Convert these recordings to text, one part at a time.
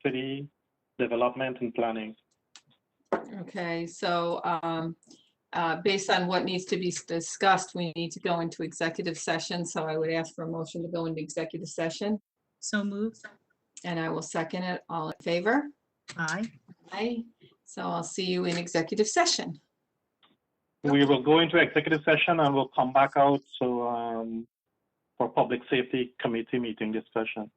City development and planning. Okay, so based on what needs to be discussed, we need to go into executive session. So I would ask for a motion to go into executive session, So moved. and I will second it. All in favor? Aye. Aye. So I'll see you in executive session. We will go into executive session and we'll come back out for public safety committee meeting discussion.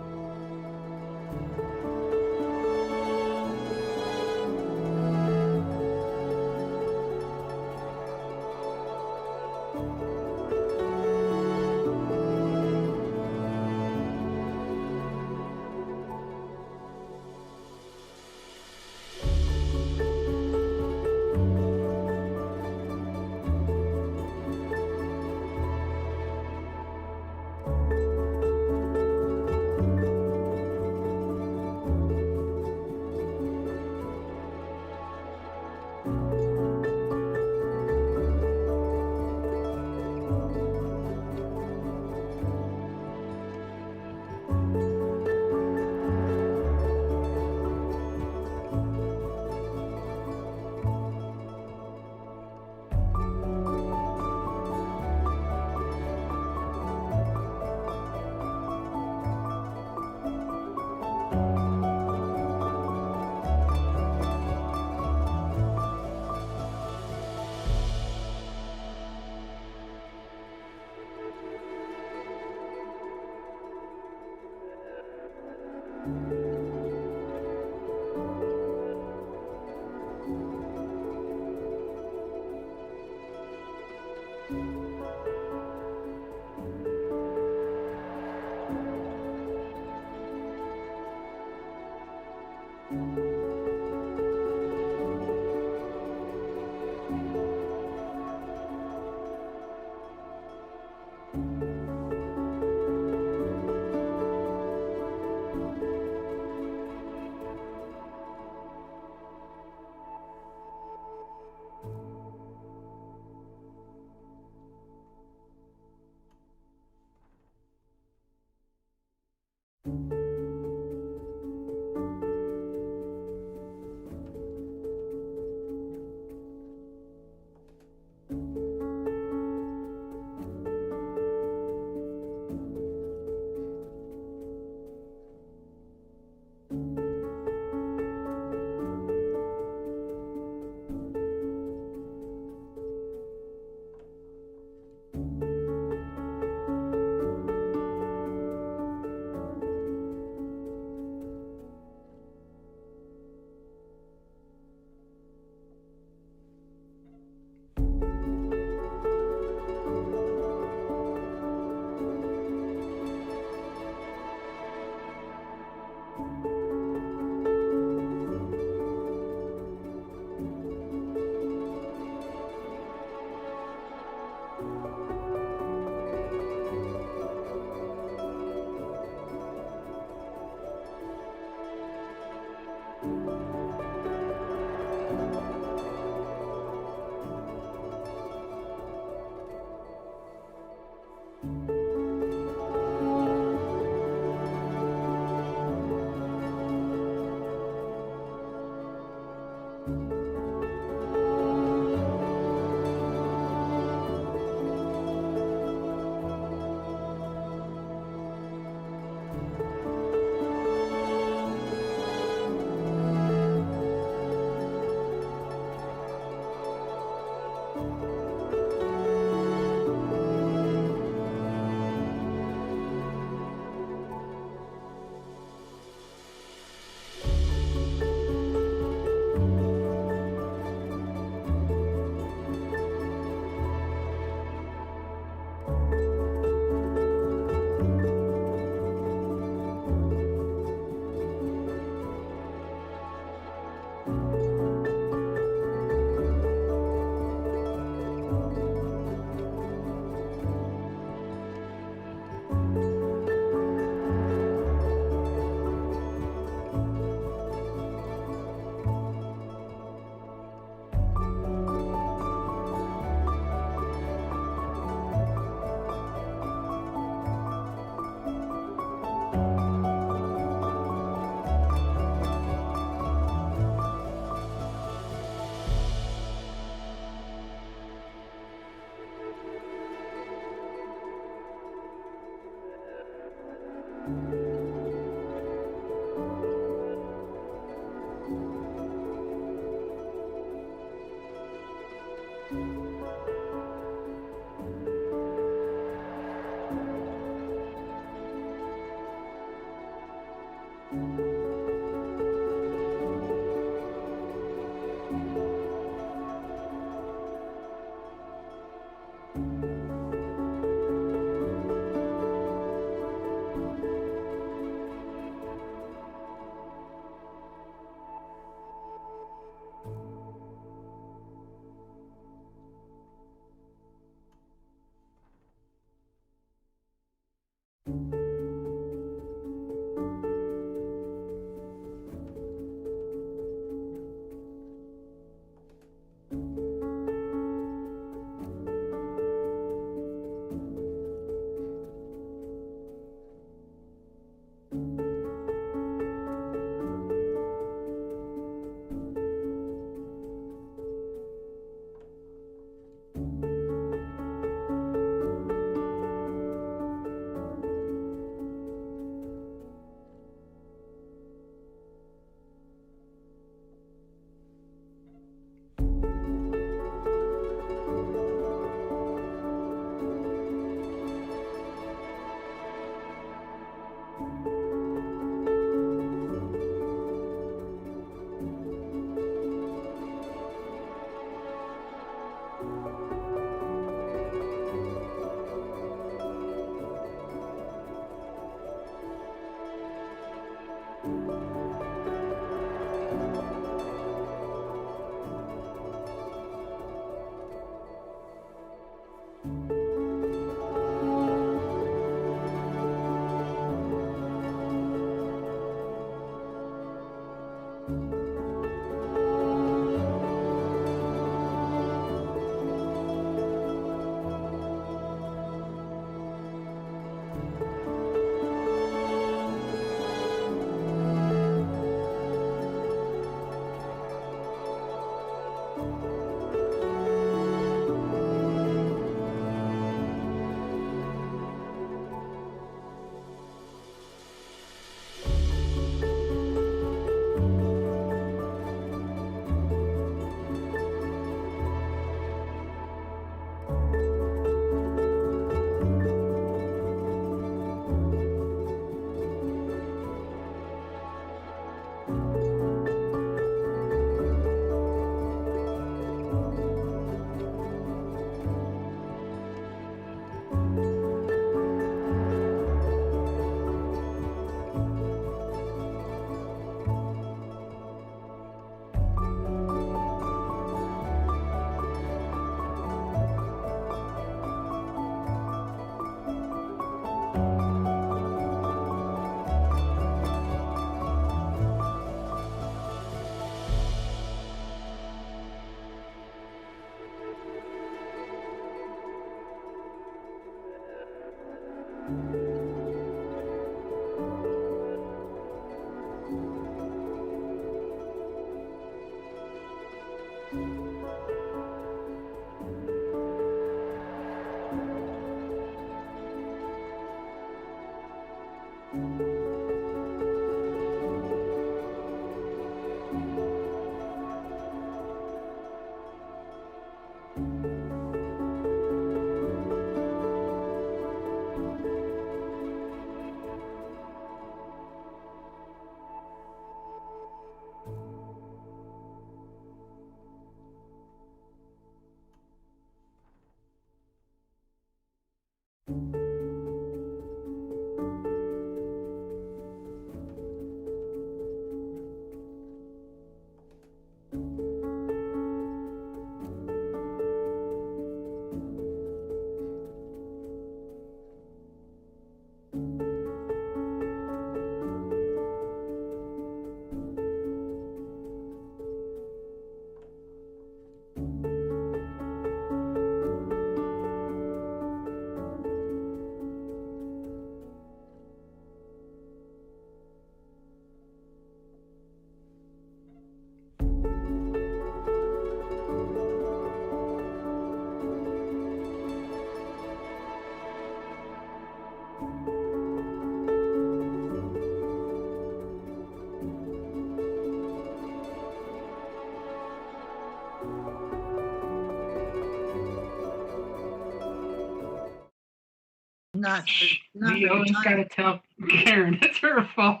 not We for always time. gotta tell Karen it's her fault.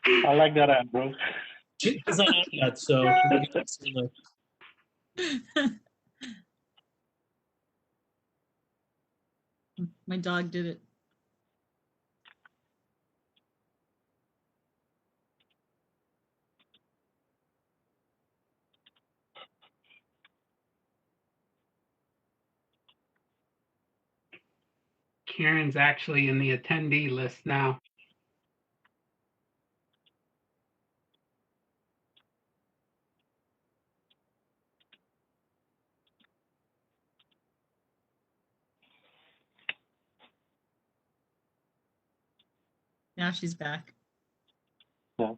I like that, Andrew. She isn't on yet, so we'll get that soon. My dog did it. Karen's actually in the attendee list now. Now she's back. Yeah.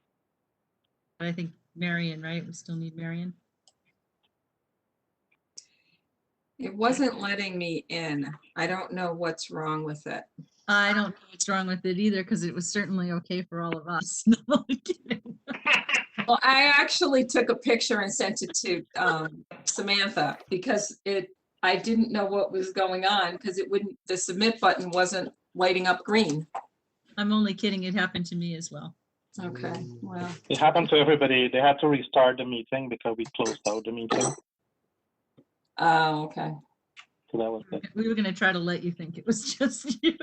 But I think Marion, right? We still need Marion. It wasn't letting me in. I don't know what's wrong with it. I don't know what's wrong with it either, because it was certainly okay for all of us. No, I'm kidding. Well, I actually took a picture and sent it to Samantha because I didn't know what was going on because the submit button wasn't lighting up green. I'm only kidding. It happened to me as well. Okay, well, It happened to everybody. They had to restart the meeting because we closed out the meeting. oh, okay. So that was it. We were going to try to let you think it was just you.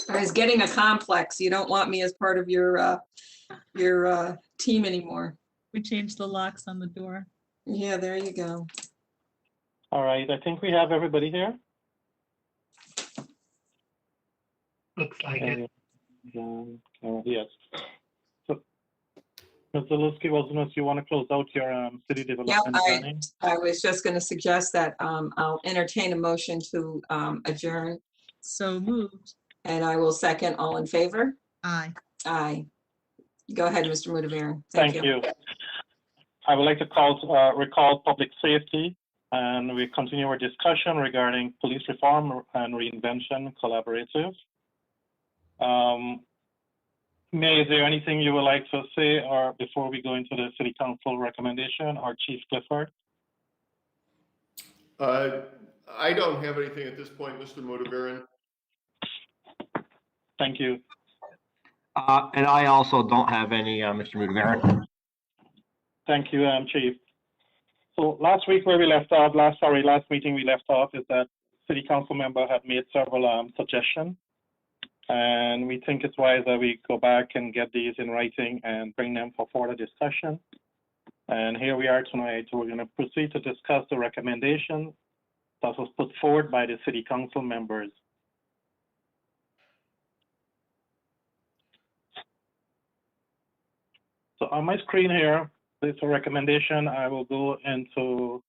I was getting a complex. You don't want me as part of your team anymore. We changed the locks on the door. Yeah, there you go. All right, I think we have everybody here. Looks like it. Yes. So, Ms. Zalewski, wasn't you want to close out your city development planning? I was just going to suggest that I'll entertain a motion to adjourn, So moved. and I will second. All in favor? Aye. Aye. Go ahead, Mr. Mudavaren. Thank you. I would like to recall public safety, and we continue our discussion regarding police reform and reinvention collaborative. May, is there anything you would like to say or before we go into the city council recommendation, or Chief Clifford? I don't have anything at this point, Mr. Mudavaren. Thank you. And I also don't have any, Mr. Mudavaren. Thank you, Chief. So last week where we left off, last meeting we left off is that city council member had made several suggestions. And we think it's wise that we go back and get these in writing and bring them for further discussion. And here we are tonight. We're going to proceed to discuss the recommendation that was put forward by the city council members. So on my screen here, there's a recommendation. I will go into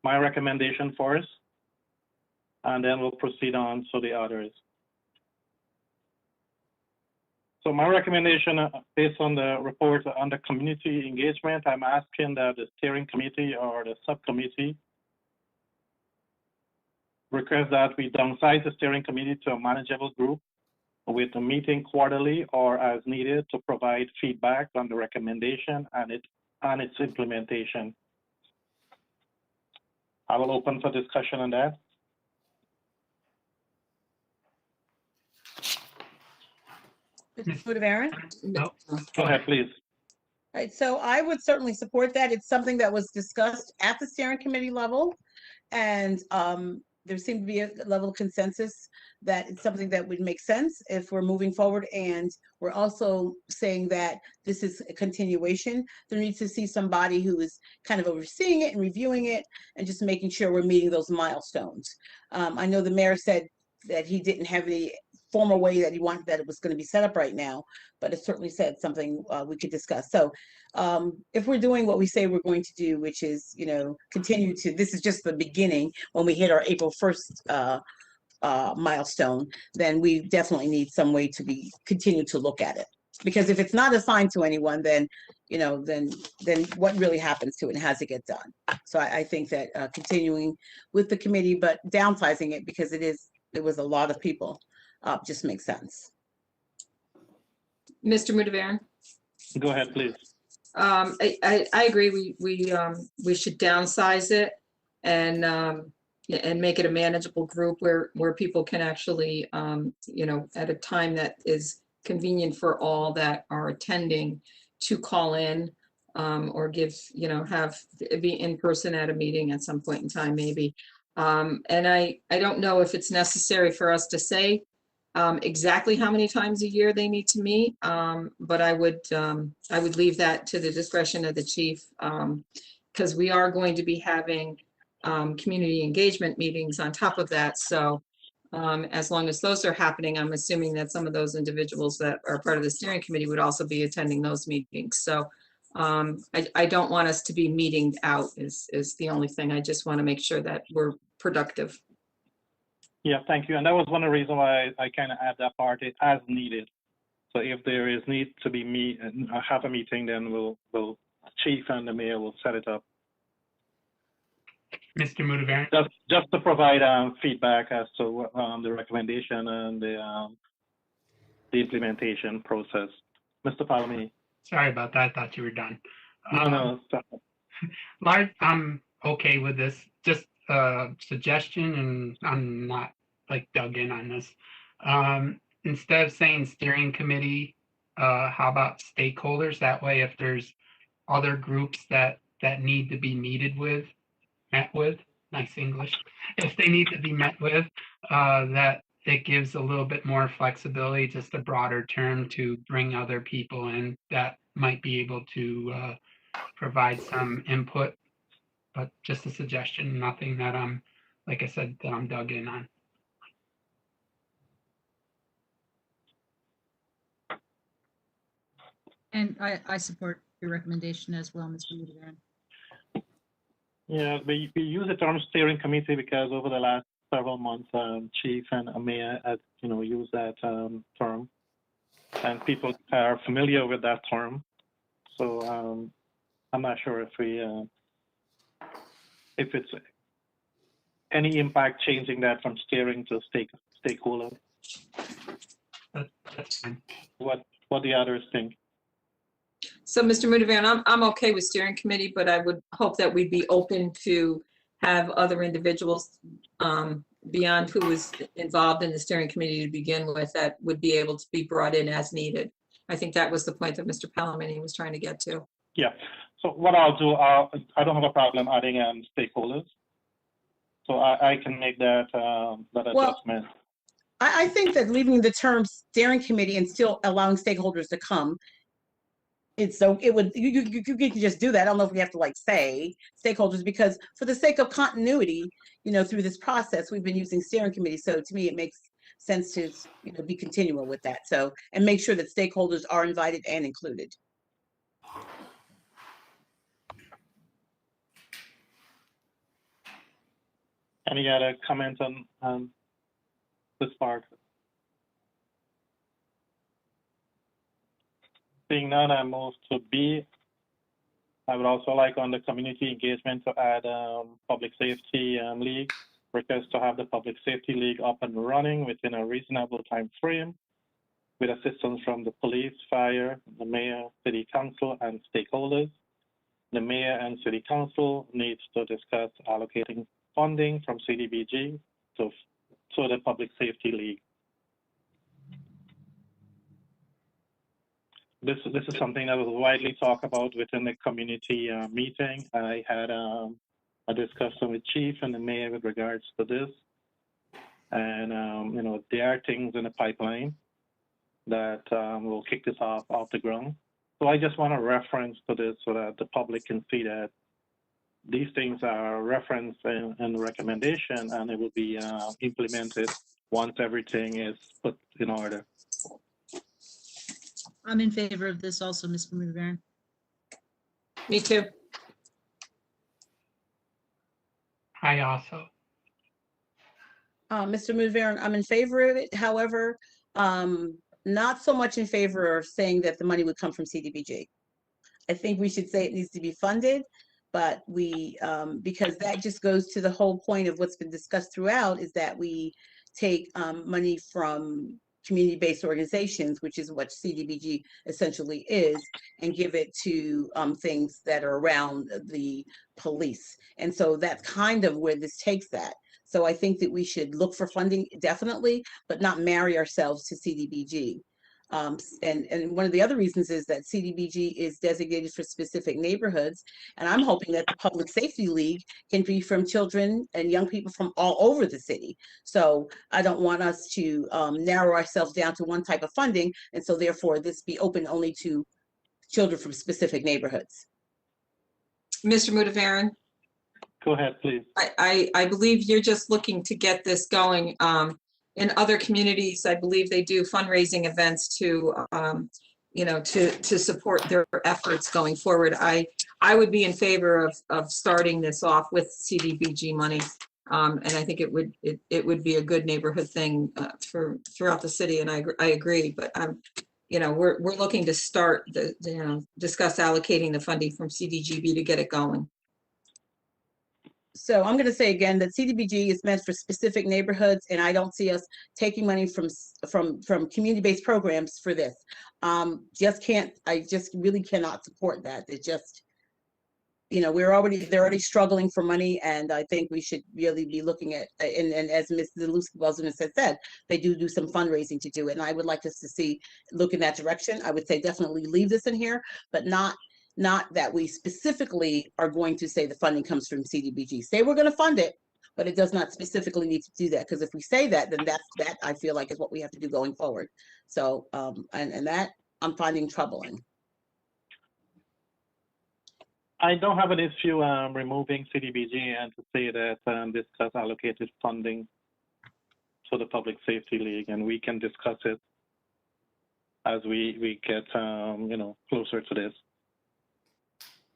my recommendation first, and then we'll proceed on to the others. So my recommendation, based on the report on the community engagement, I'm asking that the steering committee or the subcommittee request that we downsize the steering committee to a manageable group with a meeting quarterly or as needed to provide feedback on the recommendation and its implementation. I will open for discussion on that. Mr. Mudavaren? No. Go ahead, please. All right, so I would certainly support that. It's something that was discussed at the steering committee level. And there seemed to be a level of consensus that it's something that would make sense if we're moving forward. And we're also saying that this is a continuation. There needs to see somebody who is kind of overseeing it and reviewing it and just making sure we're meeting those milestones. I know the mayor said that he didn't have any formal way that he wanted that it was going to be set up right now, but it certainly said something we could discuss. So if we're doing what we say we're going to do, which is, continue to, this is just the beginning when we hit our April 1st milestone, then we definitely need some way to continue to look at it. Because if it's not assigned to anyone, then, then what really happens to it and how does it get done? So I think that continuing with the committee, but downsizing it because it was a lot of people, just makes sense. Mr. Mudavaren? Go ahead, please. I agree. We should downsize it, and and make it a manageable group where people can actually, at a time that is convenient for all that are attending to call in, or give, be in person at a meeting at some point in time, maybe. And I don't know if it's necessary for us to say exactly how many times a year they need to meet, but I would leave that to the discretion of the chief, because we are going to be having community engagement meetings on top of that. So as long as those are happening, I'm assuming that some of those individuals that are part of the steering committee would also be attending those meetings. So I don't want us to be meeting out is the only thing. I just want to make sure that we're productive. Yeah, thank you. And that was one of the reasons why I kind of add that part, it as needed. So if there is need to be have a meeting, then we'll chief and the mayor will set it up. Mr. Mudavaren? Just to provide feedback as to the recommendation and the implementation process. Mr. Palomini. Sorry about that. I thought you were done. No, stop. Large, I'm okay with this. Just a suggestion, and I'm not like dug in on this. Instead of saying steering committee, how about stakeholders? That way, if there's other groups that need to be met with, nice English, if they need to be met with, that it gives a little bit more flexibility, just a broader term to bring other people in that might be able to provide some input. But just a suggestion, nothing that like I said, that I'm dug in on. And I support your recommendation as well, Mr. Mudavaren. Yeah, we use the term steering committee because over the last several months, chief and mayor had, used that term, and people are familiar with that term. So I'm not sure if it's any impact changing that from steering to stakeholder. That's fine. What the others think? So, Mr. Mudavaren, I'm okay with steering committee, but I would hope that we'd be open to have other individuals beyond who was involved in the steering committee to begin with that would be able to be brought in as needed. I think that was the point that Mr. Palomini was trying to get to. Yeah. So what I'll do, I don't have a problem adding stakeholders. So I can make that adjustment. I think that leaving the term steering committee and still allowing stakeholders to come, you can just do that. I don't know if we have to say stakeholders, because for the sake of continuity, through this process, we've been using steering committee. So to me, it makes sense to, be continual with that. So, and make sure that stakeholders are invited and included. Any other comment on this part? Seeing none, I move to B. I would also like on the community engagement to add public safety league. Request to have the public safety league up and running within a reasonable time frame with assistance from the police, fire, the mayor, city council, and stakeholders. The mayor and city council needs to discuss allocating funding from CDBG to the public safety league. This is something that was widely talked about within the community meeting. I had a discussion with chief and the mayor with regards to this, and there are things in the pipeline that will kick this off the ground. So I just want to reference to this so that the public can see that these things are referenced in the recommendation, and it will be implemented once everything is put in order. I'm in favor of this also, Mr. Mudavaren. Me too. I also. Mr. Mudavaren, I'm in favor of it. However, not so much in favor of saying that the money would come from CDBG. I think we should say it needs to be funded, but because that just goes to the whole point of what's been discussed throughout, is that we take money from community-based organizations, which is what CDBG essentially is, and give it to things that are around the police. And so that's kind of where this takes that. So I think that we should look for funding definitely, but not marry ourselves to CDBG. And one of the other reasons is that CDBG is designated for specific neighborhoods. And I'm hoping that the Public Safety League can be from children and young people from all over the city. So I don't want us to narrow ourselves down to one type of funding. And so therefore this be open only to children from specific neighborhoods. Mr. Mudavaren, Go ahead, please. I believe you're just looking to get this going. In other communities, I believe they do fundraising events to, you know, to support their efforts going forward. I would be in favor of starting this off with CDBG money. And I think it would be a good neighborhood thing for throughout the city. And I agree, but you know, we're looking to start discuss allocating the funding from CDGB to get it going. So I'm going to say again that CDBG is meant for specific neighborhoods, and I don't see us taking money from community-based programs for this. I just really cannot support that. It just, you know, they're already struggling for money, and I think we should really be looking at, and as Ms. Zalewski-Welzman has said, they do some fundraising to do it, and I would like us to look in that direction. I would say definitely leave this in here, but not that we specifically are going to say the funding comes from CDBG. Say we're going to fund it, but it does not specifically need to do that, because if we say that, then that I feel like is what we have to do going forward. So and that I'm finding troubling. I don't have an issue removing CDBG and to say that discuss allocated funding to the Public Safety League, and we can discuss it as we get you know, closer to this.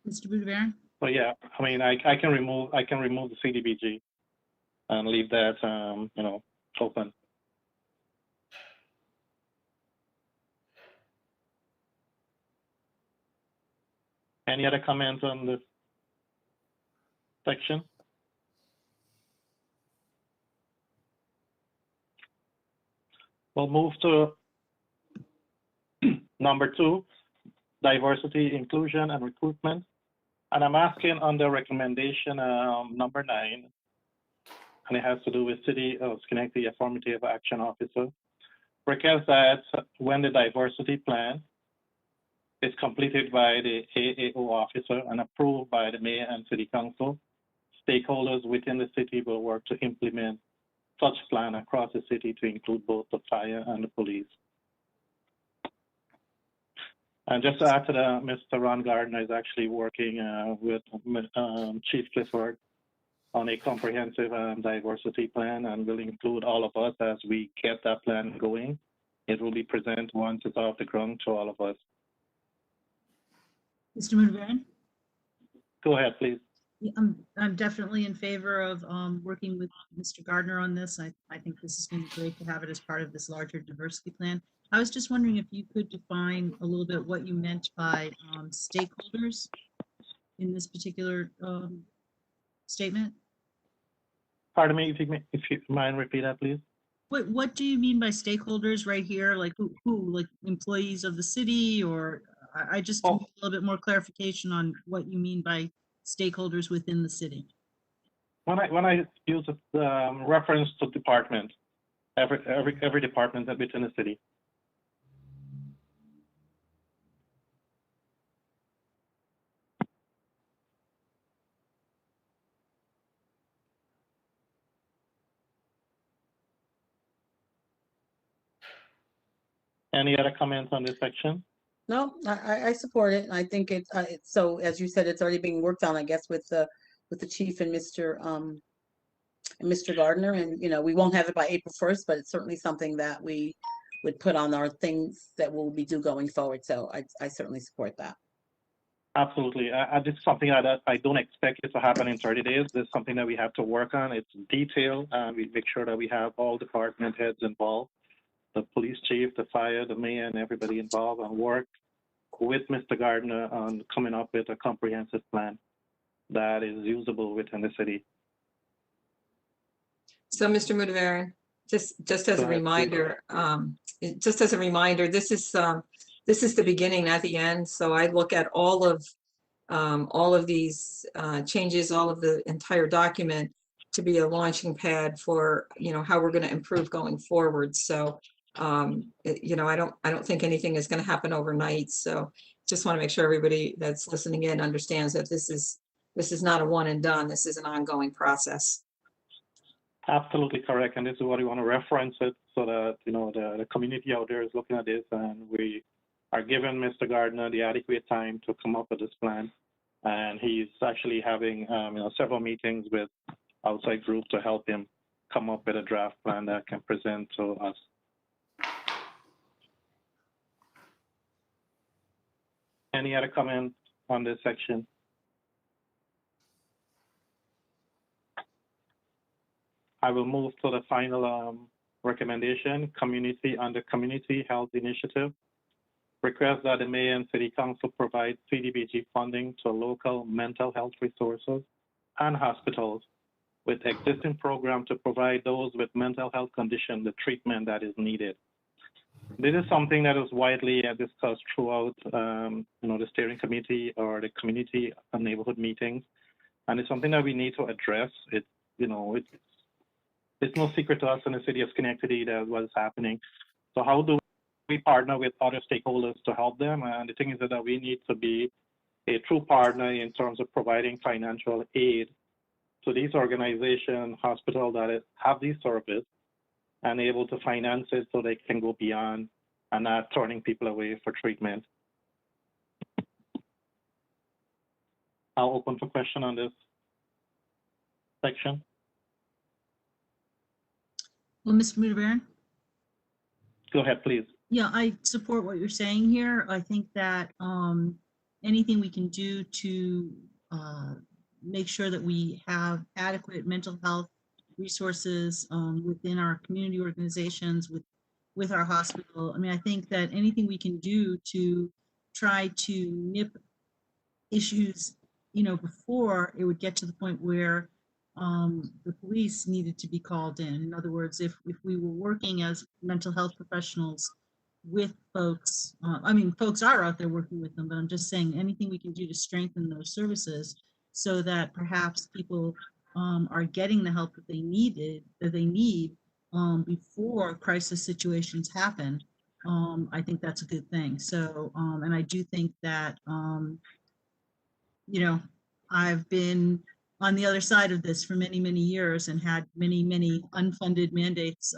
Mr. Mudavaren? But yeah, I mean, I can remove the CDBG and leave that you know, open. Any other comments on this section? We'll move to number 2, diversity, inclusion, and recruitment. And I'm asking under recommendation number 9, and it has to do with City of Schenectady Affirmative Action Officer. Request that when the diversity plan is completed by the AAO officer and approved by the mayor and city council, stakeholders within the city will work to implement such plan across the city to include both the fire and the police. And just to add to that, Mr. Ron Gardner is actually working with Chief Clifford on a comprehensive diversity plan, and will include all of us as we get that plan going. It will be presented once it's off the ground to all of us. Mr. Mudavaren? Go ahead, please. Yeah, I'm definitely in favor of working with Mr. Gardner on this. I think this is going to be great to have it as part of this larger diversity plan. I was just wondering if you could define a little bit what you meant by stakeholders in this particular statement. Pardon me, if you mind repeat that, please. What do you mean by stakeholders right here? Like who like employees of the city, or I just need a little bit more clarification on what you mean by stakeholders within the city. When I use the reference to department, every department that within the city. Any other comments on this section? No, I support it. I think it's so, as you said, it's already being worked on, I guess, with the chief and Mr. Gardner, and you know, we won't have it by April 1st, but it's certainly something that we would put on our things that we'll be do going forward. So I certainly support that. Absolutely. This is something that I don't expect it to happen in 30 days. This is something that we have to work on. It's detailed, and we make sure that we have all department heads involved, the police chief, the fire, the mayor, and everybody involved, and work with Mr. Gardner on coming up with a comprehensive plan that is usable within the city. So, Mr. Mudavaren, just as a reminder, this is the beginning, not the end. So I look at all of these changes, all of the entire document to be a launching pad for, how we're going to improve going forward. So, I don't think anything is going to happen overnight. So just want to make sure everybody that's listening in understands that this is not a one and done. This is an ongoing process. Absolutely correct. And this is what we want to reference it so that, the community out there is looking at this and we are giving Mr. Gardner the adequate time to come up with this plan. And he's actually having, several meetings with outside groups to help him come up with a draft plan that can present to us. Any other comment on this section? I will move to the final recommendation, under Community Health Initiative. Request that the Mayor and City Council provide CDBG funding to local mental health resources and hospitals with existing program to provide those with mental health condition the treatment that is needed. This is something that is widely discussed throughout, the steering committee or the community and neighborhood meetings, and it's something that we need to address. It's no secret to us in the city of Schenectady that what's happening. So how do we partner with other stakeholders to help them? And the thing is that we need to be a true partner in terms of providing financial aid to these organizations, hospitals that have these services, and able to finance it so they can go beyond and not turning people away for treatment. I'll open for question on this section. Well, Mr. Mudavaren? Go ahead, please. Yeah, I support what you're saying here. I think that anything we can do to make sure that we have adequate mental health resources within our community organizations, with our hospital. I mean, I think that anything we can do to try to nip issues, before it would get to the point where the police needed to be called in. In other words, if we were working as mental health professionals with folks, folks are out there working with them, but I'm just saying anything we can do to strengthen those services so that perhaps people are getting the help that they need before crisis situations happen. I think that's a good thing. So, and I do think that, I've been on the other side of this for many, many years and had many, many unfunded mandates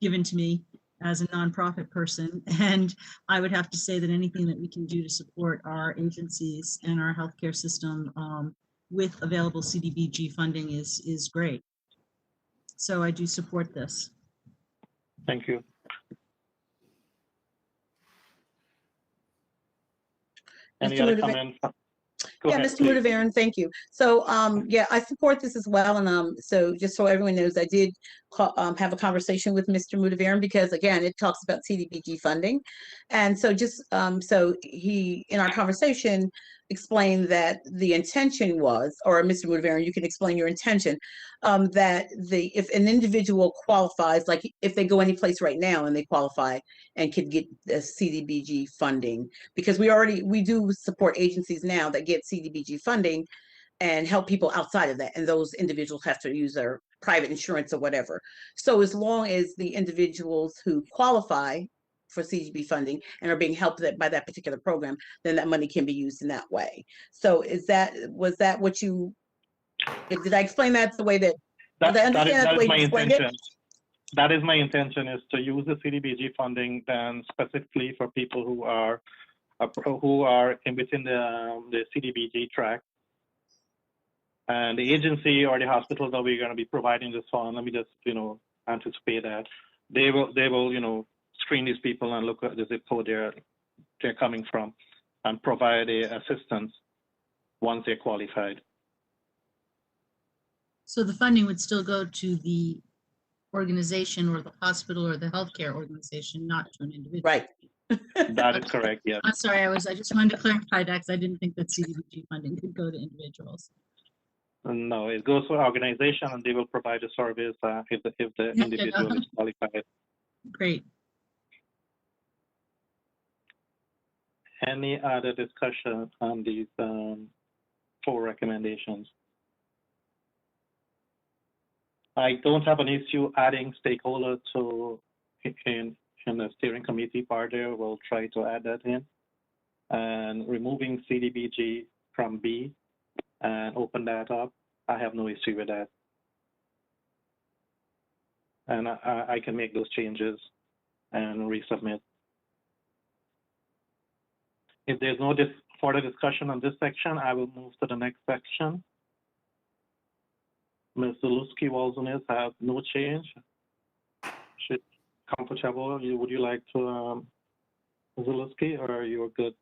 given to me as a nonprofit person. And I would have to say that anything that we can do to support our agencies and our healthcare system with available CDBG funding is great. So I do support this. Thank you. Any other comments? Yeah, Mr. Mudavaren, thank you. So, yeah, I support this as well. And so just so everyone knows, I did have a conversation with Mr. Mudavaren because, again, it talks about CDBG funding. And so just so he, in our conversation, explained that the intention was, or Mr. Mudavaren, you can explain your intention, that if an individual qualifies, like if they go any place right now and they qualify and could get the CDBG funding, because we do support agencies now that get CDBG funding and help people outside of that, and those individuals have to use their private insurance or whatever. So as long as the individuals who qualify for CDBG funding and are being helped by that particular program, then that money can be used in that way. So was that what you, did I explain that the way that, did I understand that the way you explained it? That is my intention, is to use the CDBG funding then specifically for people who are within the CDBG track. And the agency or the hospitals that we're going to be providing this fund, let me just, anticipate that they will, screen these people and look at the zip code they're coming from and provide assistance once they're qualified. So the funding would still go to the organization or the hospital or the healthcare organization, not to an individual. Right. That is correct, yes. I'm sorry, I just wanted to clarify that because I didn't think that CDBG funding could go to individuals. No, it goes to an organization and they will provide a service if the individual is qualified. Great. Any other discussion on these 4 recommendations? I don't have an issue adding stakeholder to in the steering committee part there. We'll try to add that in. And removing CDBG from B and open that up. I have no issue with that. And I can make those changes and resubmit. If there's no further discussion on this section, I will move to the next section. Ms. Zaluski-Walzonis have no change. She's comfortable. Would you like to, Ms. Zaluski, or you're good?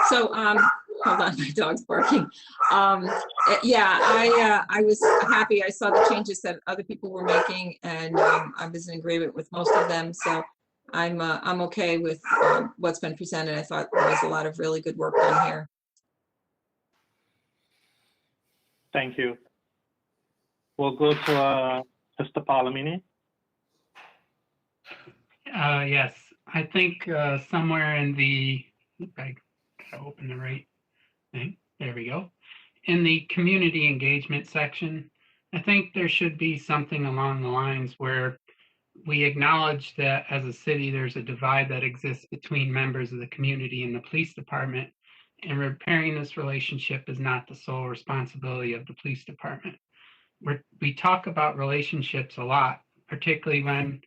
So, hold on, my dog's barking. Yeah, I was happy. I saw the changes that other people were making, and I was in agreement with most of them. So I'm okay with what's been presented. I thought there was a lot of really good work done here. Thank you. We'll go to Mr. Palamini. Yes, I think somewhere in the, I gotta open the right thing. There we go. In the community engagement section, I think there should be something along the lines where we acknowledge that as a city, there's a divide that exists between members of the community and the police department, and repairing this relationship is not the sole responsibility of the police department. We talk about relationships a lot, particularly when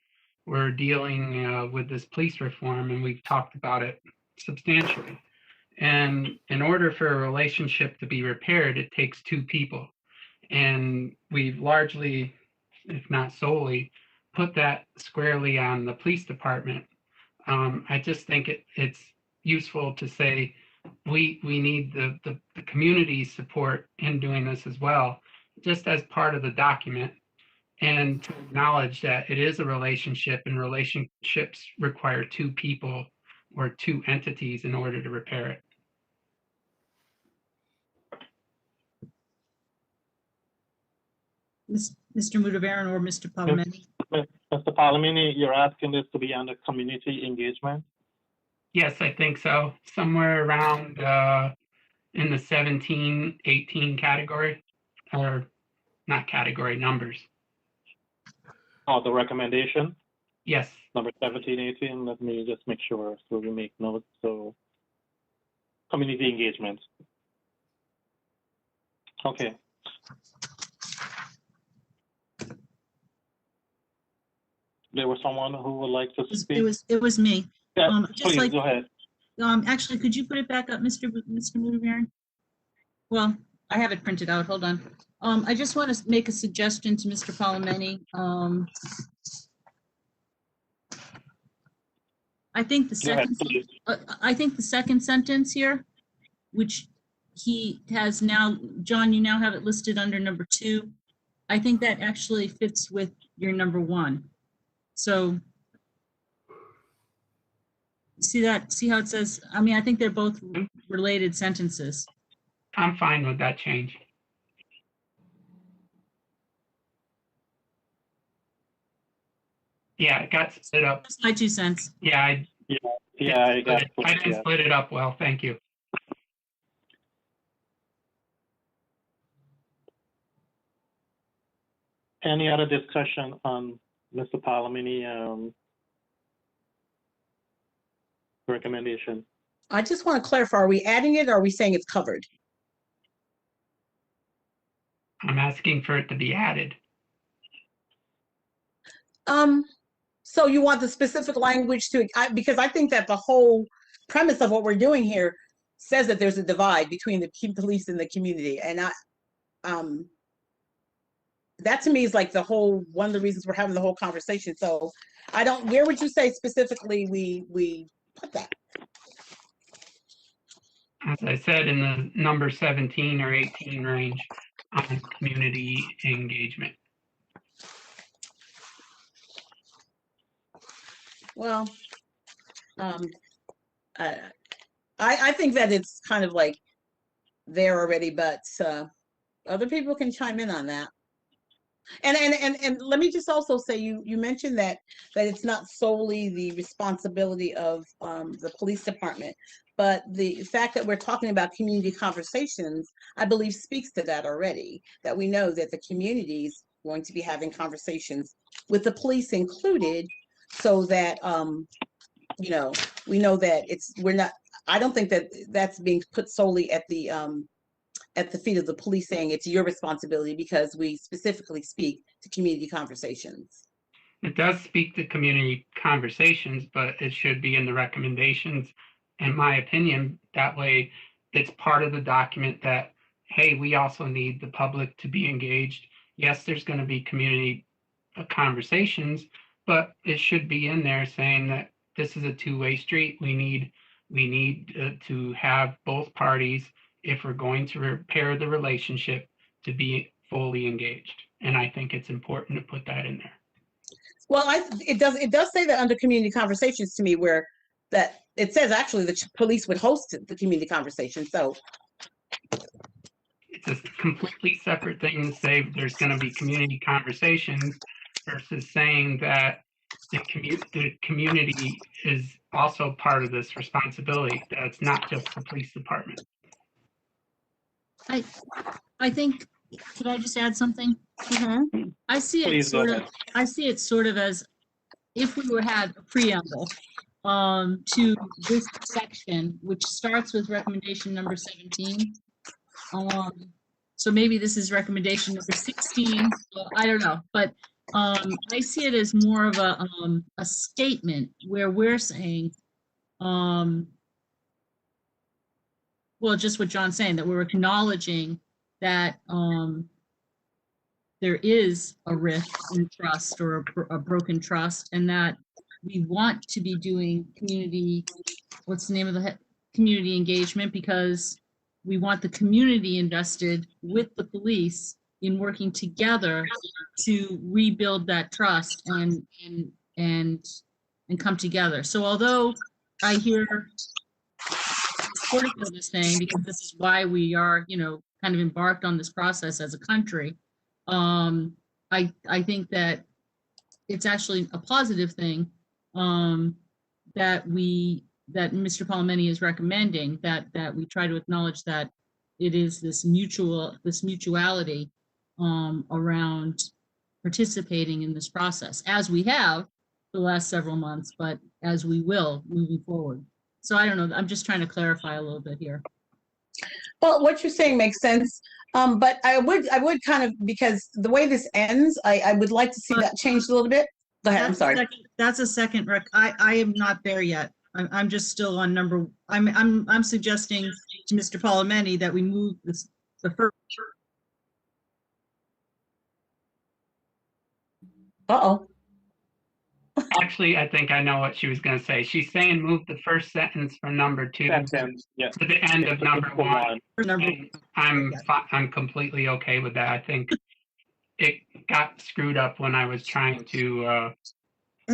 we're dealing with this police reform, and we've talked about it substantially. And in order for a relationship to be repaired, it takes two people. And we've largely, if not solely, put that squarely on the police department. I just think it's useful to say we need the community's support in doing this as well, just as part of the document, and to acknowledge that it is a relationship, and relationships require two people or two entities in order to repair it. Mr. Mudavaren or Mr. Palomeni? Mr. Palamini, you're asking this to be under community engagement? Yes, I think so. Somewhere around in the 17, 18 category, or not category, numbers. Oh, the recommendation? Yes. Number 17, 18. Let me just make sure so we make notes. So community engagement. Okay. There was someone who would like to speak. It was me. Yeah, just please like, go ahead. Actually, could you put it back up, Mr. Mudavaren? Well, I have it printed out. Hold on. I just want to make a suggestion to Mr. Palomeni. I think the Go ahead, second, please. I think the second sentence here, which he has now, John, you now have it listed under number 2. I think that actually fits with your number 1. So see that? See how it says? I mean, I think they're both related sentences. I'm fine with that change. Yeah, it got split up. That's my 2 cents. Yeah, I got it. I didn't split it up well. Thank you. Any other discussion on Mr. Palamini recommendation? I just want to clarify, are we adding it or are we saying it's covered? I'm asking for it to be added. So you want the specific language to, because I think that the whole premise of what we're doing here says that there's a divide between the police and the community. And that to me is like one of the reasons we're having the whole conversation. So where would you say specifically we put that? As I said, in the number 17 or 18 range on community engagement. Well, I think that it's kind of like there already, but other people can chime in on that. And let me just also say, you mentioned that it's not solely the responsibility of the police department, but the fact that we're talking about community conversations, I believe speaks to that already, that we know that the community is going to be having conversations with the police included, so that you know, we know that we're not, I don't think that that's being put solely at the feet of the police saying it's your responsibility, because we specifically speak to community conversations. It does speak to community conversations, but it should be in the recommendations, in my opinion. That way, it's part of the document that, hey, we also need the public to be engaged. Yes, there's going to be community conversations, but it should be in there saying that this is a two-way street. We need to have both parties, if we're going to repair the relationship, to be fully engaged. And I think it's important to put that in there. Well, it does say that under community conversations to me, where that it says actually the police would host the community conversation. So it's a completely separate thing to say there's going to be community conversations versus saying that the community is also part of this responsibility. That it's not just the police department. I think, could I just add something? I see it Please go ahead. I see it sort of as if we had a preamble to this section, which starts with recommendation number 17. So maybe this is recommendation number 16. I don't know, but I see it as more of a statement where we're saying, well, just what John's saying, that we're acknowledging that there is a rift in trust, or a broken trust, and that we want to be doing community, what's the name of the community engagement, because we want the community invested with the police in working together to rebuild that trust and come together. So although I hear supportive of this thing, because this is why we are, kind of embarked on this process as a country, I think that it's actually a positive thing that Mr. Palomeni is recommending, that we try to acknowledge that it is this mutuality around participating in this process, as we have for the last several months, but as we will moving forward. So I don't know, I'm just trying to clarify a little bit here. well, what you're saying makes sense. But I would kind of, because the way this ends, I would like to see that changed a little bit. Go ahead, I'm sorry. That's a second I am not there yet. I'm just still on number, I'm suggesting to Mr. Palomeni that we move the first. Uh-oh. Actually, I think I know what she was going to say. She's saying move the first sentence from number 2 Sentence, yes. to the end of number 1. Number, And I'm completely okay with that. I think it got screwed up when I was trying to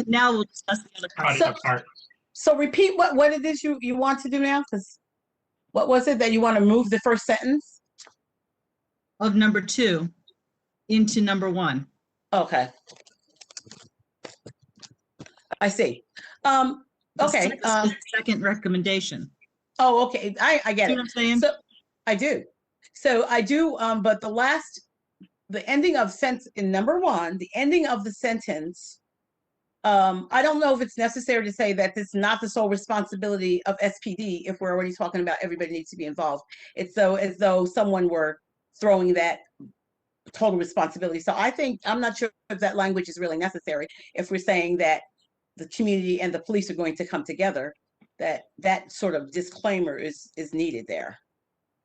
now we'll discuss the other cut part. it apart. So repeat what it is you want to do now, because what was it that you want to move the first sentence? Of number 2 into number 1. Okay. I see. Okay. Second recommendation. Oh, okay. I get See it. what I'm saying? So I do. So I do. But the ending of in number 1, the ending of the sentence. I don't know if it's necessary to say that this is not the sole responsibility of SPD if we're already talking about everybody needs to be involved. It's as though someone were throwing that total responsibility. So I'm not sure if that language is really necessary if we're saying that the community and the police are going to come together, that sort of disclaimer is needed there.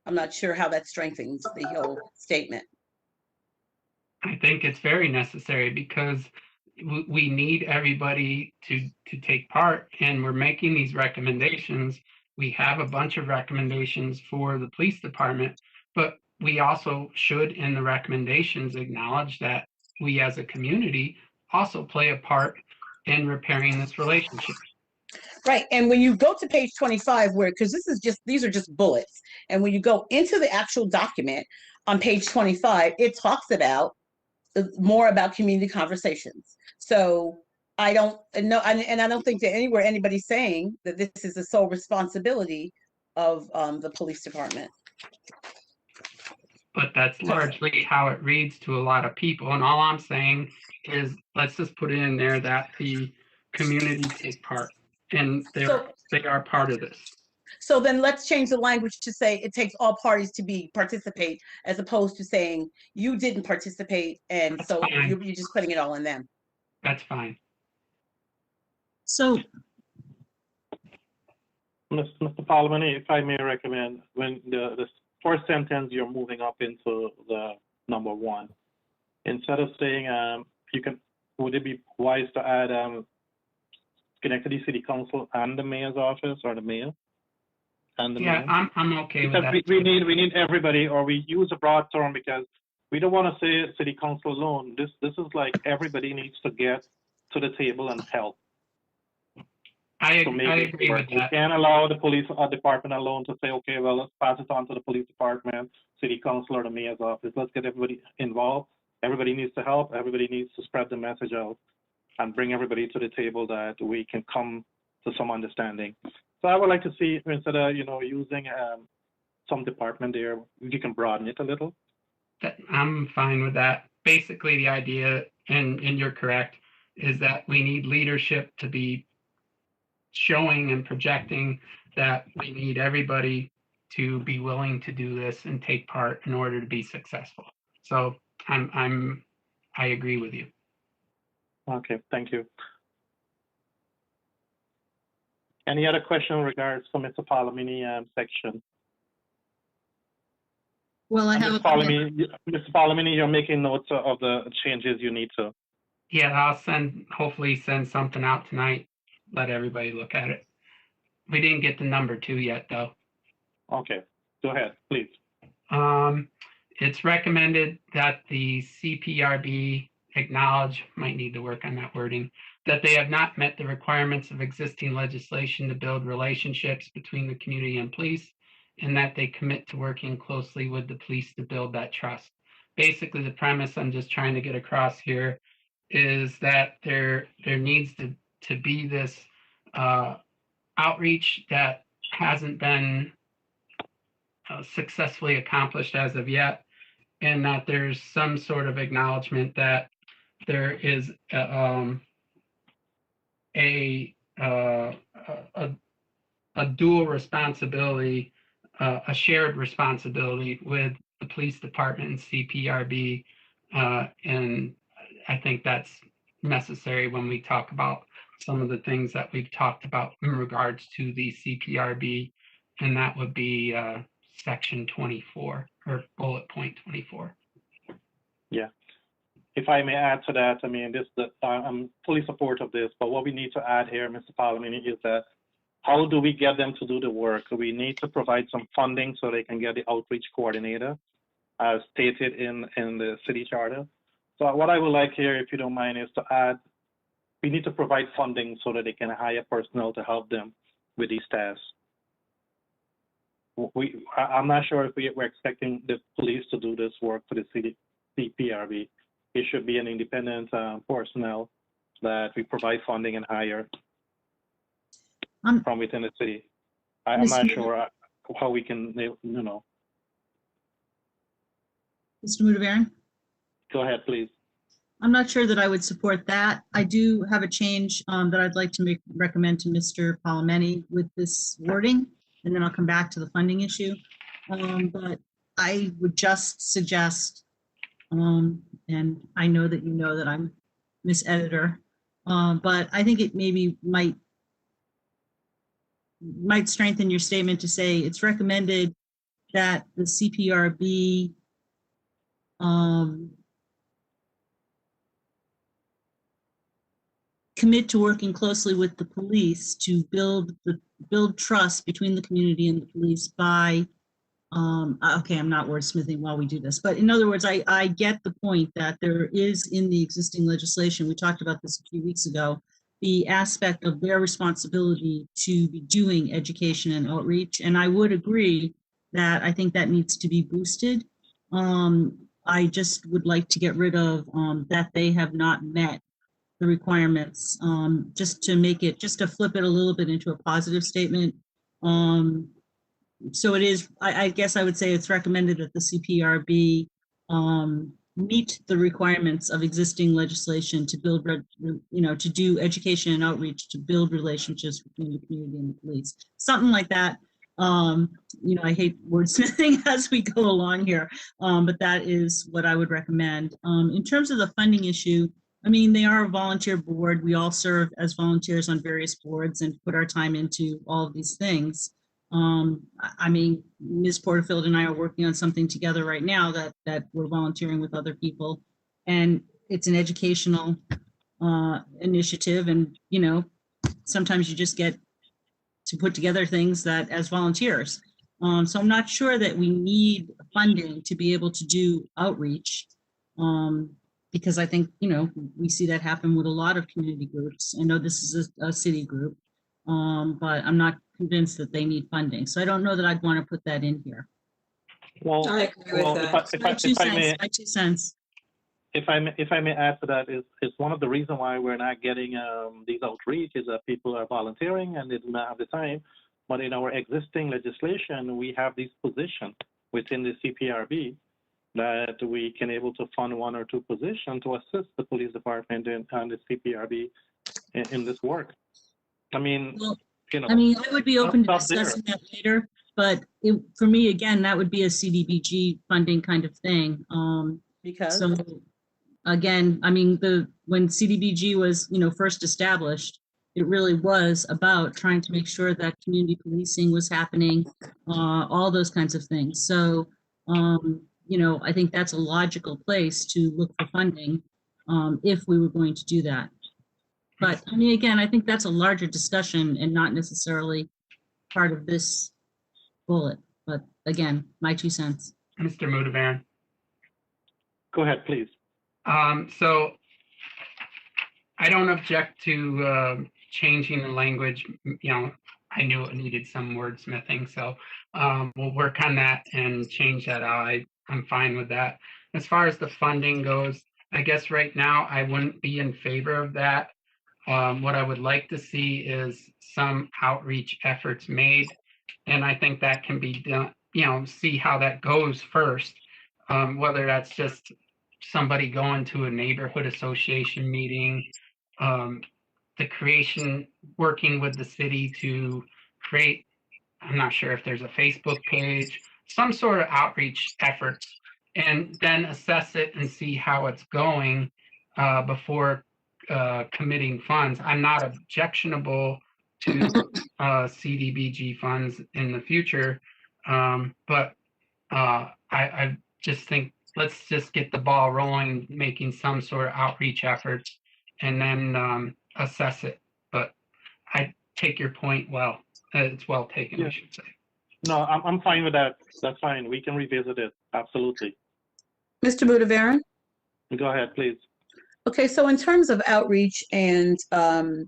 I'm not sure how that strengthens the whole statement. I think it's very necessary because we need everybody to take part, and we're making these recommendations. We have a bunch of recommendations for the police department, but we also should, in the recommendations, acknowledge that we as a community also play a part in repairing this relationship. Right. And when you go to page 25, because these are just bullets, and when you go into the actual document on page 25, it talks about more about community conversations. So I don't know, and I don't think that anywhere anybody's saying that this is the sole responsibility of the police department. But that's largely how it reads to a lot of people. And all I'm saying is, let's just put it in there that the community take part, and they are part of this. So then let's change the language to say it takes all parties to participate, as opposed to saying you didn't participate, and That's so fine. you're just putting it all on them. That's fine. So, Mr. Parliament, if I may recommend, when the first sentence, you're moving up into the number 1. Instead of saying, would it be wise to add Schenectady City Council and the mayor's office, or the mayor? And the Yeah, mayor? I'm okay with Because that. we need everybody, or we use a broad term, because we don't want to say city council alone. This is like everybody needs to get to the table and help. I to make agree it with work. We that. can't allow the police department alone to say, okay, well, let's pass it on to the police department, city council, or the mayor's office. Let's get everybody involved. Everybody needs to help. Everybody needs to spread the message out and bring everybody to the table that we can come to some understanding. So I would like to see, instead of, using some department there, you can broaden it a little. I'm fine with that. Basically, the idea, and you're correct, is that we need leadership to be showing and projecting that we need everybody to be willing to do this and take part in order to be successful. So I agree with you. Okay, thank you. Any other question in regards to Mr. Palamini section? well, I have Mr. Palamini, you're making notes of the changes you need to. Yeah, I'll hopefully send something out tonight. Let everybody look at it. We didn't get to number 2 yet, though. Okay, go ahead, please. It's recommended that the CPRB acknowledge, might need to work on that wording, that they have not met the requirements of existing legislation to build relationships between the community and police, and that they commit to working closely with the police to build that trust. Basically, the premise I'm just trying to get across here is that there needs to be this outreach that hasn't been successfully accomplished as of yet, and that there's some sort of acknowledgement that there is a dual responsibility, a shared responsibility with the police department and CPRB, and I think that's necessary when we talk about some of the things that we've talked about in regards to the CPRB, and that would be section 24 or bullet point 24. Yeah. If I may add to that, I mean, I'm fully supportive of this, but what we need to add here, Mr. Palamini, is that how do we get them to do the work? We need to provide some funding so they can get the outreach coordinator, as stated in the city charter. So what I would like here, if you don't mind, is to add, we need to provide funding so that they can hire personnel to help them with these tasks. I'm not sure if we're expecting the police to do this work for the city CPRB. It should be an independent personnel that we provide funding and hire from within the city. I'm not sure how we can, Mr. Mudavarren? Go ahead, please. I'm not sure that I would support that. I do have a change that I'd like to recommend to Mr. Palamini with this wording, and then I'll come back to the funding issue. But I would just suggest, and I know that you know that I'm Miss Editor, but I think it maybe might strengthen your statement to say it's recommended that the CPRB commit to working closely with the police to build trust between the community and the police by, okay, I'm not wordsmithing while we do this, but in other words, I get the point that there is in the existing legislation, we talked about this a few weeks ago, the aspect of their responsibility to be doing education and outreach. And I would agree that I think that needs to be boosted. I just would like to get rid of that they have not met the requirements, just to make it, just to flip it a little bit into a positive statement. So it is, I guess I would say it's recommended that the CPRB meet the requirements of existing legislation to build, to do education and outreach to build relationships between the community and the police. Something like that. I hate wordsmithing as we go along here, but that is what I would recommend. In terms of the funding issue, I mean, they are a volunteer board. We all serve as volunteers on various boards and put our time into all of these things. I mean, Ms. Porterfield and I are working on something together right now that we're volunteering with other people, and it's an educational initiative. And sometimes you just get to put together things that as volunteers. So I'm not sure that we need funding to be able to do outreach, because I think we see that happen with a lot of community groups. I know this is a city group, but I'm not convinced that they need funding. So I don't know that I'd want to put that in here. Well, I agree with that. My two cents. If I may add to that, is one of the reasons why we're not getting these outreach is that people are volunteering and they do not have the time. But in our existing legislation, we have these positions within the CPRB that we can able to fund 1 or 2 positions to assist the police department and the CPRB in this work. I mean, well, I would be open to discussing that later, but for me, again, that would be a CDBG funding kind of thing. Because so again, I mean, when CDBG was, first established, it really was about trying to make sure that community policing was happening, all those kinds of things. So, I think that's a logical place to look for funding if we were going to do that. But I mean, again, I think that's a larger discussion and not necessarily part of this bullet. But again, my 2 cents. Mr. Mudavan. go ahead, please. So I don't object to changing the language. I knew it needed some wordsmithing, so we'll work on that and change that out. I'm fine with that. As far as the funding goes, I guess right now I wouldn't be in favor of that. What I would like to see is some outreach efforts made, and I think that can be done, see how that goes first, whether that's just somebody going to a neighborhood association meeting, working with the city to create, I'm not sure if there's a Facebook page, some sort of outreach efforts, and then assess it and see how it's going before committing funds. I'm not objectionable to CDBG funds in the future, but I just think let's just get the ball rolling, making some sort of outreach efforts, and then assess it. But I take your point well. It's well taken, Yeah. I should say. No, I'm fine with that. That's fine. We can revisit it. Absolutely. Mr. Budavaran? Go ahead, please. Okay, so in terms of outreach and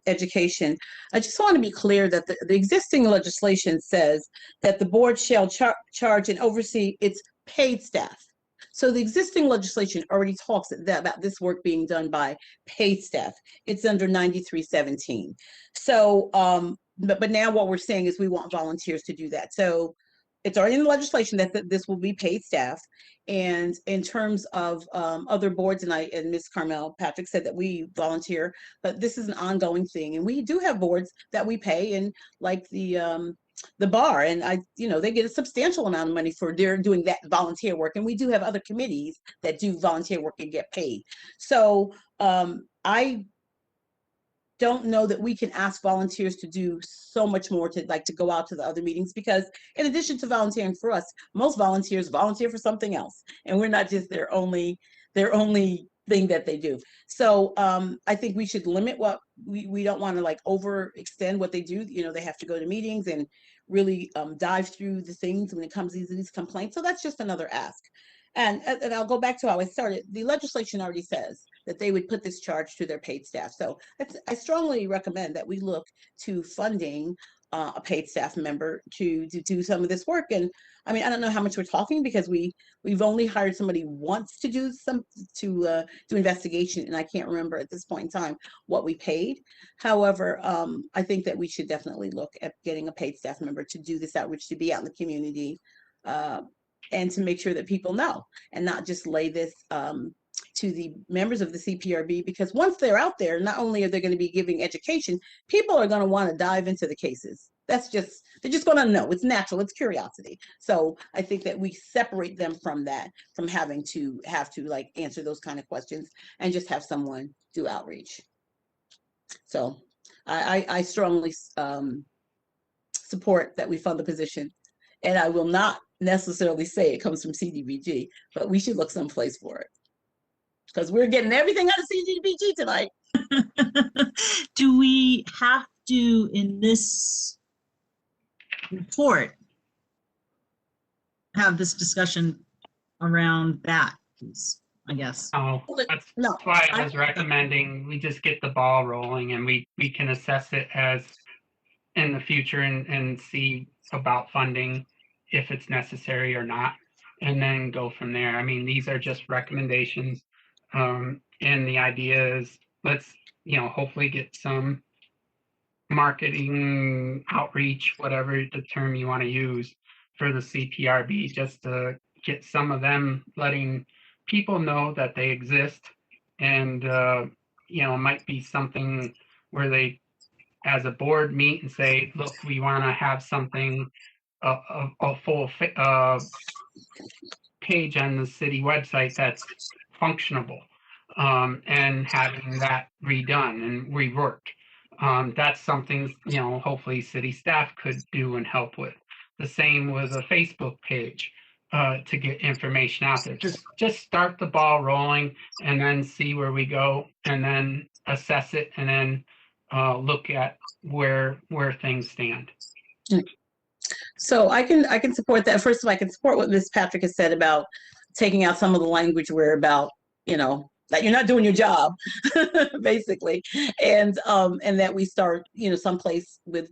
education, I just want to be clear that the existing legislation says that the board shall charge and oversee its paid staff. So the existing legislation already talks about this work being done by paid staff. It's under 9317. So, but now what we're saying is we want volunteers to do that. So it's already in the legislation that this will be paid staff. And in terms of other boards, and Ms. Carmel Patrick said that we volunteer, but this is an ongoing thing. And we do have boards that we pay, and like the bar, and they get a substantial amount of money for their doing that volunteer work. And we do have other committees that do volunteer work and get paid. So I don't know that we can ask volunteers to do so much more to go out to the other meetings, because in addition to volunteering for us, most volunteers volunteer for something else, and we're not just their only thing that they do. So I think we should limit what we don't want to overextend what they do. They have to go to meetings and really dive through the things when it comes to these complaints. So that's just another ask. And I'll go back to how I started. The legislation already says that they would put this charge to their paid staff. So I strongly recommend that we look to funding a paid staff member to do some of this work. And I mean, I don't know how much we're talking because we've only hired somebody once to do do investigation, and I can't remember at this point in time what we paid. However, I think that we should definitely look at getting a paid staff member to do this outreach, to be out in the community, and to make sure that people know, and not just lay this to the members of the CPRB, because once they're out there, not only are they going to be giving education, people are going to want to dive into the cases. They're just going to know. It's natural. It's curiosity. So I think that we separate them from that, from having to like answer those kind of questions, and just have someone do outreach. So I strongly support that we fund the position, and I will not necessarily say it comes from CDBG, but we should look someplace for it, because we're getting everything out of CDBG tonight. Do we have to, in this report, have this discussion around that piece, I guess? Oh, that's No, why I was recommending we just get the ball rolling, and we can assess it as in the future and see about funding if it's necessary or not, and then go from there. I mean, these are just recommendations. And the idea is, let's, hopefully get some marketing outreach, whatever the term you want to use, for the CPRB, just to get some of them letting people know that they exist. And, it might be something where they, as a board, meet and say, look, we want to have something, a full page on the city website that's functionable, and having that redone and reworked. That's something, hopefully city staff could do and help with. The same with a Facebook page, to get information out there. Just start the ball rolling, and then see where we go, and then assess it, and then look at where things stand. So I can support that. First of all, I can support what Ms. Patrick has said about taking out some of the language where about, that you're not doing your job, basically, and that we start, someplace with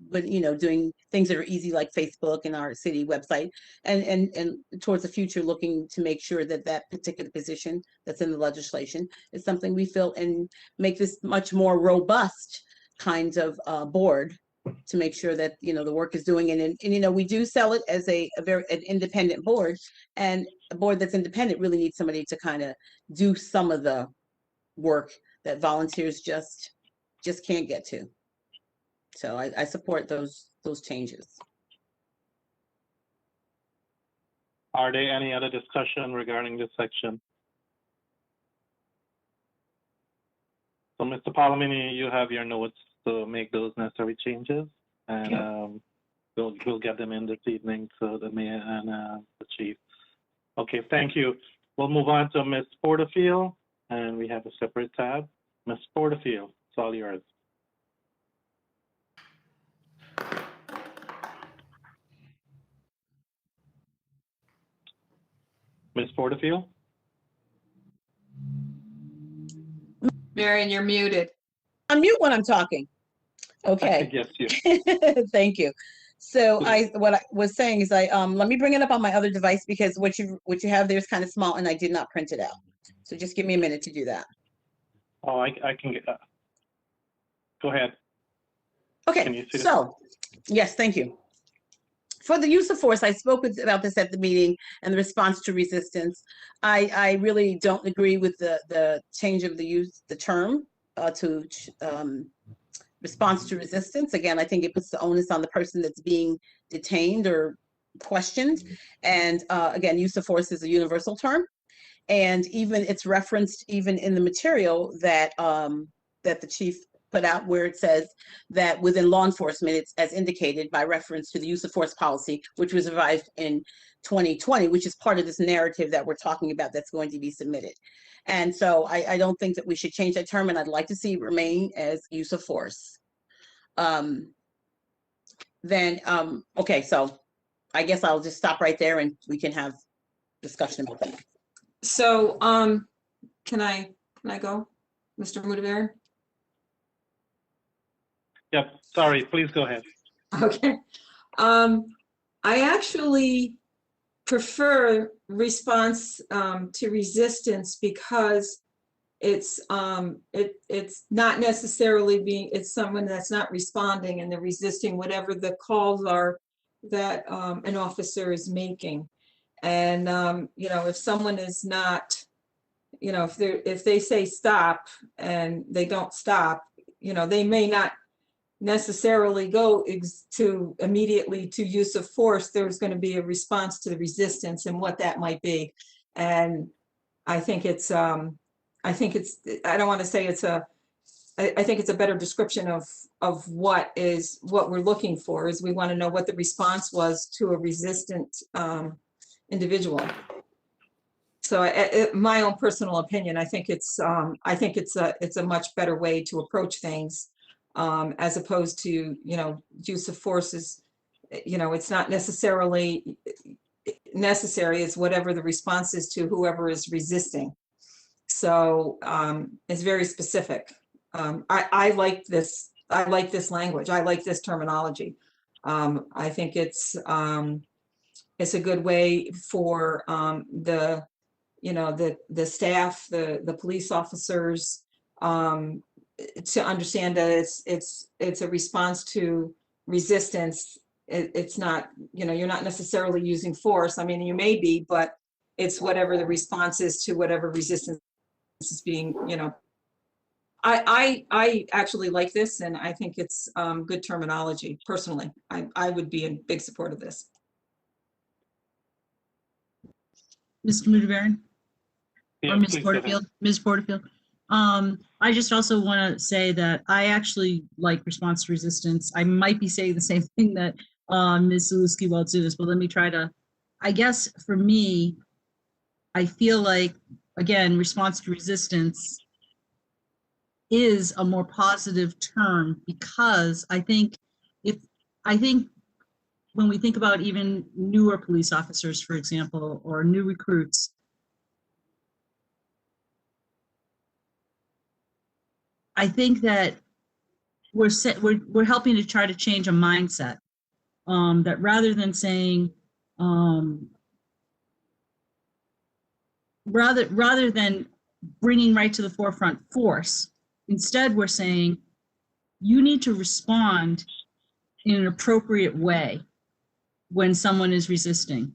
doing things that are easy, like Facebook and our city website, and towards the future, looking to make sure that that particular position that's in the legislation is something we fill, and make this much more robust kind of board, to make sure that the work is doing, and we do sell it as an independent board, and a board that's independent really needs somebody to kind of do some of the work that volunteers just can't get to. So I support those changes. Are there any other discussion regarding this section? So, Mr. Palomini, you have your notes to make those necessary changes, and we'll get them in this evening to the mayor and the chief. Okay, thank you. We'll move on to Ms. Porterfield, and we have a separate tab. Ms. Porterfield, it's all yours. Ms. Porterfield? Marion, you're muted. Unmute when I'm talking. Okay. Yes, you. Thank you. So what I was saying is let me bring it up on my other device, because what you have there is kind of small, and I did not print it out. So just give me a minute to do that. Oh, I can get that. Go ahead. Okay. Can you see So yes, thank you. For the use of force, I spoke about this at the meeting, and the response to resistance. I really don't agree with the change of the term to response to resistance. Again, I think it puts the onus on the person that's being detained or questioned. And again, use of force is a universal term. And even it's referenced even in the material that that the chief put out, where it says that within law enforcement, it's as indicated by reference to the use of force policy, which was revised in 2020, which is part of this narrative that we're talking about that's going to be submitted. And so I don't think that we should change that term, and I'd like to see it remain as use of force. Okay, so I guess I'll just stop right there, and we can have discussion about that. So, can I go, Mr. Mudaber? Yep, sorry, please go ahead. Okay. I actually prefer response to resistance because it's not necessarily it's someone that's not responding and they're resisting whatever the calls are that an officer is making. And if someone is not, if they say stop and they don't stop, they may not necessarily go to immediately to use of force. There's going to be a response to the resistance and what that might be. And I think it's I don't want to say I think it's a better description of what we're looking for is we want to know what the response was to a resistant individual. So my own personal opinion, I think it's a much better way to approach things as opposed to, use of force is, it's not necessarily necessary. It's whatever the response is to whoever is resisting. So it's very specific. I like this. I like this language. I like this terminology. I think it's a good way for the staff, the police officers to understand that it's a response to resistance. It's not, you're not necessarily using force. I mean, you may be, but it's whatever the response is to whatever resistance is being, I actually like this, and I think it's good terminology. Personally, I would be in big support of this. Mr. Mudavaren? Yeah, Or Ms. please go ahead. Porterfield? Ms. Porterfield? I just also want to say that I actually like response to resistance. I might be saying the same thing that Ms. Zaluski-Waltz, but let me try to, I guess for me, I feel like, again, response to resistance is a more positive term because I think when we think about even newer police officers, for example, or new recruits, I think that we're helping to try to change a mindset that rather than saying rather than bringing right to the forefront force, instead we're saying you need to respond in an appropriate way when someone is resisting.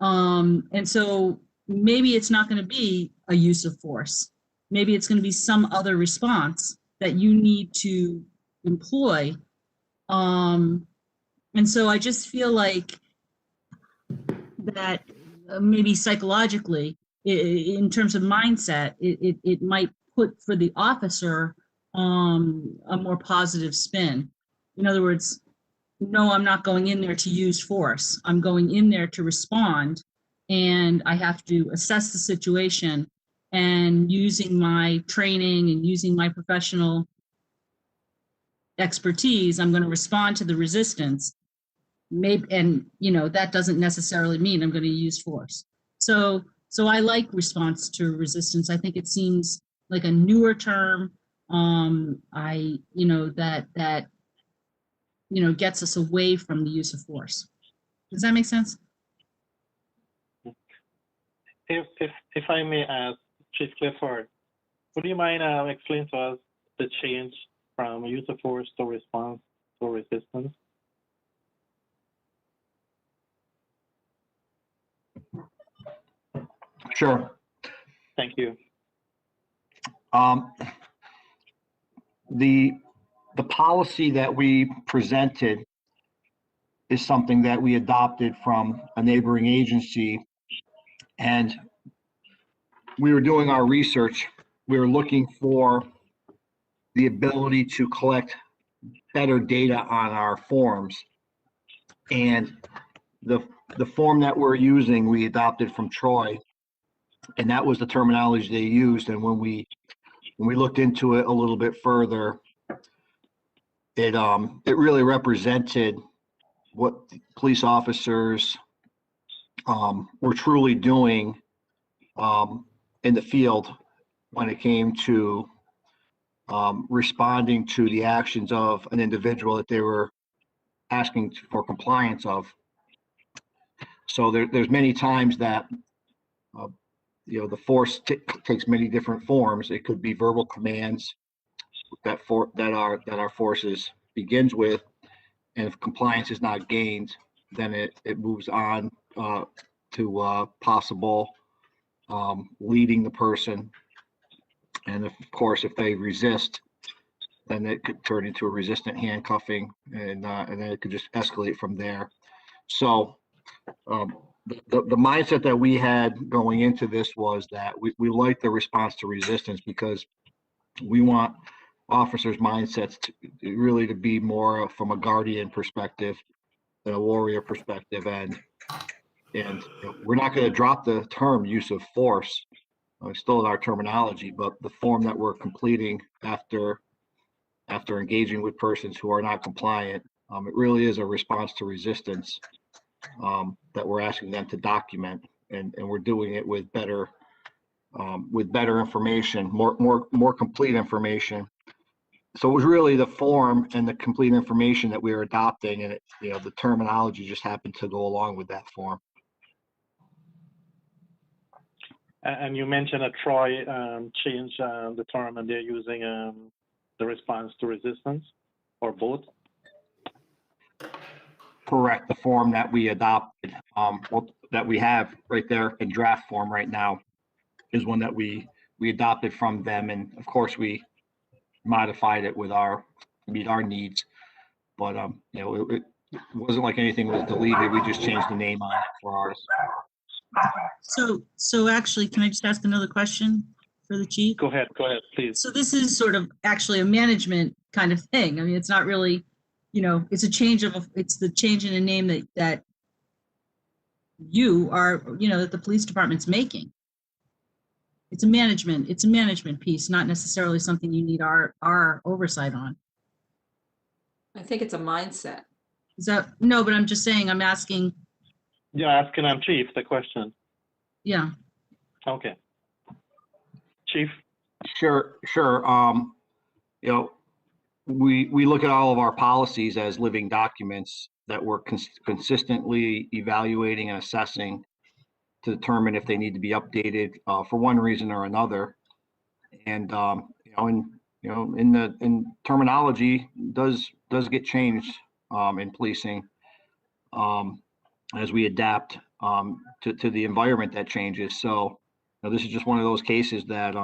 And so maybe it's not going to be a use of force. Maybe it's going to be some other response that you need to employ. And so I just feel like that maybe psychologically, in terms of mindset, it might put for the officer a more positive spin. In other words, no, I'm not going in there to use force. I'm going in there to respond, and I have to assess the situation, and using my training and using my professional expertise, I'm going to respond to the resistance. Maybe, and that doesn't necessarily mean I'm going to use force. So I like response to resistance. I think it seems like a newer term. That gets us away from the use of force. Does that make sense? If I may ask, Chief Clifford, would you mind explaining to us the change from use of force to response to resistance? Sure. Thank you. The policy that we presented is something that we adopted from a neighboring agency, and we were doing our research. We were looking for the ability to collect better data on our forms, and the form that we're using we adopted from Troy, and that was the terminology they used. And when we looked into it a little bit further, it really represented what police officers were truly doing in the field when it came to responding to the actions of an individual that they were asking for compliance of. So there's many times that, the force takes many different forms. It could be verbal commands that our forces begins with, and if compliance is not gained, then it moves on to possible leading the person, and of course, if they resist, then it could turn into a resistant handcuffing, and then it could just escalate from there. So the mindset that we had going into this was that we like the response to resistance, because we want officers' mindsets to really to be more from a guardian perspective than a warrior perspective, and we're not going to drop the term use of force. It's still in our terminology, but the form that we're completing after engaging with persons who are not compliant, it really is a response to resistance that we're asking them to document, and we're doing it with better information, more complete information. So it was really the form and the complete information that we were adopting, and the terminology just happened to go along with that form. And you mentioned that Troy changed the term, and they're using the response to resistance, or both? Correct. The form that we adopted, that we have right there in draft form right now, is one that we adopted from them, and of course we modified it to meet our needs. But it wasn't like anything was deleted. We just changed the name on it for ours. So actually, can I just ask another question for the chief? Go ahead, please. So this is sort of actually a management kind of thing. I mean, it's not really, it's it's the change in a name that you are, that the police department's making. It's a management piece, not necessarily something you need our oversight on. I think it's a mindset. No, but I'm just saying, I'm asking. You're asking Chief the question. Yeah. Okay. Chief? Sure. We look at all of our policies as living documents that we're consistently evaluating and assessing to determine if they need to be updated for one reason or another. And in terminology does get changed in policing as we adapt to the environment that changes. So this is just one of those cases that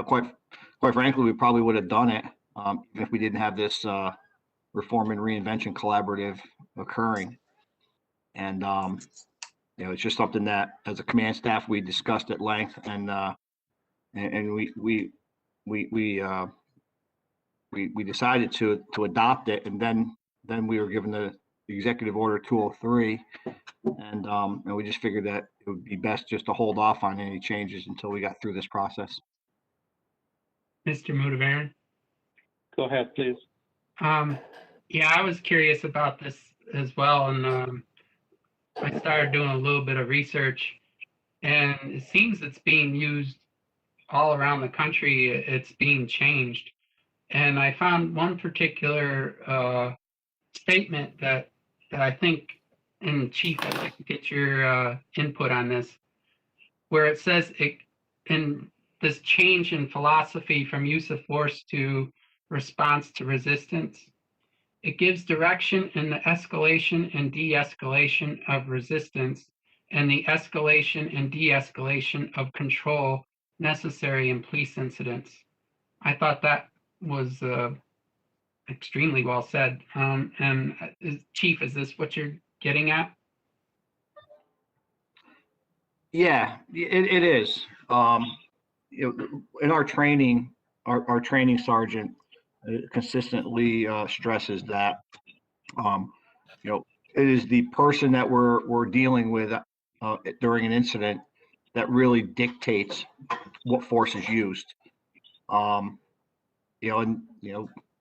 quite frankly, we probably would have done it even if we didn't have this reform and reinvention collaborative occurring. And it's just something that as a command staff we discussed at length, and we decided to adopt it, and then we were given the Executive Order 203, and we just figured that it would be best just to hold off on any changes until we got through this process. Mr. Motivaran? Go ahead, please. Yeah, I was curious about this as well, and I started doing a little bit of research, and it seems it's being used all around the country. It's being changed, and I found one particular statement that I think, and Chief, I'd like to get your input on this, where it says in this change in philosophy from use of force to response to resistance, it gives direction in the escalation and de-escalation of resistance and the escalation and de-escalation of control necessary in police incidents. I thought that was extremely well said. And Chief, is this what you're getting at? Yeah, it is. In our training, our training sergeant consistently stresses that it is the person that we're dealing with during an incident that really dictates what force is used.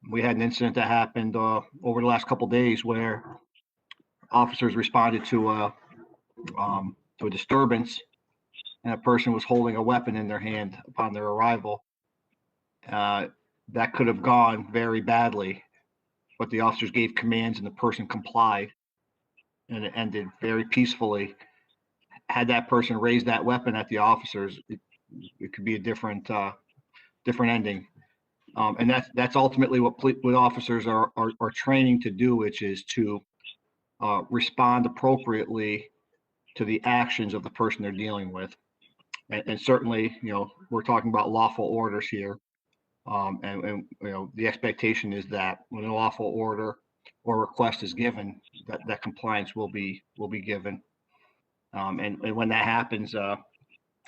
We had an incident that happened over the last couple of days where officers responded to a disturbance, and a person was holding a weapon in their hand upon their arrival. That could have gone very badly. but the officers gave commands and the person complied, and it ended very peacefully. Had that person raised that weapon at the officers, it could be a different ending. And that's ultimately what officers are training to do, which is to respond appropriately to the actions of the person they're dealing with. And certainly, we're talking about lawful orders here. And the expectation is that when a lawful order or request is given, that compliance will be given. And when that happens,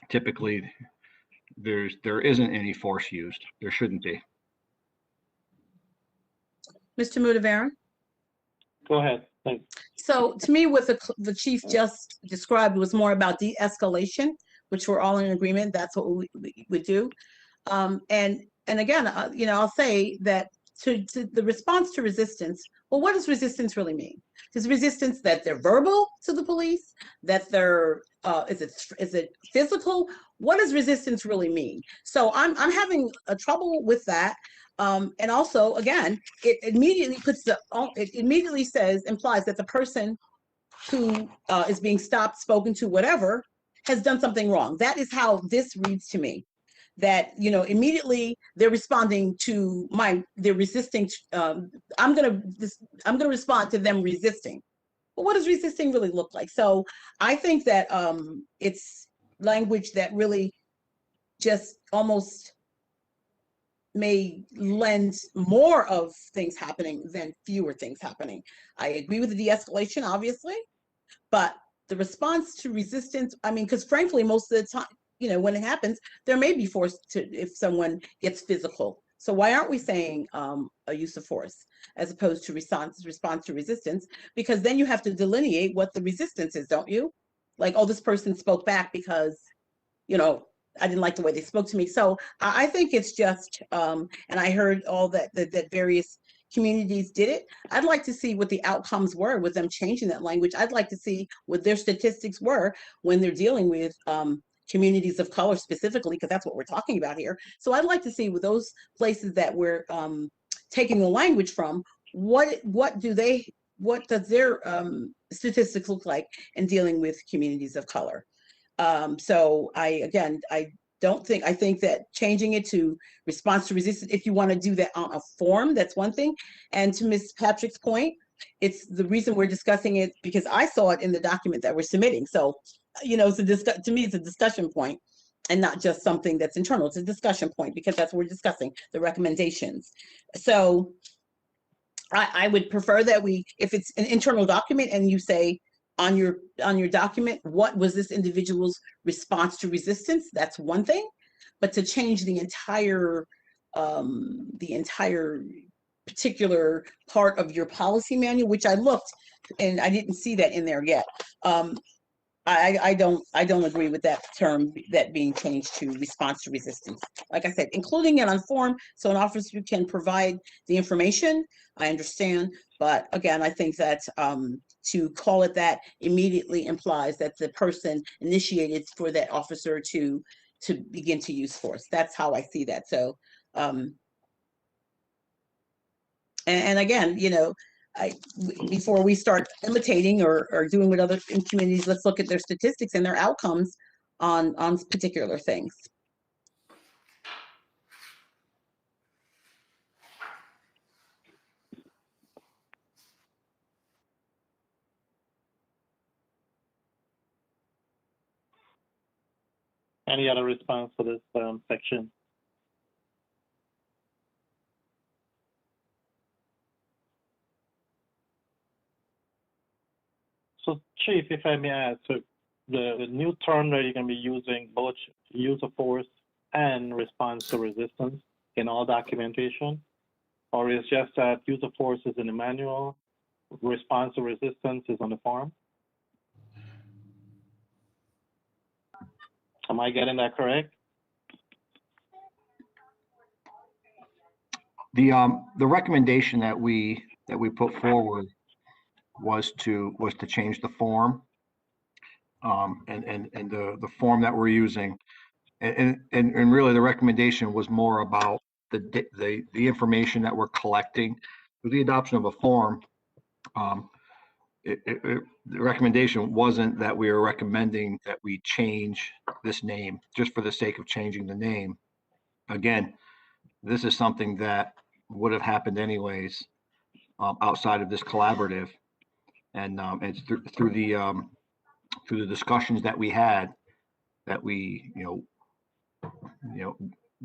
typically there isn't any force used. There shouldn't be. Mr. Mudavera? Go ahead. Thanks. So to me, what the chief just described was more about de-escalation, which we're all in agreement. That's what we would do. And again, I'll say that to the response to resistance, well, what does resistance really mean? Is resistance that they're verbal to the police, that they're, is it physical? What does resistance really mean? So I'm having a trouble with that. And also, again, it immediately implies that the person who is being stopped, spoken to, whatever, has done something wrong. That is how this reads to me. That, immediately they're responding to they're resisting. I'm gonna respond to them resisting. But what does resisting really look like? So I think that it's language that really just almost may lend more of things happening than fewer things happening. I agree with the de-escalation, obviously, but the response to resistance, because frankly, most of the time, when it happens, there may be force if someone gets physical. So why aren't we saying a use of force as opposed to response to resistance? Because then you have to delineate what the resistance is, don't you? Like, oh, this person spoke back because, I didn't like the way they spoke to me. So I think it's just, and I heard all that various communities did it. I'd like to see what the outcomes were with them changing that language. I'd like to see what their statistics were when they're dealing with communities of color specifically, because that's what we're talking about here. So I'd like to see with those places that we're taking the language from, what does their statistics look like in dealing with communities of color? So I think that changing it to response to resistance, if you want to do that on a form, that's one thing. And to Ms. Patrick's point, it's the reason we're discussing it because I saw it in the document that we're submitting. So, to me, it's a discussion point and not just something that's internal. It's a discussion point because that's what we're discussing, the recommendations. So I would prefer that if it's an internal document and you say on your document, what was this individual's response to resistance? That's one thing, but to change the entire particular part of your policy manual, which I looked and I didn't see that in there yet. I don't agree with that term, that being changed to response to resistance. Like I said, including it on form so an officer can provide the information, I understand. But again, I think that to call it that immediately implies that the person initiated for that officer to begin to use force. That's how I see that. So, and again, before we start imitating or doing what other communities, let's look at their statistics and their outcomes on particular things. Any other response to this section? So, Chief, if I may ask, so the new term that you're going to be using, both use of force and response to resistance in all documentation, or is just that use of force is in the manual, response to resistance is on the form? Am I getting that correct? The recommendation that we put forward was to change the form, and the form that we're using, and really the recommendation was more about the information that we're collecting with the adoption of a form, the recommendation wasn't that we were recommending that we change this name just for the sake of changing the name. Again, this is something that would have happened anyways outside of this collaborative, and it's through the discussions that we had that we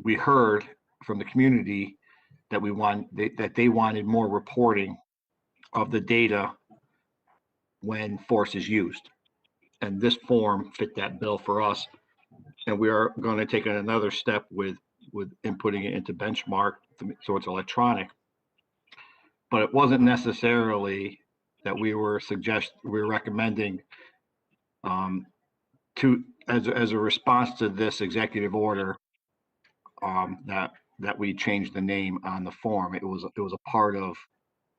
we heard from the community that they wanted more reporting of the data when force is used, and this form fit that bill for us. And we are going to take another step with inputting it into benchmark, so it's electronic. But it wasn't necessarily that we were recommending as a response to this executive order that we changed the name on the form. It was a part of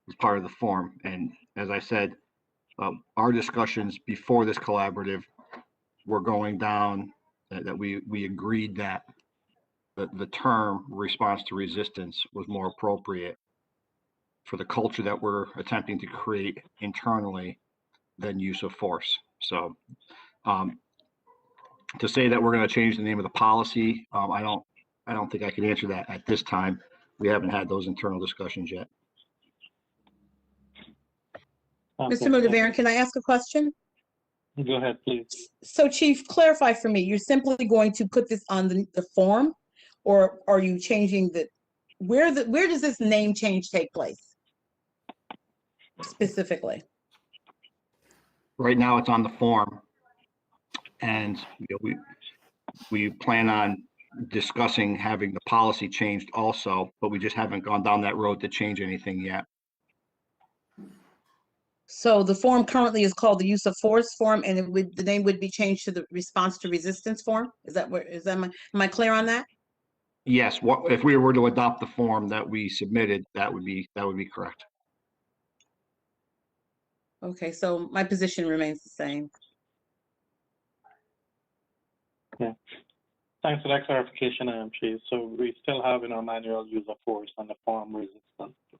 the form. And as I said, our discussions before this collaborative were going down that we agreed that the term response to resistance was more appropriate for the culture that we're attempting to create internally than use of force. So to say that we're going to change the name of the policy, I don't think I can answer that at this time. We haven't had those internal discussions yet. Mr. Mudavaren, can I ask a question? Go ahead, please. So Chief, clarify for me, you're simply going to put this on the form, or are you changing where does this name change take place specifically? Right now it's on the form, and we plan on discussing having the policy changed also, but we just haven't gone down that road to change anything yet. So the form currently is called the use of force form, and the name would be changed to the response to resistance form? Am I clear on that? Yes, if we were to adopt the form that we submitted, that would be correct. Okay, so my position remains the same. Yeah. Thanks for that clarification, Chief. So we still have in our manual use of force on the form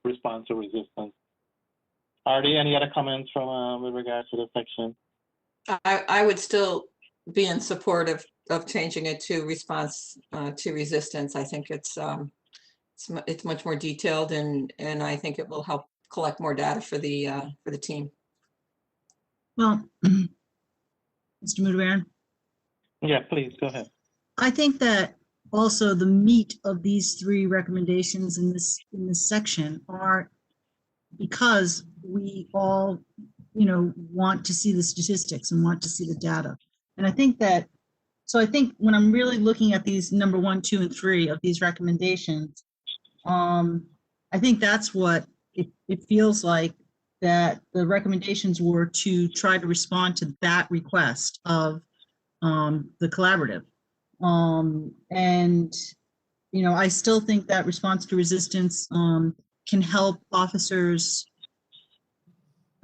response to resistance. Are there any other comments from with regard to this section? I would still be in support of changing it to response to resistance. I think it's much more detailed, and I think it will help collect more data for the team. Well, Mr. Mudavaren, Yeah, please go ahead. I think that also the meat of these three recommendations in this section are because we all, want to see the statistics and want to see the data. And I think when I'm really looking at these number 1, 2, and 3 of these recommendations, I think that's what it feels like, that the recommendations were to try to respond to that request of the collaborative. And, I still think that response to resistance can help officers.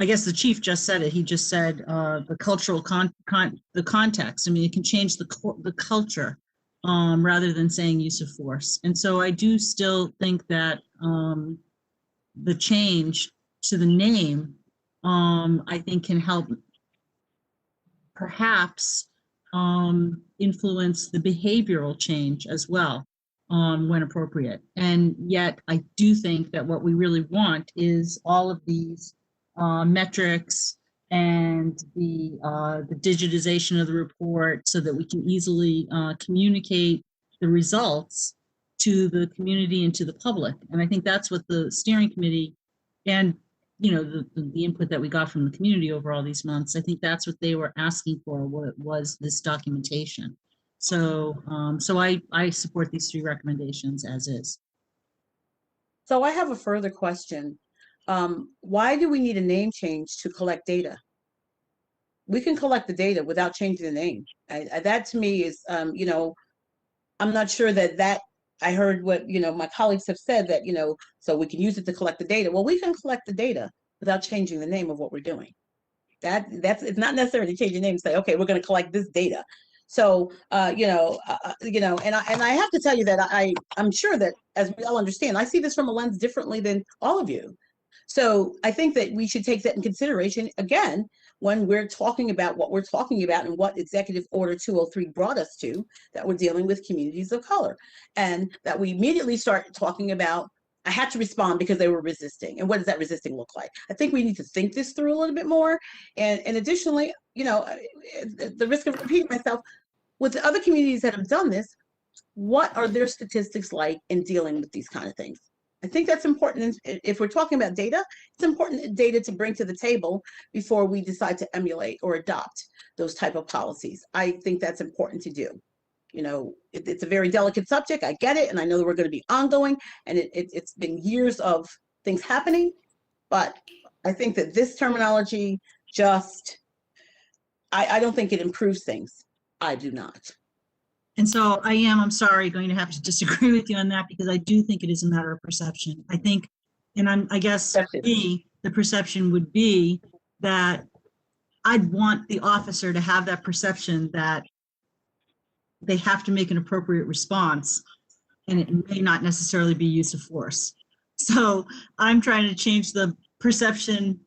I guess the chief just said it. He just said the cultural the context. I mean, it can change the culture rather than saying use of force. And so I do still think that the change to the name, I think, can help perhaps influence the behavioral change as well when appropriate. And yet I do think that what we really want is all of these metrics and the digitization of the report so that we can easily communicate the results to the community and to the public. And I think that's what the steering committee and the input that we got from the community over all these months, I think that's what they were asking for, was this documentation. So I support these three recommendations as is. So I have a further question. Why do we need a name change to collect data? We can collect the data without changing the name. That to me is, I'm not sure that I heard what, my colleagues have said that, so we can use it to collect the data. Well, we can collect the data without changing the name of what we're doing. It's not necessarily change the name and say, okay, we're going to collect this data. So, and I have to tell you that I'm sure that, as we all understand, I see this from a lens differently than all of you. So I think that we should take that in consideration again when we're talking about what we're talking about and what Executive Order 203 brought us to, that we're dealing with communities of color, and that we immediately start talking about, I had to respond because they were resisting. And what does that resisting look like? I think we need to think this through a little bit more. And additionally, you know, at the risk of repeating myself, with the other communities that have done this, what are their statistics like in dealing with these kind of things? I think that's important. If we're talking about data, it's important data to bring to the table before we decide to emulate or adopt those type of policies. I think that's important to do. You know, it's a very delicate subject. I get it. And I know that we're going to be ongoing, and it's been years of things happening. But I think that this terminology just, I don't think it improves things. I do not. And so I'm sorry, going to have to disagree with you on that, because I do think it is a matter of perception. I think, and I guess for me, the perception would be that I'd want the officer to have that perception that they have to make an appropriate response, and it may not necessarily be use of force. So I'm trying to change the perception.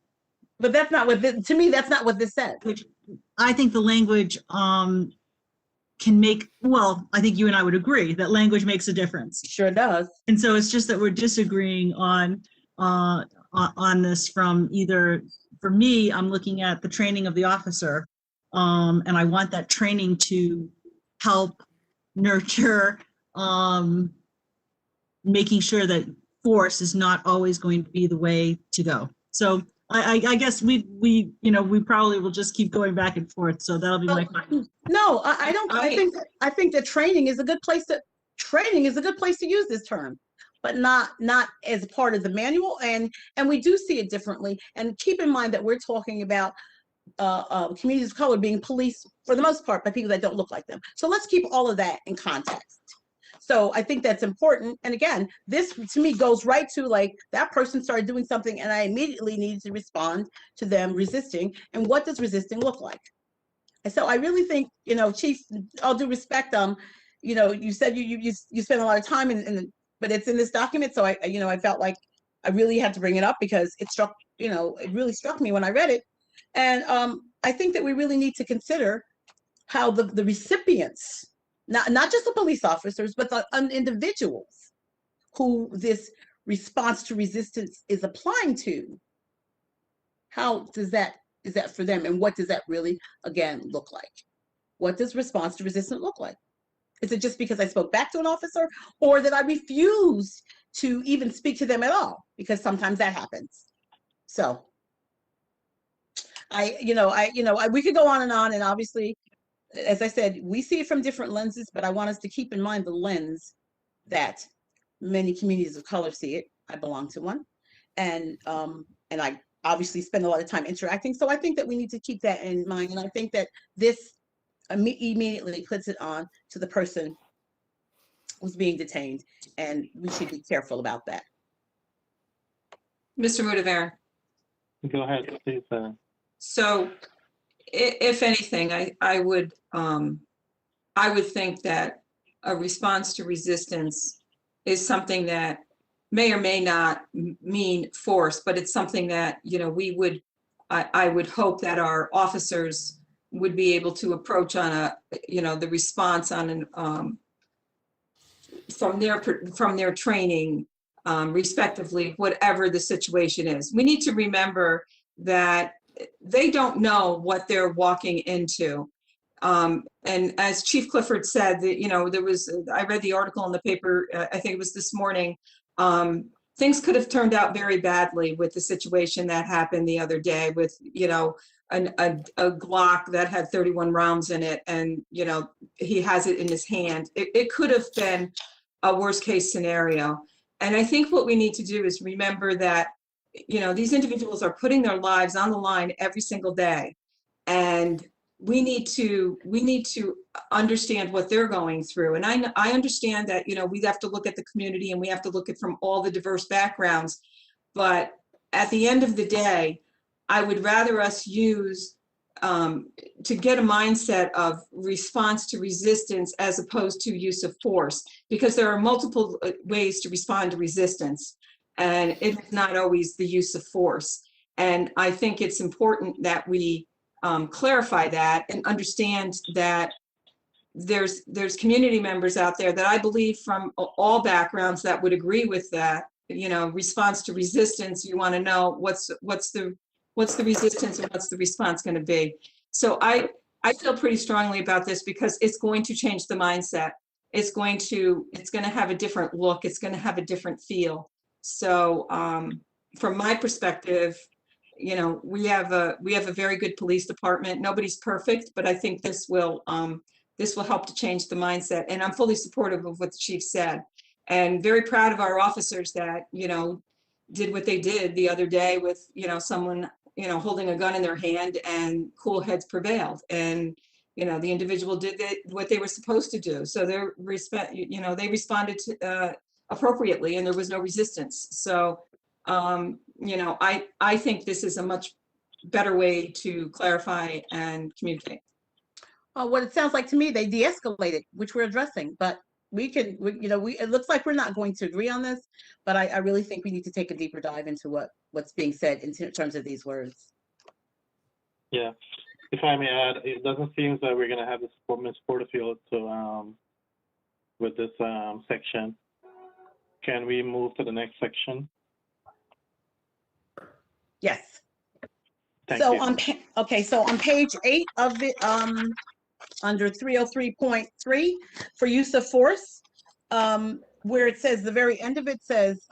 But that's not what, to me, that's not what this says. Which I think the language can make, well, I think you and I would agree that language makes a difference. Sure does. And so it's just that we're disagreeing on this from either, for me, I'm looking at the training of the officer, and I want that training to help nurture making sure that force is not always going to be the way to go. So I guess we probably will just keep going back and forth. So that'll be my final. No, I don't. I think that training is a good place to use this term, but not as part of the manual. And we do see it differently. And keep in mind that we're talking about communities of color being policed for the most part by people that don't look like them. So let's keep all of that in context. So I think that's important. And again, this to me goes right to, like, that person started doing something and I immediately needed to respond to them resisting. And what does resisting look like? And so I really think, Chief, all due respect, you said you spent a lot of time but it's in this document. So I felt like I really had to bring it up because it really struck me when I read it. And I think that we really need to consider how the recipients, not just the police officers, but the individuals who this response to resistance is applying to, how is that for them? And what does that really, again, look like? What does response to resistance look like? Is it just because I spoke back to an officer, or that I refused to even speak to them at all? Because sometimes that happens. So we could go on, and obviously, as I said, we see it from different lenses, but I want us to keep in mind the lens that many communities of color see it. I belong to one, and I obviously spend a lot of time interacting. So I think that we need to keep that in mind, and I think that this immediately puts it on to the person who's being detained, and we should be careful about that. Mr. Modaver. Go ahead, please. So, if anything, I would think that a response to resistance is something that may or may not mean force, but it's something that I would hope that our officers would be able to approach on the response on from their training, respectively, whatever the situation is. We need to remember that they don't know what they're walking into. And as Chief Clifford said, that, I read the article in the paper, I think it was this morning, things could have turned out very badly with the situation that happened the other day with, a Glock that had 31 rounds in it, and, he has it in his hand. It could have been a worst case scenario. And I think what we need to do is remember that, these individuals are putting their lives on the line every single day. And we need to understand what they're going through. And I understand that, we have to look at the community and we have to look at from all the diverse backgrounds. But at the end of the day, I would rather us use to get a mindset of response to resistance as opposed to use of force, because there are multiple ways to respond to resistance. and it's not always the use of force. And I think it's important that we clarify that and understand that there's community members out there that I believe from all backgrounds that would agree with that. You know, response to resistance, you want to know what's the resistance and what's the response going to be. So I feel pretty strongly about this because it's going to change the mindset. It's going to have a different look. It's going to have a different feel. So from my perspective, you know, we have a very good police department. Nobody's perfect, but I think this will help to change the mindset. And I'm fully supportive of what the chief said, and very proud of our officers that, you know, did what they did the other day with, you know, someone, you know, holding a gun in their hand, and cool heads prevailed. And, you know, the individual did what they were supposed to do. So they responded appropriately, and there was no resistance. So, you know, I think this is a much better way to clarify and communicate. What it sounds like to me, they de-escalated, which we're addressing, but it looks like we're not going to agree on this, but I really think we need to take a deeper dive into what's being said in terms of these words. Yeah, if I may add, it doesn't seem that we're going to have the support, Ms. Porterfield, with this section. Can we move to the next section? Yes. Thank So you. so on page 8 of it, under 303.3 for use of force, where it says, the very end of it says,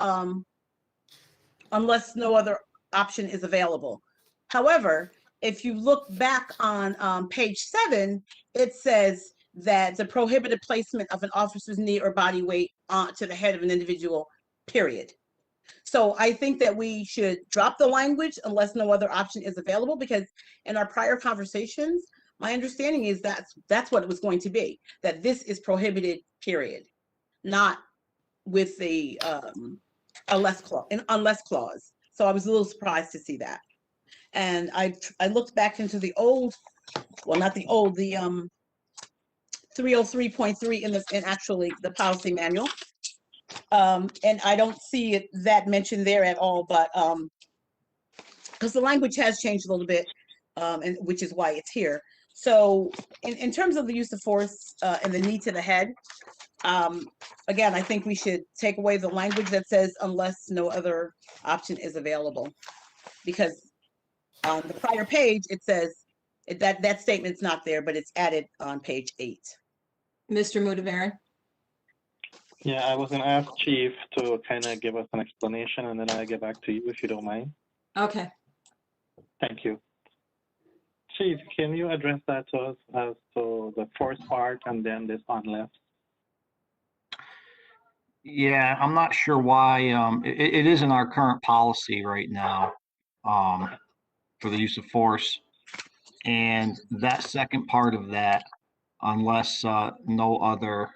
unless no other option is available. However, if you look back on page 7, it says that the prohibited placement of an officer's knee or body weight to the head of an individual, period. So I think that we should drop the language unless no other option is available, because in our prior conversations, my understanding is that's what it was going to be, that this is prohibited, period, not with the unless clause. So I was a little surprised to see that. And I looked back into the old, well, not the old, the 303.3 in actually the policy manual. And I don't see that mentioned there at all, but because the language has changed a little bit, and which is why it's here. So in terms of the use of force and the knee to the head, again, I think we should take away the language that says unless no other option is available, because on the prior page, it says that statement's not there, but it's added on page 8. Mr. Mudavaren? Yeah, I was going to ask Chief to kind of give us an explanation, and then I'll get back to you if you don't mind. Okay. Thank you. Chief, can you address that to us as to the first part and then this unless? Yeah, I'm not sure why it is in our current policy right now for the use of force. And that second part of that, unless no other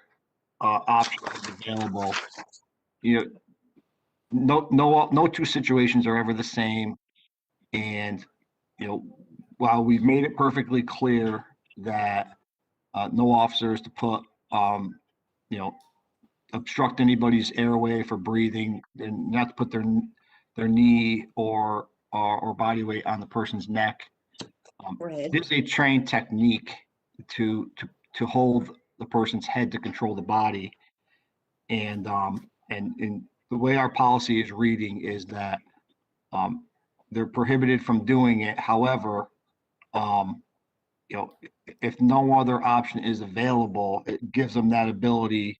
option is available, you know, no two situations are ever the same. And, you know, while we've made it perfectly clear that no officer is to put, you know, obstruct anybody's airway for breathing, and not to put their knee or body weight on the person's neck. This is a trained technique to hold the person's head to control the body, and the way our policy is reading is that they're prohibited from doing it. However, you know, if no other option is available, it gives them that ability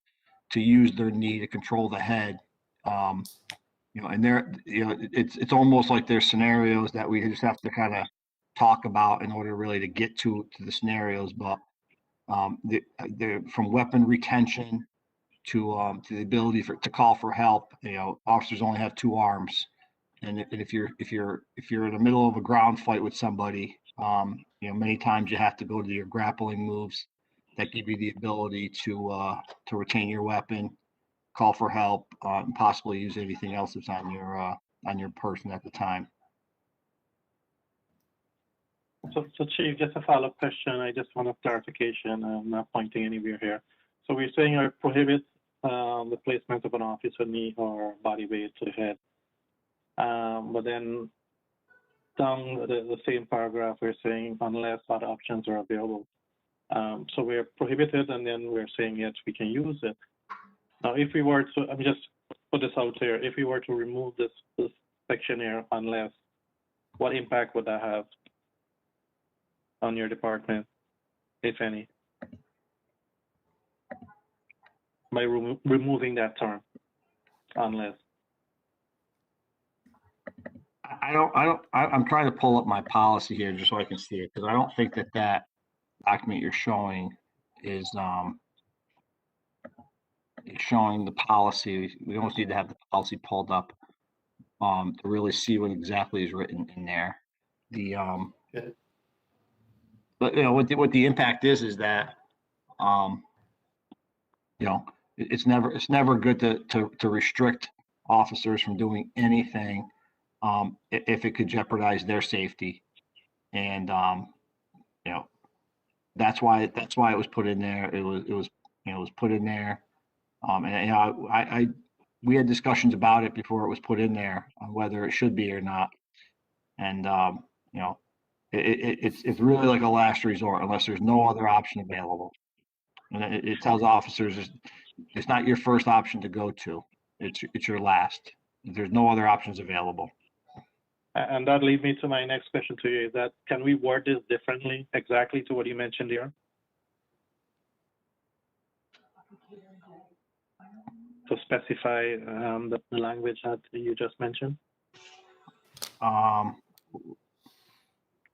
to use their knee to control the head. You know, and it's almost like there's scenarios that we just have to kind of talk about in order really to get to the scenarios. But from weapon retention to the ability to call for help, you know, officers only have 2 arms, and if you're in the middle of a ground fight with somebody, you know, many times you have to go to your grappling moves that give you the ability to retain your weapon, call for help, and possibly use anything else that's on your person at the time. So Chief, just a follow-up question. I just want a clarification. I'm not pointing anywhere here. So we're saying it prohibits the placement of an officer knee or body weight to the head. But then down the same paragraph, we're saying unless other options are available. So we're prohibited, and then we're saying yes, we can use it. Now, if we were to, I'm just put this out there, if we were to remove this section here, unless, what impact would that have on your department, if any, by removing that term, unless? I'm trying to pull up my policy here just so I can see it, because I don't think that document you're showing is showing the policy. We almost need to have the policy pulled up to really see what exactly is written in there. The Yeah. but you know what the impact is that you know it's never good to restrict officers from doing anything if it could jeopardize their safety, and you know that's why it was put in there. It was put in there, and you know we had discussions about it before it was put in there on whether it should be or not, and you know it's really like a last resort unless there's no other option available, and it tells officers it's not your first option to go to, it's your last. There's no other options available. And that leads me to my next question to you, is that can we word this differently exactly to what you mentioned here? To specify the language that you just mentioned?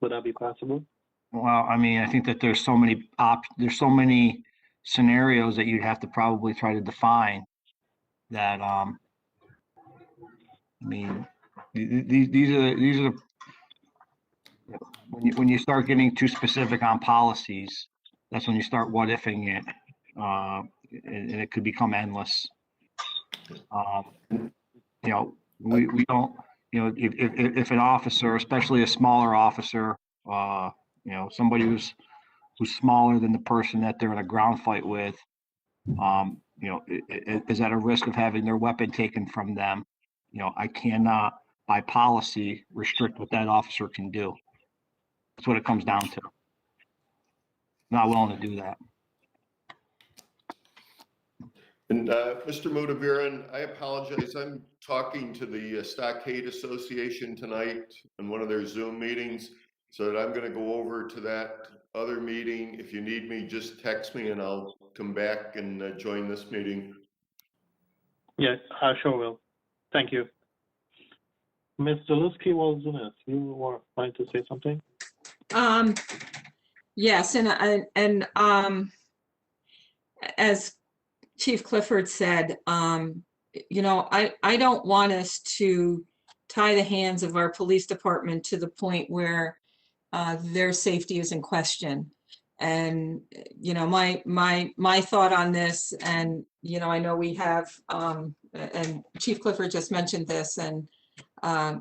Would that be possible? Well, I mean, I think that there's so many scenarios that you'd have to probably try to define that, I mean, these are when you start getting too specific on policies, that's when you start what ifing it, and it could become endless. You know, we don't, you know, if an officer, especially a smaller officer, you know, somebody who's smaller than the person that they're in a ground fight with, you know, is at a risk of having their weapon taken from them. You know, I cannot, by policy, restrict what that officer can do. That's what it comes down to. Not willing to do that. And Mr. Modaviran, I apologize. I'm talking to the Stockade Association tonight in one of their Zoom meetings, so that I'm going to go over to that other meeting. If you need me, just text me and I'll come back and join this meeting. Yes, I sure will. Thank you. Ms. Zalewski-Walzunas, you were going to say something? Yes, and as Chief Clifford said, you know, I don't want us to tie the hands of our police department to the point where their safety is in question. And, you know, my thought on this, and, you know, I know we have, and Chief Clifford just mentioned this, and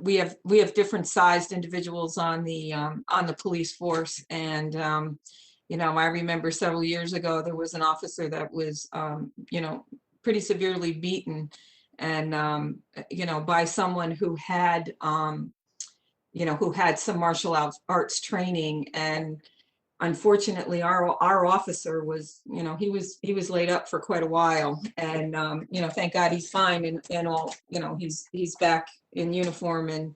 we have different sized individuals on the police force. And, you know, I remember several years ago, there was an officer that was, you know, pretty severely beaten, and, you know, by someone who had, you know, who had some martial arts training. And unfortunately, our officer was, you know, he was laid up for quite a while. And, you know, thank God he's fine, and all, you know, he's back in uniform and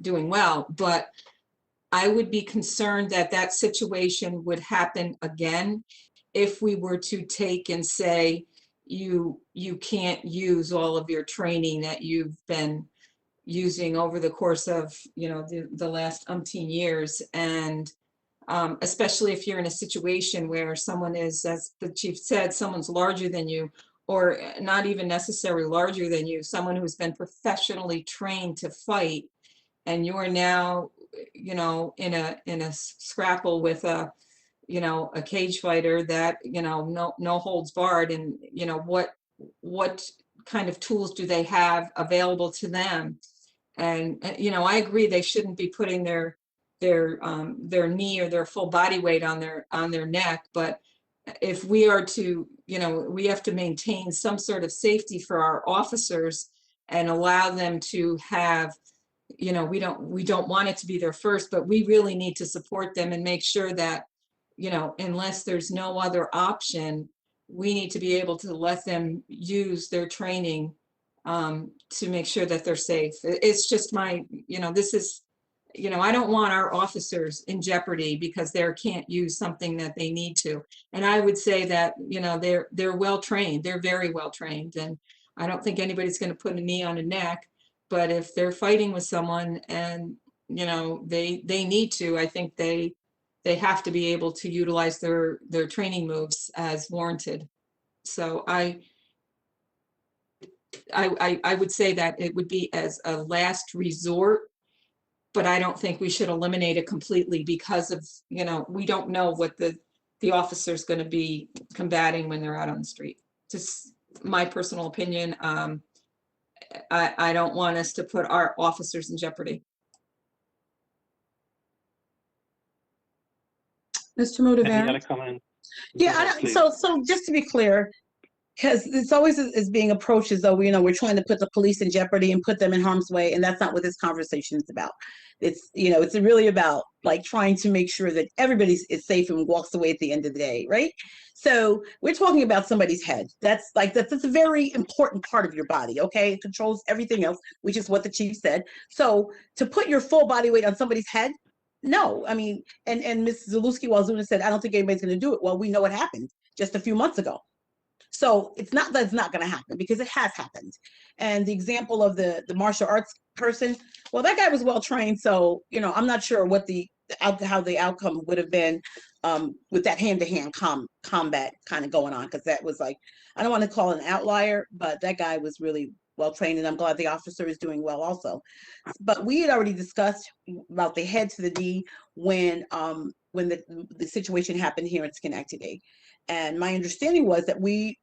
doing well. But I would be concerned that that situation would happen again if we were to take and say, you can't use all of your training that you've been using over the course of, you know, the last umpteen years. And especially if you're in a situation where someone is, as the chief said, someone's larger than you, or not even necessarily larger than you, someone who's been professionally trained to fight, and you're now, you know, in a scrapple with a, you know, a cage fighter that, you know, no holds barred. And, you know, what kind of tools do they have available to them? And, you know, I agree they shouldn't be putting their knee or their full body weight on their neck. But if we are to, you know, we have to maintain some sort of safety for our officers, and allow them to have, you know, we don't want it to be their first, but we really need to support them and make sure that, you know, unless there's no other option, we need to be able to let them use their training to make sure that they're safe. It's just my, you know, this is, you know, I don't want our officers in jeopardy because they can't use something that they need to. And I would say that, you know, they're well trained. They're very well trained, and I don't think anybody's going to put a knee on a neck. But if they're fighting with someone and, you know, they need to, I think they have to be able to utilize their training moves as warranted. So I would say that it would be as a last resort, but I don't think we should eliminate it completely because of, you know, we don't know what the officer's going to be combating when they're out on the street. Just my personal opinion. I don't want us to put our officers in jeopardy. Mr. Any Motivaren? other comment? Yeah, Please. so just to be clear, because it's always is being approached as though, you know, we're trying to put the police in jeopardy and put them in harm's way, and that's not what this conversation is about. It's, you know, it's really about like trying to make sure that everybody is safe and walks away at the end of the day, right? So we're talking about somebody's head. That's a very important part of your body, okay? It controls everything else, which is what the chief said. So to put your full body weight on somebody's head, no. I mean, and Ms. Zalewski-Wazuna said, I don't think anybody's going to do it. Well, we know what happened just a few months ago. So it's not that it's not going to happen, because it has happened. And the example of the martial arts person, well, that guy was well trained. So, you know, I'm not sure what how the outcome would have been with that hand-to-hand combat kind of going on, because that was like, I don't want to call it an outlier, but that guy was really well trained, and I'm glad the officer is doing well also. But we had already discussed about the head to the knee when the situation happened here in Schenectady. And my understanding was that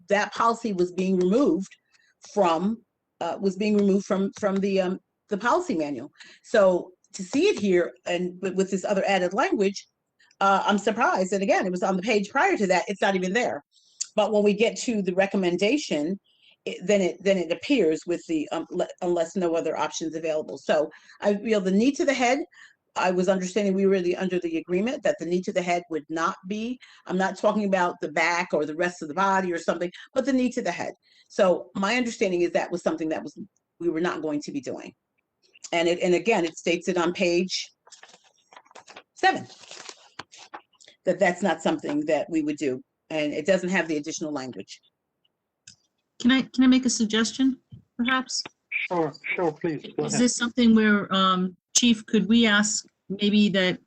that policy was being removed from the policy manual. So to see it here and with this other added language, I'm surprised. And again, it was on the page prior to that. It's not even there. But when we get to the recommendation, then it appears with the unless no other options available. So I feel the knee to the head. I was understanding we were under the agreement that the knee to the head would not be. I'm not talking about the back or the rest of the body or something, but the knee to the head. So my understanding is that was something that we were not going to be doing. And again, it states it on page 7 that that's not something that we would do, and it doesn't have the additional language. Can I make a suggestion, perhaps? Sure, please. Go Is ahead. this something where, Chief, could we ask maybe that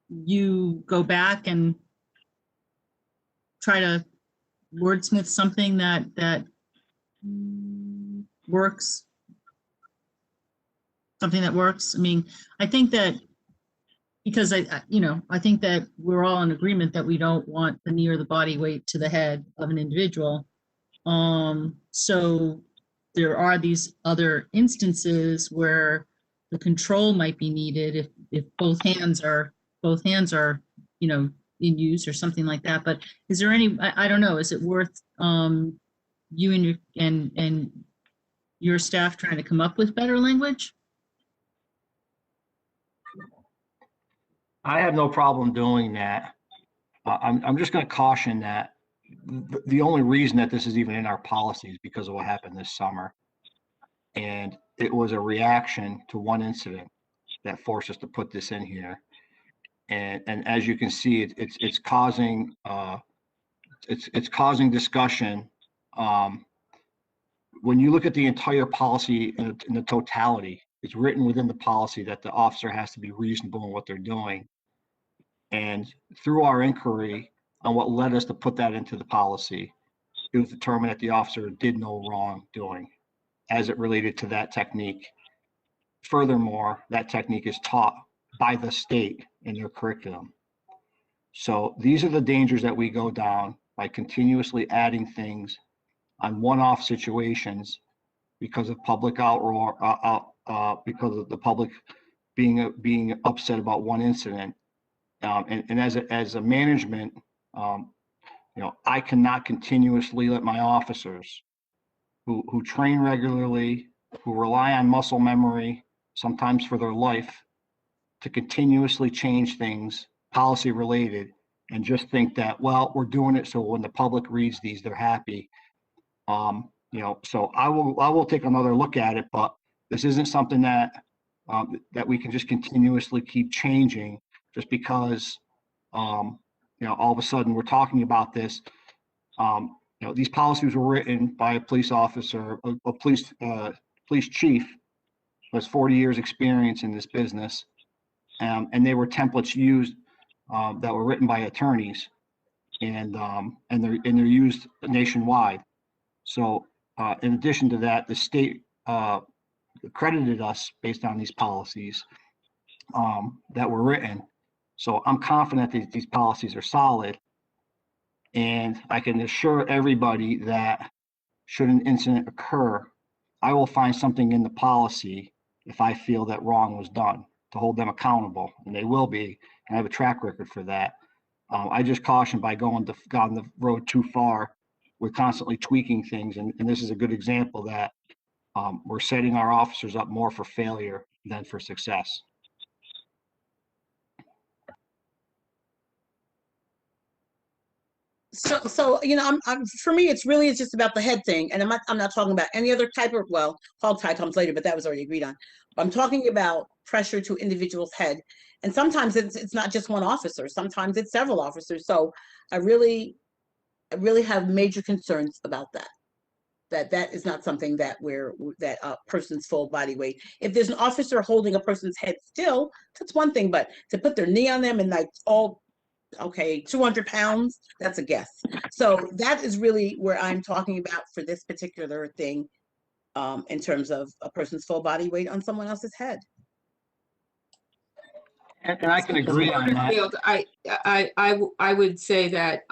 you go back and try to wordsmith something that works? Something that works? I mean, I think that, because I think that we're all in agreement that we don't want the knee or the body weight to the head of an individual. So there are these other instances where the control might be needed if both hands are, you know, in use or something like that. But is there any, I don't know, is it worth you and your staff trying to come up with better language? I have no problem doing that. I'm just going to caution that the only reason that this is even in our policy is because of what happened this summer. And it was a reaction to one incident that forced us to put this in here. And as you can see, it's causing it's causing discussion. When you look at the entire policy in the totality, it's written within the policy that the officer has to be reasonable in what they're doing. And through our inquiry on what led us to put that into the policy, it was determined that the officer did no wrongdoing as it related to that technique. Furthermore, that technique is taught by the state in their curriculum. So these are the dangers that we go down by continuously adding things on one-off situations because of public outroar, because of the public being upset about one incident. And as a management, you know, I cannot continuously let my officers who train regularly, who rely on muscle memory, sometimes for their life, to continuously change things policy related and just think that, well, we're doing it so when the public reads these, they're happy. So I will take another look at it, but this isn't something that that we can just continuously keep changing just because all of a sudden we're talking about this. These policies were written by a police officer, a police chief who has 40 years experience in this business. And they were templates used that were written by attorneys, and they're used nationwide. So in addition to that, the state credited us based on these policies that were written. So I'm confident that these policies are solid, and I can assure everybody that should an incident occur, I will find something in the policy if I feel that wrong was done to hold them accountable, and they will be, and I have a track record for that. I just caution by going down the road too far. We're constantly tweaking things, and this is a good example that we're setting our officers up more for failure than for success. So for me, it's just about the head thing, and I'm not talking about any other type of, well, hog tie comes later, but that was already agreed on. I'm talking about pressure to individual's head, and sometimes it's not just one officer. Sometimes it's several officers. So I really have major concerns about that. That is not something that that a person's full body weight. If there's an officer holding a person's head still, that's one thing, but to put their knee on them and like okay, 200 pounds, that's a guess. So that is really where I'm talking about for this particular thing, in terms of a person's full body weight on someone else's head. And I can agree on that. I would say that,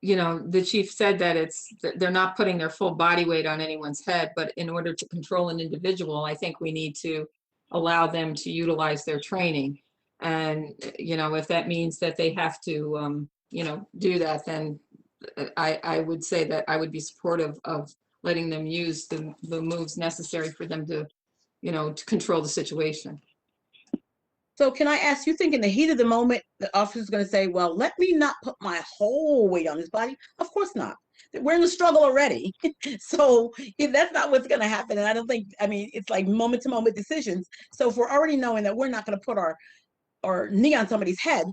the chief said that they're not putting their full body weight on anyone's head, but in order to control an individual, I think we need to allow them to utilize their training. And, if that means that they have to, do that, then I would say that I would be supportive of letting them use the moves necessary for them to, to control the situation. So can I ask, you think in the heat of the moment, the officer's going to say, well, let me not put my whole weight on his body? Of course not. We're in the struggle already. So that's not what's going to happen. And I don't think, it's like moment to moment decisions. So if we're already knowing that we're not going to put our knee on somebody's head,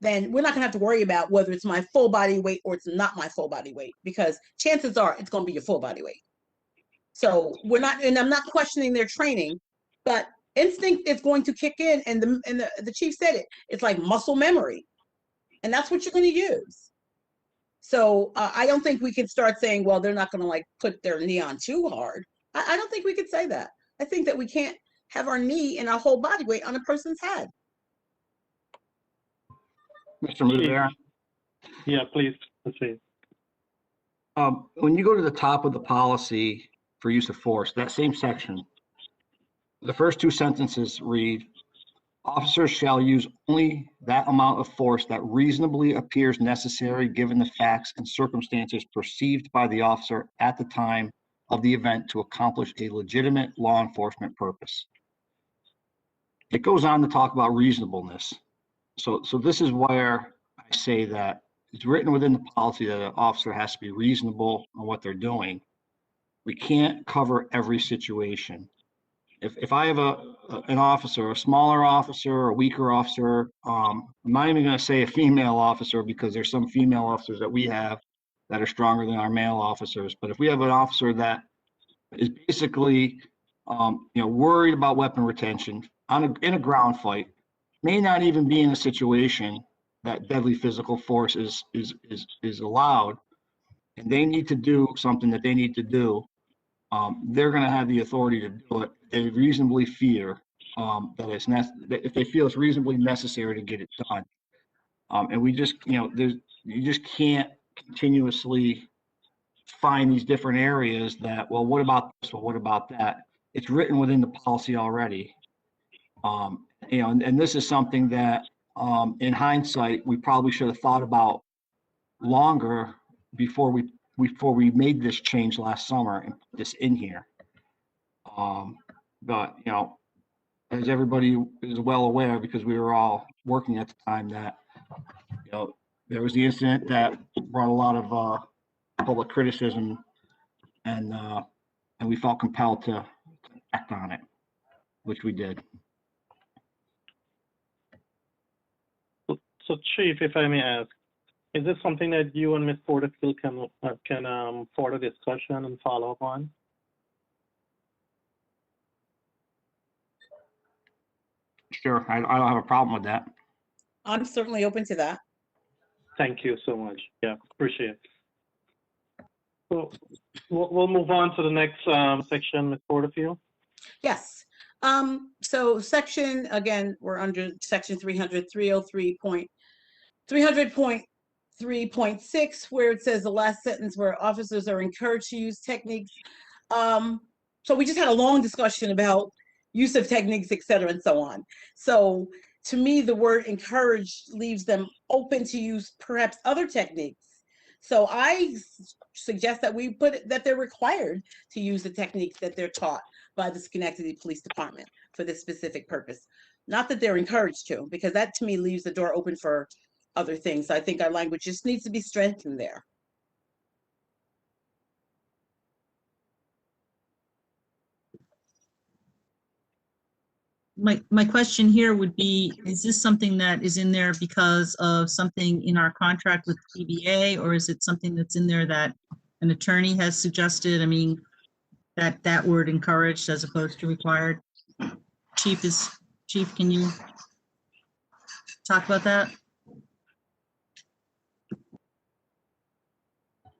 then we're not going to have to worry about whether it's my full body weight or it's not my full body weight, because chances are it's going to be your full body weight. So and I'm not questioning their training, but instinct is going to kick in, and the chief said it's like muscle memory, and that's what you're going to use. So I don't think we can start saying, well, they're not going to like put their knee on too hard. I don't think we could say that. I think that we can't have our knee and our whole body weight on a person's head. Mr. Mudavera? Yeah, please proceed. When you go to the top of the policy for use of force, that same section, the first two sentences read, officers shall use only that amount of force that reasonably appears necessary given the facts and circumstances perceived by the officer at the time of the event to accomplish a legitimate law enforcement purpose. It goes on to talk about reasonableness. So this is where I say that it's written within the policy that an officer has to be reasonable on what they're doing. We can't cover every situation. If I have an officer, a smaller officer, a weaker officer, I'm not even going to say a female officer, because there's some female officers that we have that are stronger than our male officers. But if we have an officer that is basically, worried about weapon retention in a ground fight, may not even be in a situation that deadly physical force is allowed, and they need to do something that they need to do, they're going to have the authority to do it. They reasonably fear that if they feel it's reasonably necessary to get it done. And we just, you just can't continuously find these different areas that, well, what about this? Well, what about that? It's written within the policy already. And this is something that, in hindsight, we probably should have thought about longer before we before we made this change last summer and put this in here. But, you know, as everybody is well aware, because we were all working at the time, that, you know, there was the incident that brought a lot of public criticism, and we felt compelled to act on it, which we did. So Chief, if I may ask, is this something that you and Ms. Porterfield can further discussion and follow up on? Sure, I don't have a problem with that. I'm certainly open to that. Thank you so much. Yeah, appreciate it. So we'll move on to the next section, Ms. Porterfield. Yes. So section, again, we're under section 300.3.6, where it says the last sentence where officers are encouraged to use techniques. So we just had a long discussion about use of techniques, et cetera, and so on. So to me, the word encourage leaves them open to use perhaps other techniques. So I suggest that we put that they're required to use the techniques that they're taught by the Schenectady Police Department for this specific purpose. Not that they're encouraged to, because that to me leaves the door open for other things. So I think our language just needs to be strengthened there. My question here would be, is this something that is in there because of something in our contract with PBA, or is it something that's in there that an attorney has suggested? I mean, that word encouraged as opposed to required. Chief, can you talk about that?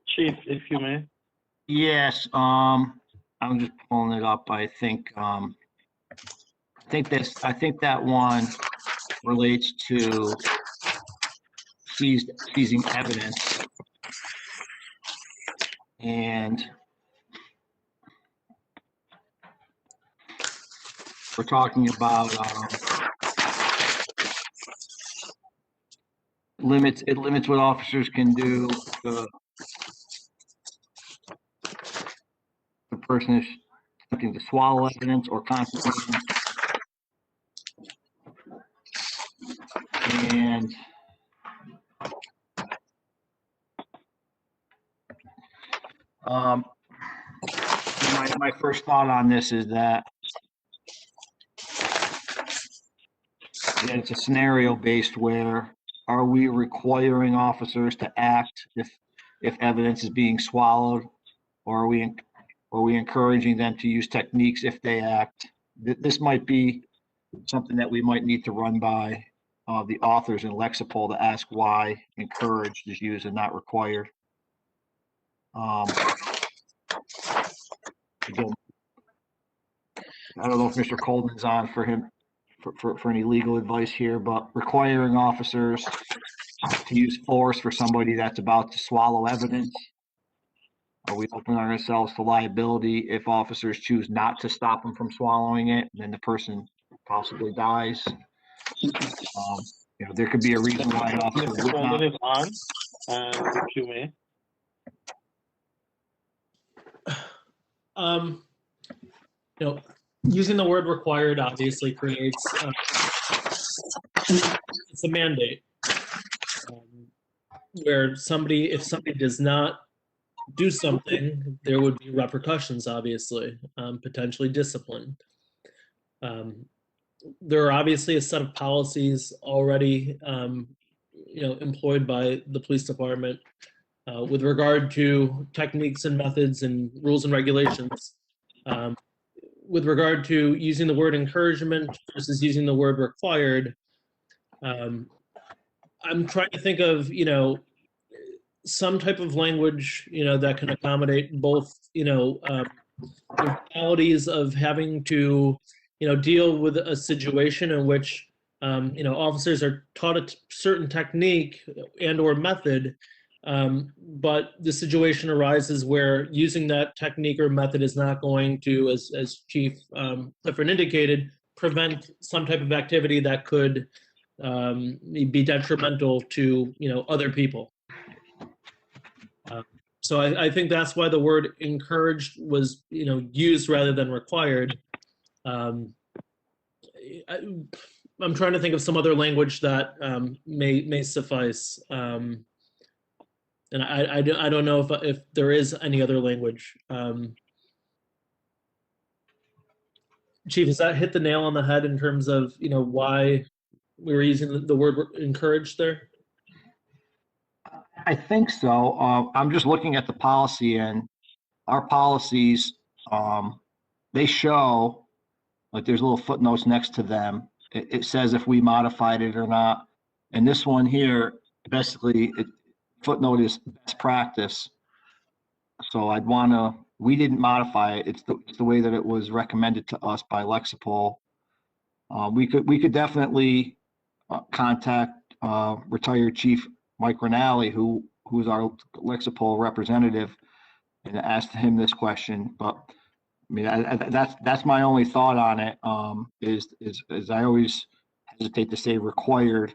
Chief, if you may. Yes, I'm just pulling it up. I think that one relates to seizing evidence, and we're talking about it limits what officers can do. The person is attempting to swallow evidence or concentrate. And my first thought on this is that it's a scenario based where, are we requiring officers to act if evidence is being swallowed, or are we encouraging them to use techniques if they act? This might be something that we might need to run by the authors in Lexipol to ask why encouraged is used and not required. Again, I don't know if Mr. Colden's on for any legal advice here, but requiring officers to use force for somebody that's about to swallow evidence. Are we opening ourselves to liability if officers choose not to stop them from swallowing it, and then the person possibly dies? You know, there could be a reason why an officer Mr. would not. Colden is on, and if you may. You know, using the word required obviously creates it's a mandate where if somebody does not do something, there would be repercussions, obviously, potentially discipline. There are obviously a set of policies already, employed by the police department with regard to techniques and methods and rules and regulations. With regard to using the word encouragement versus using the word required, I'm trying to think of, some type of language, that can accommodate both, the realities of having to, deal with a situation in which, officers are taught a certain technique and or method, but the situation arises where using that technique or method is not going to, as Chief Clifford indicated, prevent some type of activity that could be detrimental to, other people. So I think that's why the word encouraged was, used rather than required. I'm trying to think of some other language that may suffice. And I don't know if there is any other language. Chief, has that hit the nail on the head in terms of, why we were using the word encouraged there? I think so. I'm just looking at the policy, and our policies, they show, like, there's little footnotes next to them. It says if we modified it or not. And this one here, basically, footnote is best practice. So we didn't modify it. It's the way that it was recommended to us by Lexipol. We could definitely contact retired Chief Mike Rinaldi, who's our Lexipol representative, and ask him this question. But I mean, that's my only thought on it. Is I always hesitate to say required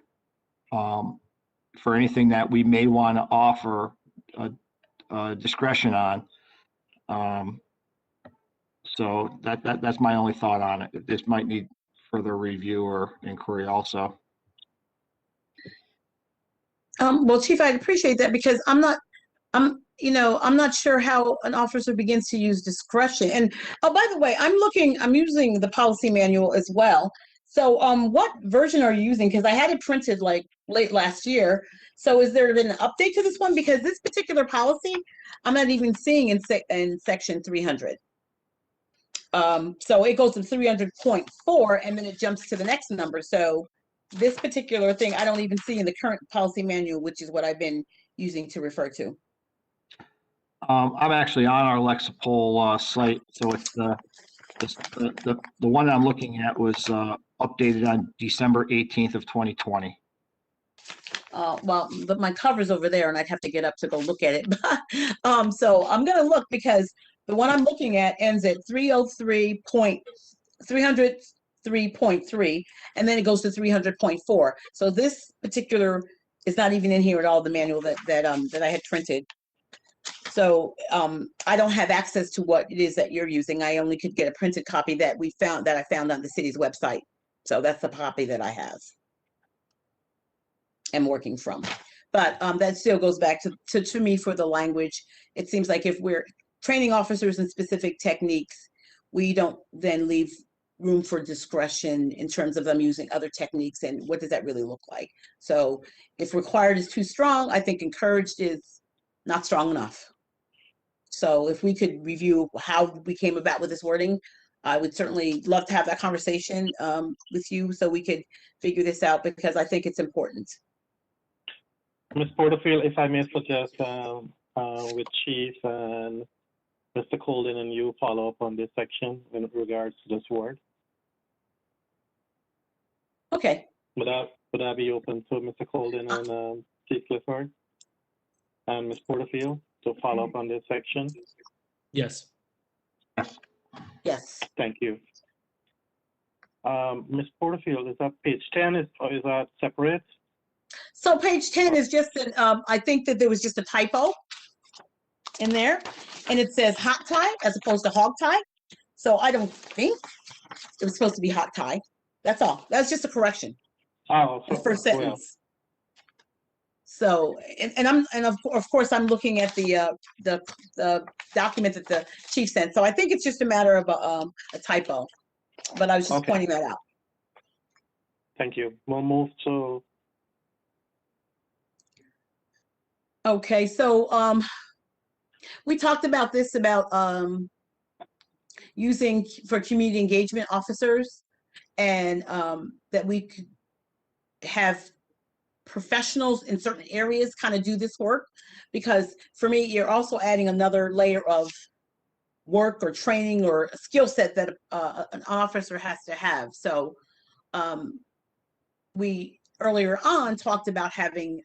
for anything that we may want to offer discretion on. So that's my only thought on it. This might need further review or inquiry also. Well, Chief, I'd appreciate that because I'm not sure how an officer begins to use discretion. And oh, by the way, I'm using the policy manual as well. So what version are you using? Because I had it printed like late last year. So has there been an update to this one? Because this particular policy, I'm not even seeing in section 300. So it goes to 300.4 and then it jumps to the next number. So this particular thing, I don't even see in the current policy manual, which is what I've been using to refer to. I'm actually on our Lexipol site, so it's the one I'm looking at was updated on December 18th of 2020. Well, my cover's over there, and I'd have to get up to go look at it. So I'm gonna look because the one I'm looking at ends at 303.303.3, and then it goes to 300.4. So this particular is not even in here at all. The manual that I had printed. So I don't have access to what it is that you're using. I only could get a printed copy that I found on the city's website. So that's the copy that I have. Am working from, but that still goes back to me for the language. It seems like if we're training officers in specific techniques, we don't then leave room for discretion in terms of them using other techniques, and what does that really look like? So if required is too strong, I think encouraged is not strong enough. So if we could review how we came about with this wording, I would certainly love to have that conversation with you so we could figure this out, because I think it's important. Ms. Porterfield, if I may suggest with Chief and Mr. Colden and you follow up on this section in regards to this word. Okay. Would I be open to Mr. Colden and Chief Clifford and Ms. Porterfield to follow up on this section? Yes. Yes. Thank you. Ms. Porterfield, is that page 10? Is that separate? So page 10 is just an, I think that there was just a typo in there, and it says hot tie as opposed to hog tie. So I don't think it was supposed to be hot tie. That's all. That's just a correction. Oh, The first sentence. So, and of course I'm looking at the document that the chief sent. So I think it's just a matter of a typo, but I was just pointing that out. Thank you. We'll move to. Okay, so we talked about this about using for community engagement officers, and that we could have professionals in certain areas kind of do this work, because for me, you're also adding another layer of work or training or a skill set that an officer has to have. So we earlier on talked about having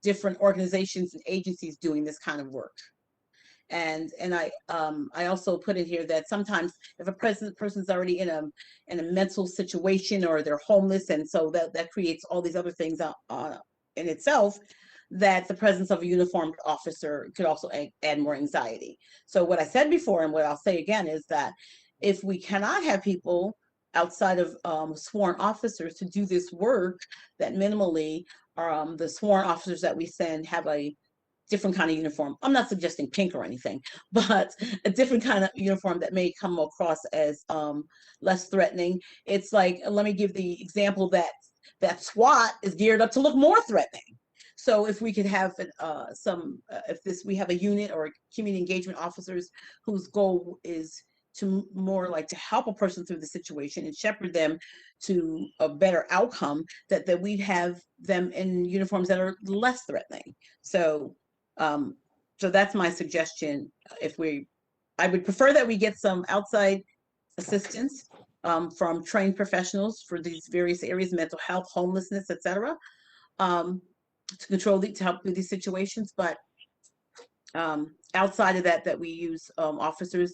different organizations and agencies doing this kind of work. And I also put in here that sometimes if a person's already in a mental situation, or they're homeless, and so that creates all these other things in itself, that the presence of a uniformed officer could also add more anxiety. So what I said before, and what I'll say again, is that if we cannot have people outside of sworn officers to do this work, that minimally the sworn officers that we send have a different kind of uniform. I'm not suggesting pink or anything, but a different kind of uniform that may come across as less threatening. It's like, let me give the example that SWAT is geared up to look more threatening. So if we could have we have a unit or community engagement officers whose goal is to more like to help a person through the situation and shepherd them to a better outcome, that we'd have them in uniforms that are less threatening. So that's my suggestion. I would prefer that we get some outside assistance from trained professionals for these various areas, mental health, homelessness, etc., to help with these situations. But outside of that we use officers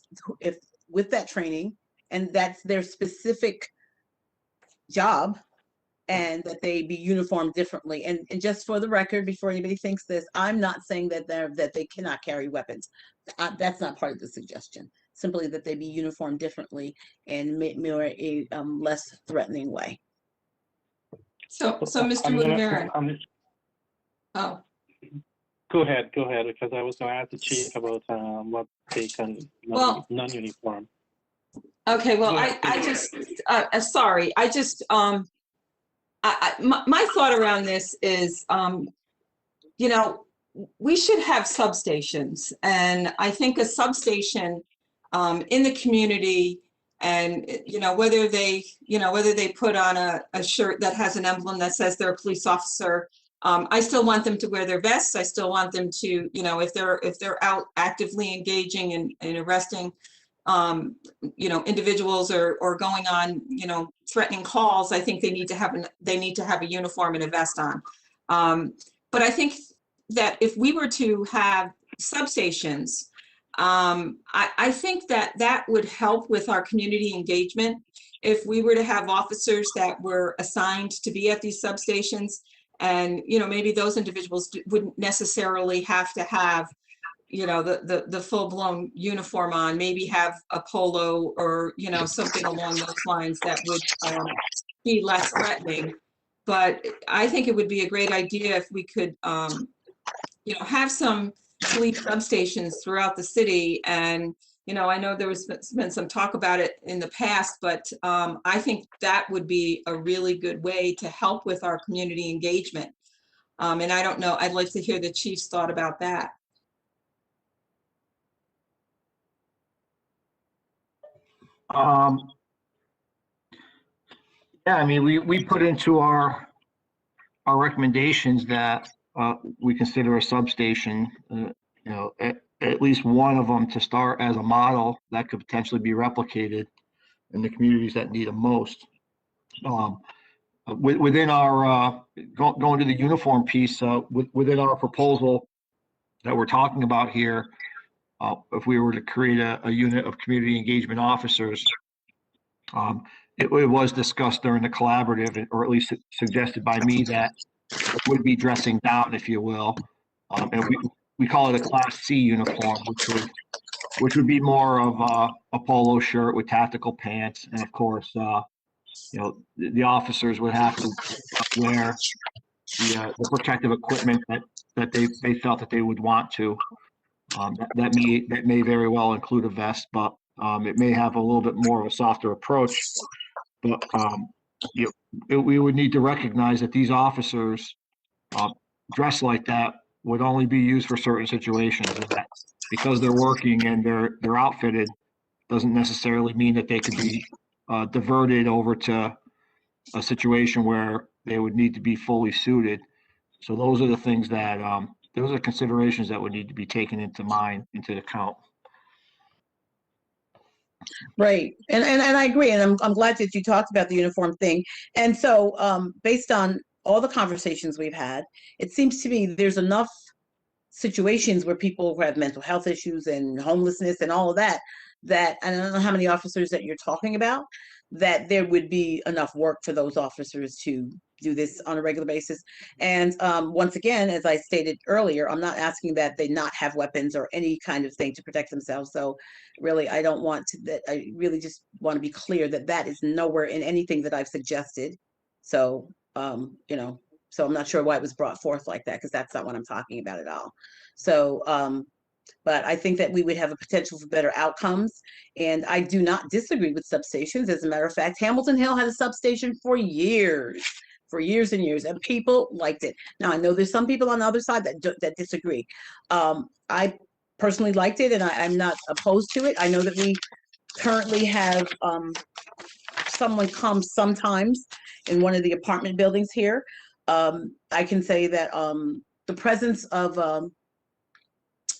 with that training, and that's their specific job, and that they be uniformed differently. And just for the record, before anybody thinks this, I'm not saying that they cannot carry weapons. That's not part of the suggestion. Simply that they be uniformed differently and more a less threatening way. So Mr. Woodbury. Oh. Go ahead, because I was going to ask the chief about what they can non-uniform. Okay, well, I just sorry, I just my thought around this is, you know, we should have substations, and I think a substation in the community, and whether they put on a shirt that has an emblem that says they're a police officer. I still want them to wear their vests. I still want them to, if they're out actively engaging and arresting, individuals or going on, threatening calls, I think they need to have a uniform and a vest on. But I think that if we were to have substations, I think that would help with our community engagement. If we were to have officers that were assigned to be at these substations, and maybe those individuals wouldn't necessarily have to have the full-blown uniform on, maybe have a polo or something along those lines that would be less threatening. But I think it would be a great idea if we could have some police substations throughout the city. And I know there was been some talk about it in the past, but I think that would be a really good way to help with our community engagement. And I don't know, I'd like to hear the chief's thought about that. Yeah, I mean, we put into our recommendations that we consider a substation, at least one of them to start as a model that could potentially be replicated in the communities that need it most. Within our going to the uniform piece, within our proposal that we're talking about here, if we were to create a unit of community engagement officers, it was discussed during the collaborative, or at least suggested by me, that it would be dressing down, if you will, and we call it a Class C uniform, which would be more of a polo shirt with tactical pants, and of course, the officers would have to wear the protective equipment that they felt that they would want to. That may very well include a vest, but it may have a little bit more of a softer approach. But we would need to recognize that these officers dressed like that would only be used for certain situations. And that because they're working and they're outfitted doesn't necessarily mean that they could be diverted over to a situation where they would need to be fully suited. So those are the things that those are considerations that would need to be taken into account. Right, and I agree, and I'm glad that you talked about the uniform thing. And so, based on all the conversations we've had, it seems to me there's enough situations where people who have mental health issues and homelessness and all of that, that I don't know how many officers that you're talking about, that there would be enough work for those officers to do this on a regular basis. And once again, as I stated earlier, I'm not asking that they not have weapons or any kind of thing to protect themselves. So really, I don't want to, that I really just want to be clear that that is nowhere in anything that I've suggested. So, you know, so I'm not sure why it was brought forth like that, because that's not what I'm talking about at all. So, but I think that we would have a potential for better outcomes. And I do not disagree with substations. As a matter of fact, Hamilton Hill had a substation for years and years, and people liked it. Now, I know there's some people on the other side that disagree. I personally liked it, and I'm not opposed to it. I know that we currently have someone come sometimes in one of the apartment buildings here. I can say that the presence of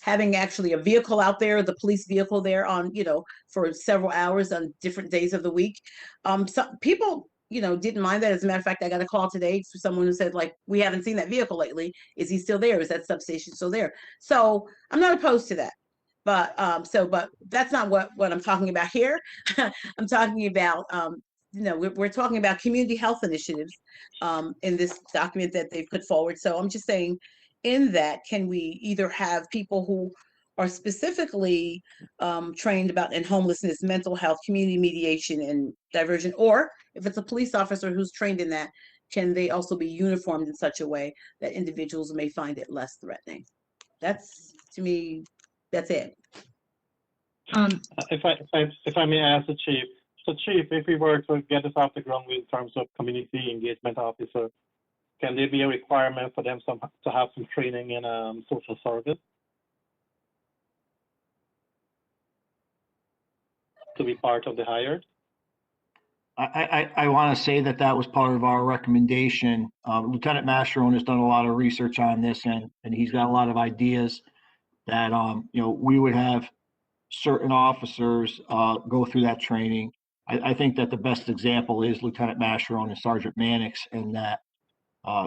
having actually a vehicle out there, the police vehicle there on, you know, for several hours on different days of the week. Some people, you know, didn't mind that. As a matter of fact, I got a call today for someone who said, like, we haven't seen that vehicle lately. Is he still there? Is that substation still there? So I'm not opposed to that. But but that's not what I'm talking about here. I'm talking about, you know, we're talking about community health initiatives in this document that they've put forward. So I'm just saying, in that, can we either have people who are specifically trained about in homelessness, mental health, community mediation, and diversion, or if it's a police officer who's trained in that, can they also be uniformed in such a way that individuals may find it less threatening? That's, to me, that's it. If I may ask the chief, so chief, if we were to get this off the ground in terms of community engagement officer, can there be a requirement for them to have some training in social service to be part of the hire? I want to say that that was part of our recommendation. Lieutenant Mascherone has done a lot of research on this, and he's got a lot of ideas that, you know, we would have certain officers go through that training. I think that the best example is Lieutenant Mascherone and Sergeant Mannix, in that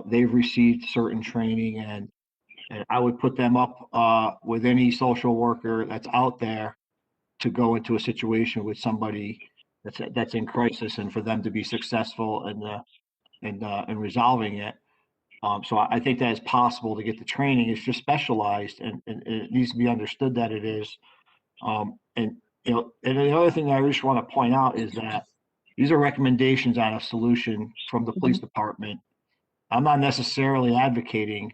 they've received certain training, and I would put them up with any social worker that's out there to go into a situation with somebody that's in crisis, and for them to be successful in resolving it. So I think that it's possible to get the training. It's just specialized, and it needs to be understood that it is. And you know, and the other thing I just want to point out is that these are recommendations on a solution from the police department. I'm not necessarily advocating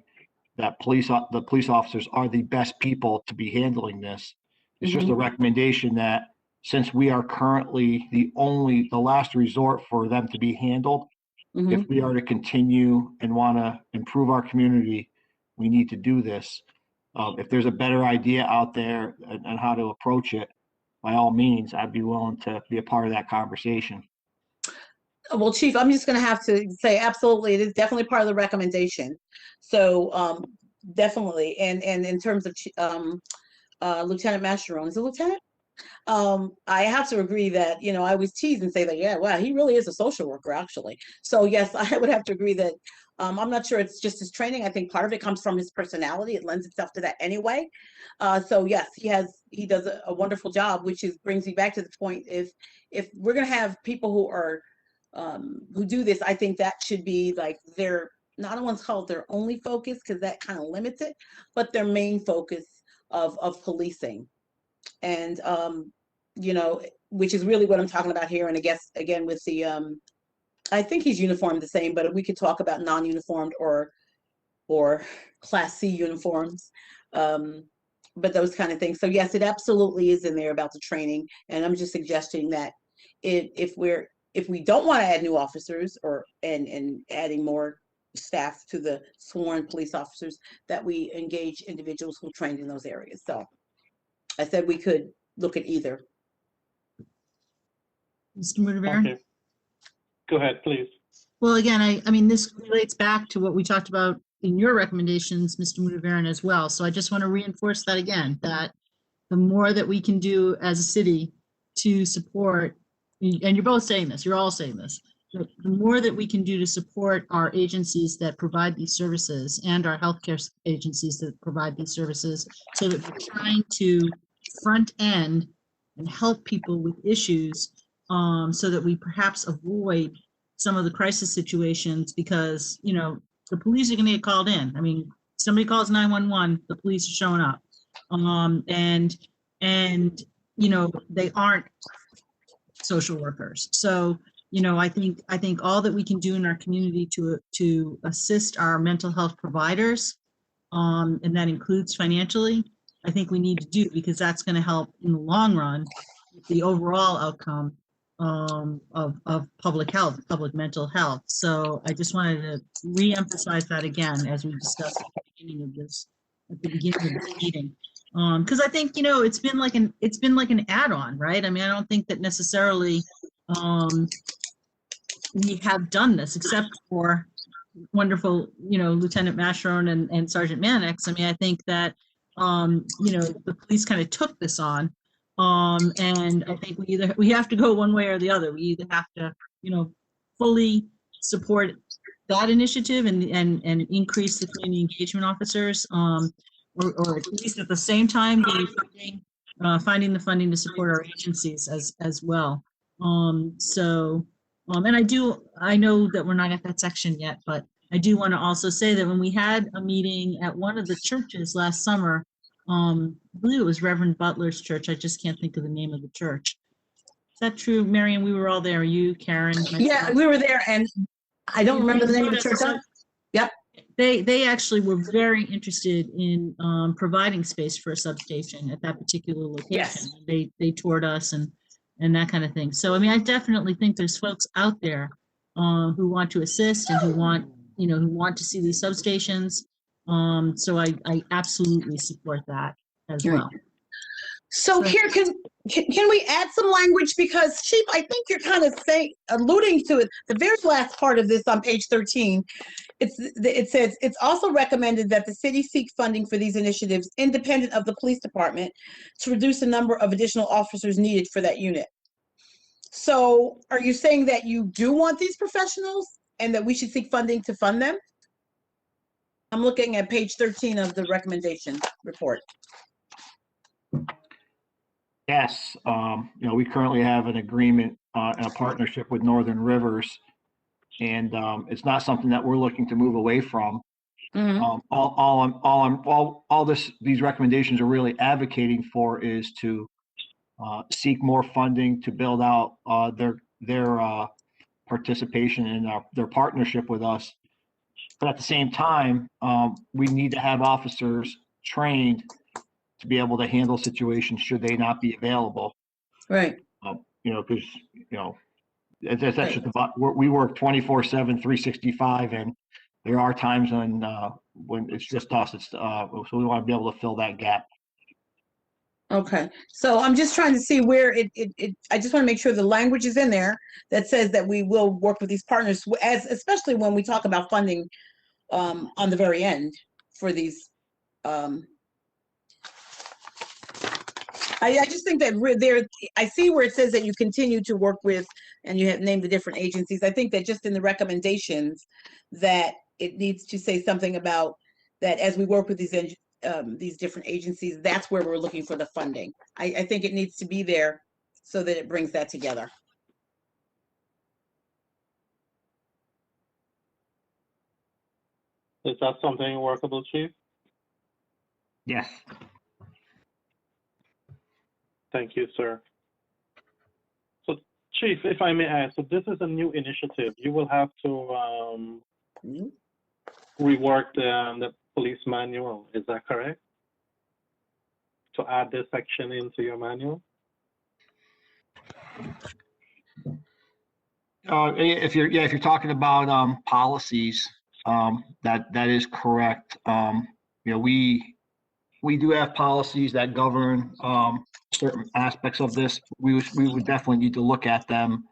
that the police officers are the best people to be handling this. It's just a recommendation that, since we are currently the last resort for them to be handled, if we are to continue and want to improve our community, we need to do this. If there's a better idea out there on how to approach it, by all means, I'd be willing to be a part of that conversation. Well, Chief, I'm just going to have to say, absolutely, it is definitely part of the recommendation. So definitely, and in terms of Lieutenant Mascherone, is it Lieutenant? I have to agree that, you know, I always tease and say that, yeah, wow, he really is a social worker, actually. So yes, I would have to agree that I'm not sure it's just his training. I think part of it comes from his personality. It lends itself to that anyway. So yes, he does a wonderful job, which brings me back to the point, if we're going to have people who do this, I think that should be like not only called their only focus, because that kind of limits it, but their main focus of policing. And you know, which is really what I'm talking about here. And I guess again with the I think he's uniformed the same, but we could talk about non-uniformed or Class C uniforms, but those kind of things. So yes, it absolutely is in there about the training, and I'm just suggesting that if we don't want to add new officers and adding more staff to the sworn police officers, that we engage individuals who trained in those areas. So I said we could look at either. Mr. Mudavarun? Okay. Go ahead, please. Well, again, I mean, this relates back to what we talked about in your recommendations, Mr. Mudavarun, as well. So I just want to reinforce that again, that the more that we can do as a city to support, and you're both saying this, you're all saying this, the more that we can do to support our agencies that provide these services and our healthcare agencies that provide these services, so that we're trying to front end and help people with issues, so that we perhaps avoid some of the crisis situations because, you know, the police are going to get called in. I mean, somebody calls 911, the police are showing up. And, you know, they aren't social workers. So, you know, I think all that we can do in our community to assist our mental health providers, and that includes financially, I think we need to do, because that's going to help in the long run with the overall outcome of public health, public mental health. So I just wanted to re-emphasize that again as we discussed at the beginning of this meeting. Because I think, you know, it's been like an add-on, right? I mean, I don't think that necessarily we have done this except for wonderful, you know, Lieutenant Mashron and Sergeant Mannix. I mean, I think that, you know, the police kind of took this on. And I think we have to go one way or the other. We either have to, you know, fully support that initiative and increase the community engagement officers, or at least at the same time be finding the funding to support our agencies as well. And I know that we're not at that section yet, but I do want to also say that when we had a meeting at one of the churches last summer, I believe it was Reverend Butler's church. I just can't think of the name of the church. Is that true, Marion? We were all there. You, Karen? Yeah, myself. we were there, and I don't remember the name of the church. Yep. They actually were very interested in providing space for a substation at that particular location. Yes. They toured us and that kind of thing. So I mean, I definitely think there's folks out there who want to assist and who want to see these substations. So I absolutely support that as well. So here, can we add some language? Because Chief, I think you're kind of alluding to it. The very last part of this on page 13, it says, it's also recommended that the city seek funding for these initiatives independent of the police department to reduce the number of additional officers needed for that unit. So are you saying that you do want these professionals and that we should seek funding to fund them? I'm looking at page 13 of the recommendation report. Yes, you know, we currently have an agreement and a partnership with Northern Rivers, and it's not something that we're looking to move away from. Mhm. These recommendations are really advocating for is to seek more funding to build out their participation in their partnership with us. But at the same time, we need to have officers trained to be able to handle situations should they not be available. Right. You know, because, you know, that's just about, we work 24/7, 365, and there are times when it's just us. So we want to be able to fill that gap. Okay. So I'm just trying to see where I just want to make sure the language is in there that says that we will work with these partners, especially when we talk about funding on the very end for these. I just think that I see where it says that you continue to work with, and you have named the different agencies. I think that just in the recommendations that it needs to say something about that as we work with these different agencies, that's where we're looking for the funding. I think it needs to be there so that it brings that together. Is that something workable, Chief? Yes. Thank you, sir. So, Chief, if I may ask, so this is a new initiative. You will have to rework the police manual. Is that correct? To add this section into your manual? If you're talking about policies, that is correct. You know, we do have policies that govern certain aspects of this. We would definitely need to look at them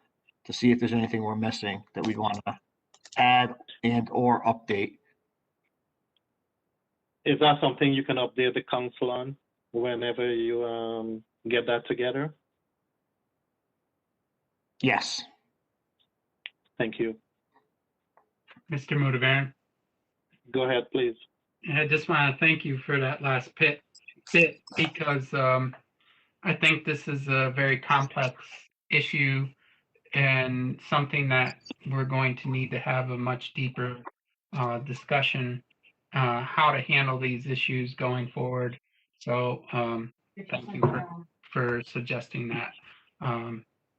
to see if there's anything we're missing that we'd want to add and or update. Is that something you can update the council on whenever you get that together? Yes. Thank you. Mr. Motivaran. Go ahead, please. And I just want to thank you for that last bit because I think this is a very complex issue and something that we're going to need to have a much deeper discussion how to handle these issues going forward. So thank you for suggesting that.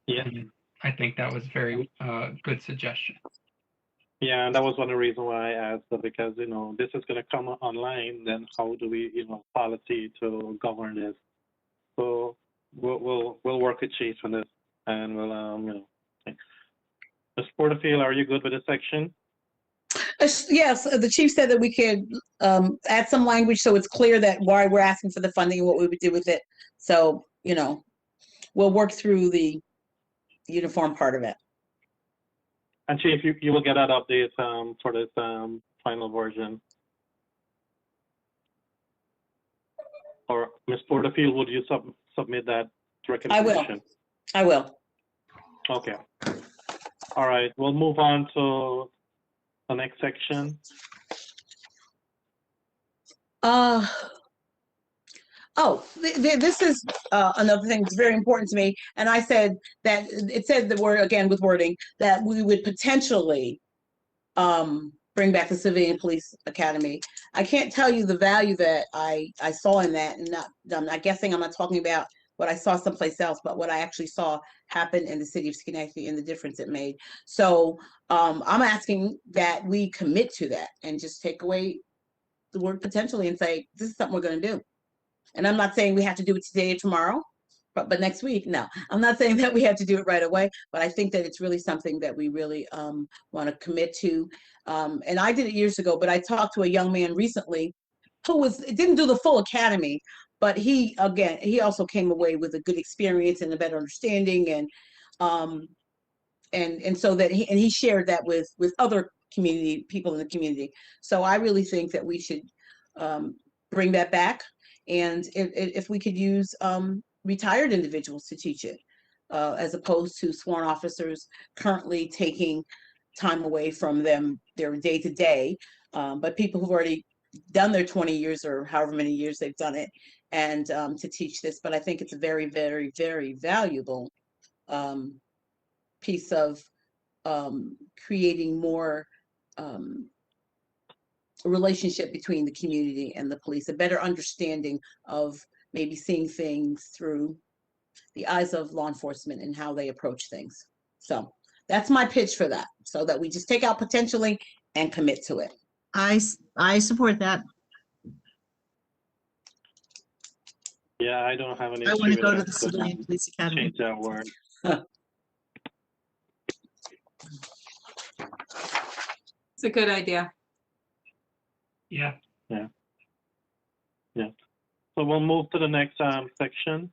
Yeah. And I think that was very good suggestion. Yeah, and that was one of the reasons why I asked, because, you know, this is going to come online, then how do we, you know, policy to govern this? So we'll work with Chief on this, and we'll, you know, Ms. Porterfield, are you good with this section? Yes, the chief said that we could add some language so it's clear that why we're asking for the funding and what we would do with it. So, you know, we'll work through the uniform part of it. And Chief, you will get that update for this final version. Or Ms. Porterfield, would you submit that recommendation? I will. Okay. All right, we'll move on to the next section. This is another thing that's very important to me. And I said that it said the word, again, with wording, that we would potentially bring back the Civilian Police Academy. I can't tell you the value that I saw in that, and I'm not guessing, I'm not talking about what I saw someplace else, but what I actually saw happen in the city of Schenectady and the difference it made. So I'm asking that we commit to that and just take away the word potentially and say, this is something we're going to do. And I'm not saying we have to do it today or tomorrow, but next week, no. I'm not saying that we have to do it right away, but I think that it's really something that we really want to commit to. And I did it years ago, but I talked to a young man recently who didn't do the full academy, but he also came away with a good experience and a better understanding, and so that he shared that with other community people in the community. So I really think that we should bring that back, and if we could use retired individuals to teach it, as opposed to sworn officers currently taking time away from them, their day to day, but people who've already done their 20 years or however many years they've done it, and to teach this. But I think it's a very, very, very valuable piece of creating more relationship between the community and the police, a better understanding of maybe seeing things through the eyes of law enforcement and how they approach things. So that's my pitch for that, so that we just take out potentially and commit to it. I support that. Yeah, I don't have any. I want to go to that, the Civilian Police Academy. Change that word. It's a good idea. Yeah. So we'll move to the next section.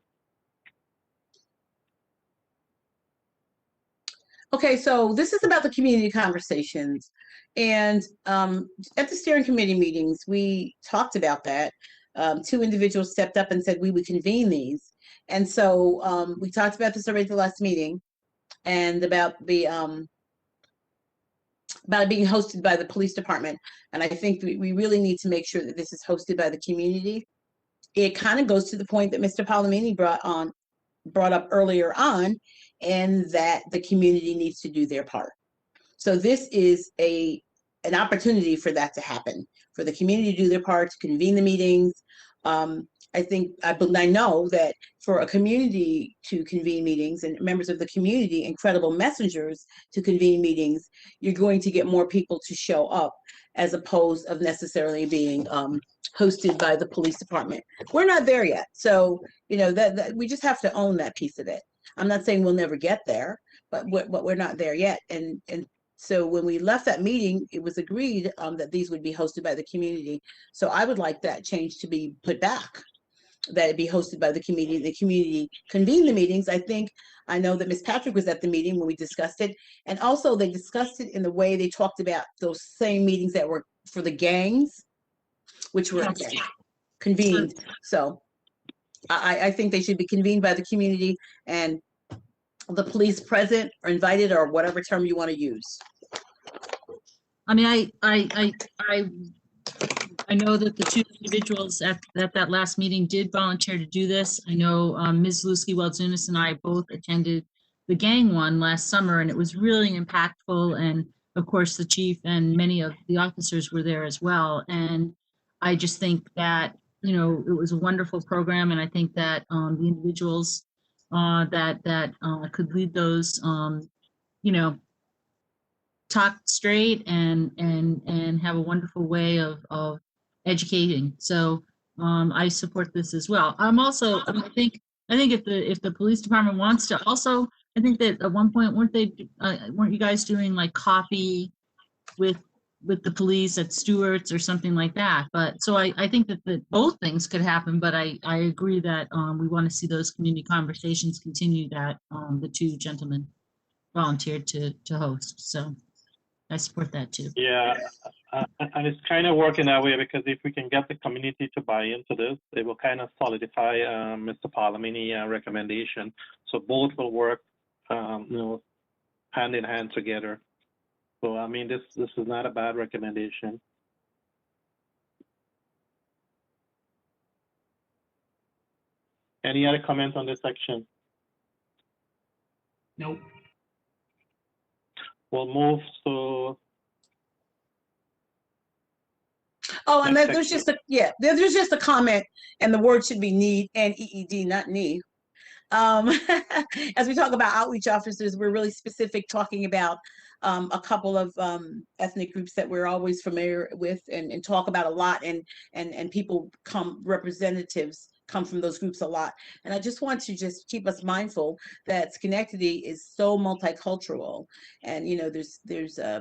Okay, so this is about the community conversations. And at the steering committee meetings, we talked about that. 2 individuals stepped up and said we would convene these. And so we talked about this already at the last meeting, and about the about it being hosted by the police department. And I think we really need to make sure that this is hosted by the community. It kind of goes to the point that Mr. Palomini brought up earlier on, and that the community needs to do their part. So this is an opportunity for that to happen, for the community to do their part, to convene the meetings. I know that for a community to convene meetings and members of the community and credible messengers to convene meetings, you're going to get more people to show up, as opposed of necessarily being hosted by the police department. We're not there yet. So, you know, that we just have to own that piece of it. I'm not saying we'll never get there, but we're not there yet. And so when we left that meeting, it was agreed that these would be hosted by the community. So I would like that change to be put back, that it be hosted by the community convene the meetings. I know that Ms. Patrick was at the meeting when we discussed it. And also they discussed it in the way they talked about those same meetings that were for the gangs, which were convened. So I think they should be convened by the community, and the police present or invited, or whatever term you want to use. I mean, I know that the 2 individuals at that last meeting did volunteer to do this. I know Ms. Lusky Welzunis and I both attended the gang one last summer, and it was really impactful. And of course, the chief and many of the officers were there as well. And I just think that, you know, it was a wonderful program, and I think that the individuals that could lead those, you know, talk straight and have a wonderful way of educating. So I support this as well. I'm also, I think if the police department wants to also, I think that at one point weren't you guys doing like coffee with the police at Stewart's or something like that? But so I think that both things could happen, but I agree that we want to see those community conversations continue that the two gentlemen volunteered to host. So I support that too. Yeah, and it's kind of working that way because if we can get the community to buy into this, it will kind of solidify Mr. Parlamini recommendation. So both will work, you know, hand in hand together. So I mean, this is not a bad recommendation. Any other comments on this section? Nope. We'll move to. Oh, and Next there's just a, yeah, there's just a comment, and the word should be need, NEED, not need. As we talk about outreach officers, we're really specific, talking about a couple of ethnic groups that we're always familiar with and talk about a lot, and people representatives come from those groups a lot. And I just want to just keep us mindful that Schenectady is so multicultural, and you know, there's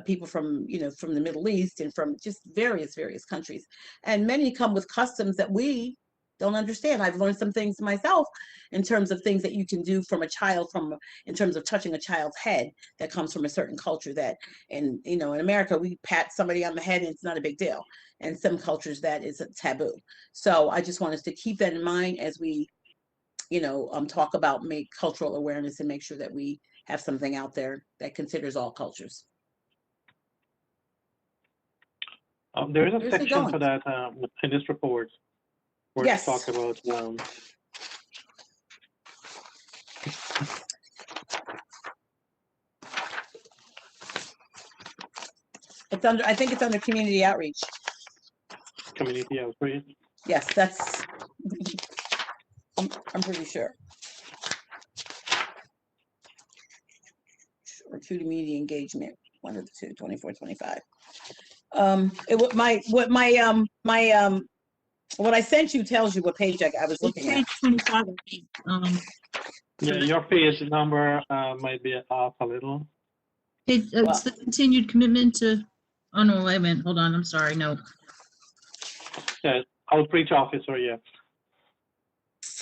people from, you know, from the Middle East and from just various countries, and many come with customs that we don't understand. I've learned some things myself in terms of things that you can do from a child, in terms of touching a child's head, that comes from a certain culture that, and you know, in America, we pat somebody on the head and it's not a big deal. And some cultures that is a taboo. So I just want us to keep that in mind as we, you know, talk about cultural awareness and make sure that we have something out there that considers all cultures. There is a Where's it section going? for that in this report where Yes. to talk about. It's under, I think it's under community outreach. Community outreach. Yes, that's, I'm pretty sure. Or community engagement, one of the two, 24, 25. What I sent you tells you what page I was looking at. Page 25. Yeah, your page number might be off a little. It's the continued commitment to, oh no, wait a minute, hold on, I'm sorry, no. Yeah, outreach officer, yeah.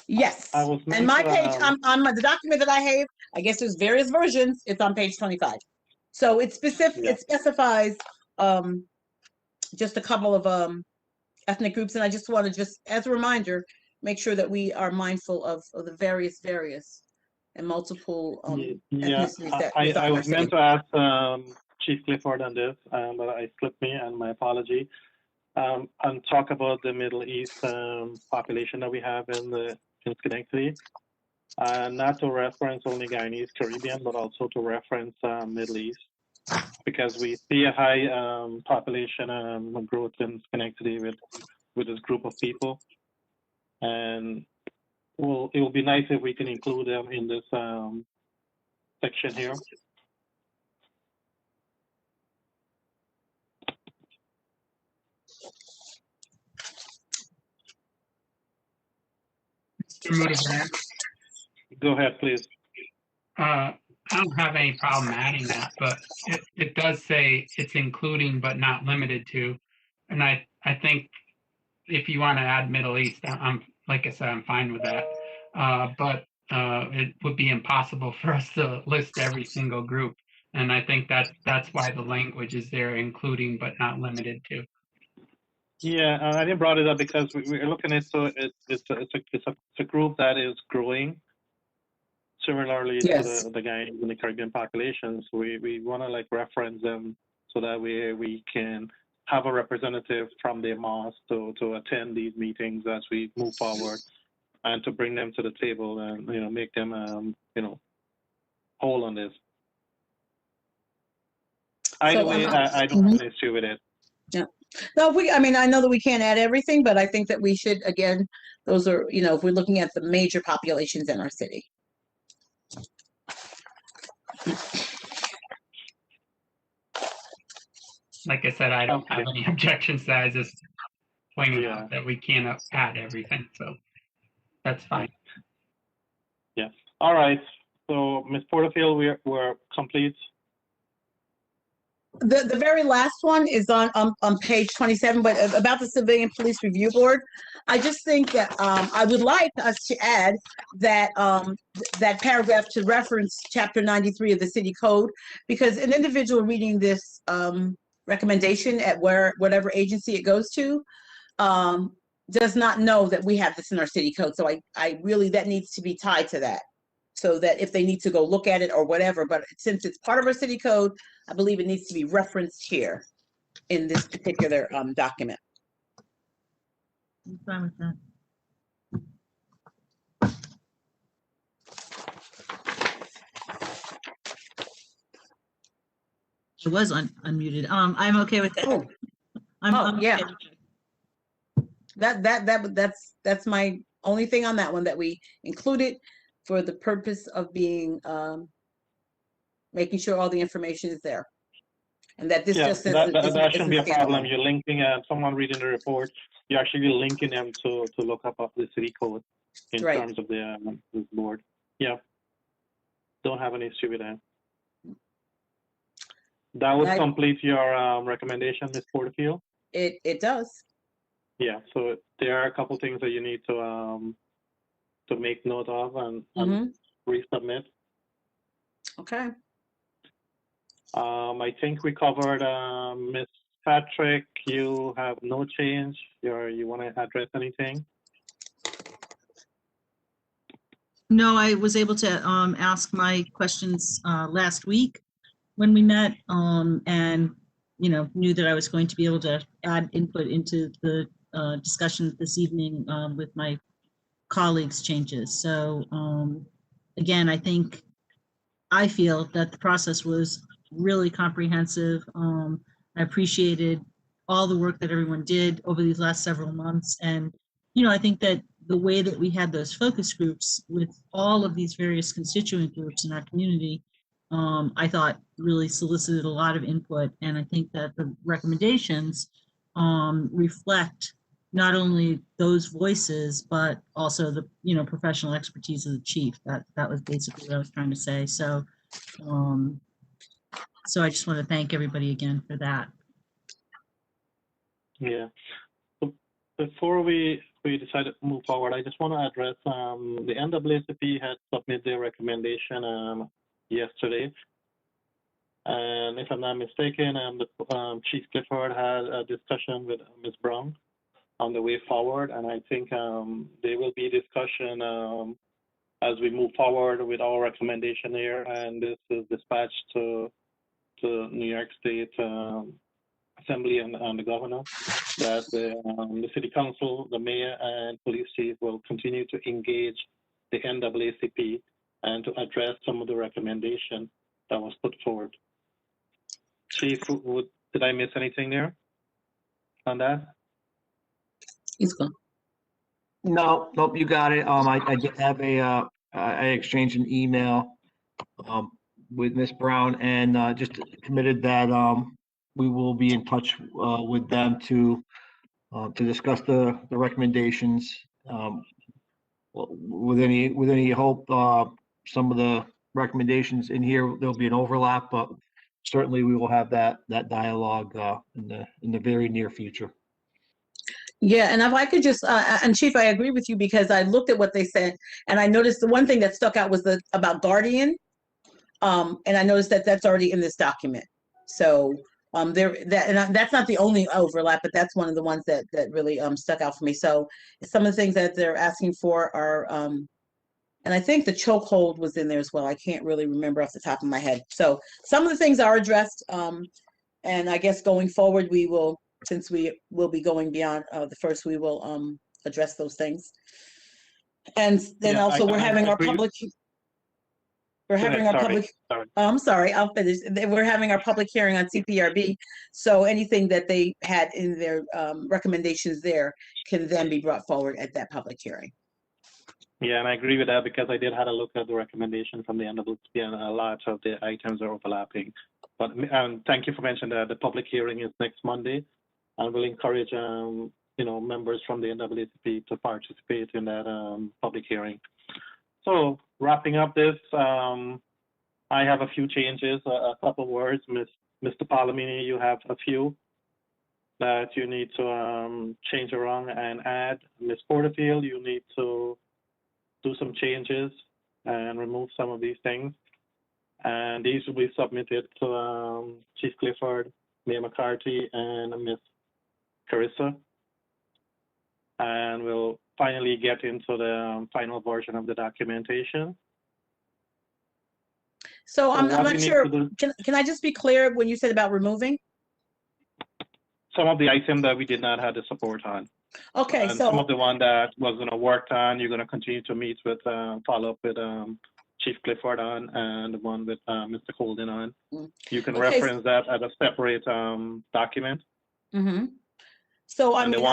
Yes, I was and my page, meant, on the document that I have, I guess there's various versions, it's on page 25. So it's specific, Yeah. it specifies just a couple of ethnic groups, and I just want to, just as a reminder, make sure that we are mindful of the various and multiple yeah, ethnicities that I reside in our was meant city. to ask Chief Clifford on this, but I slipped me, and my apology. And talk about the Middle East population that we have in Schenectady. Not to reference only Guyanese Caribbean, but also to reference Middle East, because we see a high population growth in Schenectady with this group of people, and it will be nice if we can include them in this section here. Mr. Mudavan, Go ahead, please. I don't have any problem adding that, but it does say it's including but not limited to. And I think if you want to add Middle East, I'm like I said, I'm fine with that. But it would be impossible for us to list every single group. And I think that's why the language is there, including but not limited to. Yeah, I didn't brought it up because we're looking at, so it's a group that is growing similarly Yes. to the guys in the Caribbean populations. We want to like reference them so that we can have a representative from their mosque to attend these meetings as we move forward, and to bring them to the table and, you know, make them, you know, hold on this. Either So, way, I don't mhm. have an issue with it. No, I mean, I know that we can't add everything, but I think that we should, again, those are, if we're looking at the major populations in our city. Like I said, I don't have Okay. any objections to that. I just pointing Yeah. out that we can't add everything, so that's fine. Yes. All right. So, Ms. Porterfield, we're complete. The very last one is on page 27, but about the Civilian Police Review Board. I just think that I would like us to add that that paragraph to reference Chapter 93 of the City Code, because an individual reading this recommendation at whatever agency it goes to does not know that we have this in our city code. So I really, that needs to be tied to that, so that if they need to go look at it or whatever, but since it's part of our city code, I believe it needs to be referenced here in this particular document. I'm fine with that. I was unmuted. I'm okay with that. Oh. I'm Yeah. okay with that. That's my only thing on that one, that we included for the purpose of being making sure all the information is there, and that this Yeah, just that shouldn't be a problem. standalone. You're linking someone reading the report. You're actually linking them to look up the city code in Right. terms of this board. Yeah, don't have an issue with that. That would complete your recommendation, Ms. Porterfield. It does. Yeah, so there are a couple things that you need to make note of and resubmit. Okay. I think we covered Ms. Patrick. You have no change. You want to address anything? No, I was able to ask my questions last week when we met, and knew that I was going to be able to add input into the discussion this evening with my colleagues' changes. So again, I feel that the process was really comprehensive. I appreciated all the work that everyone did over these last several months, and I think that the way that we had those focus groups with all of these various constituent groups in our community, I thought really solicited a lot of input. And I think that the recommendations reflect not only those voices, but also the professional expertise of the chief. That was basically what I was trying to say. So so I just want to thank everybody again for that. Yeah. So before we decide to move forward, I just want to address the NAACP had submitted their recommendation yesterday. And if I'm not mistaken, the Chief Clifford had a discussion with Ms. Brown on the way forward. And I think there will be discussion as we move forward with our recommendation here. And this is dispatched to New York State Assembly and the governor, that the city council, the mayor, and police chief will continue to engage the NAACP and to address some of the recommendation that was put forward. Chief, did I miss anything there on that? He's gone. No, nope, you got it. I did have I exchanged an email with Ms. Brown, and just committed that we will be in touch with them to discuss the recommendations. With any hope, some of the recommendations in here, there'll be an overlap, but certainly we will have that dialogue in the very near future. Yeah, and if I could just, and Chief, I agree with you, because I looked at what they said, and I noticed the one thing that stuck out was about Guardian, and I noticed that that's already in this document. So that's not the only overlap, but that's one of the ones that really stuck out for me. So some of the things that they're asking for are, and I think the chokehold was in there as well. I can't really remember off the top of my head. So some of the things are addressed, and I guess going forward, we will, since we will be going beyond the first, we will address those things. And then Yeah, also we're having our agree. public. We're Go having ahead, our sorry, public, sorry. oh, I'm sorry, I'll finish. We're having our public hearing on CPRB. So anything that they had in their recommendations there can then be brought forward at that public hearing. Yeah, and I agree with that because I did have a look at the recommendation from the NWP and a lot of the items are overlapping. But thank you for mentioning that the public hearing is next Monday. I will encourage members from the NAACP to participate in that public hearing. So wrapping up this, I have a few changes, a couple words. Mr. Palamini, you have a few that you need to change around and add. Ms. Porterfield, you need to do some changes and remove some of these things. And these will be submitted to Chief Clifford, Mayor McCarthy, and Ms. Carissa. And we'll finally get into the final version of the documentation. So I'm what we not need sure, to do- can I just be clear when you said about removing? Some of the items that we did not have the support on. Okay, And some so, of the one that was going to work on, you're going to continue to meet with, follow up with Chief Clifford on, and the one with Mr. Holden on. You can Okay. reference that as a separate document. so I And the mean,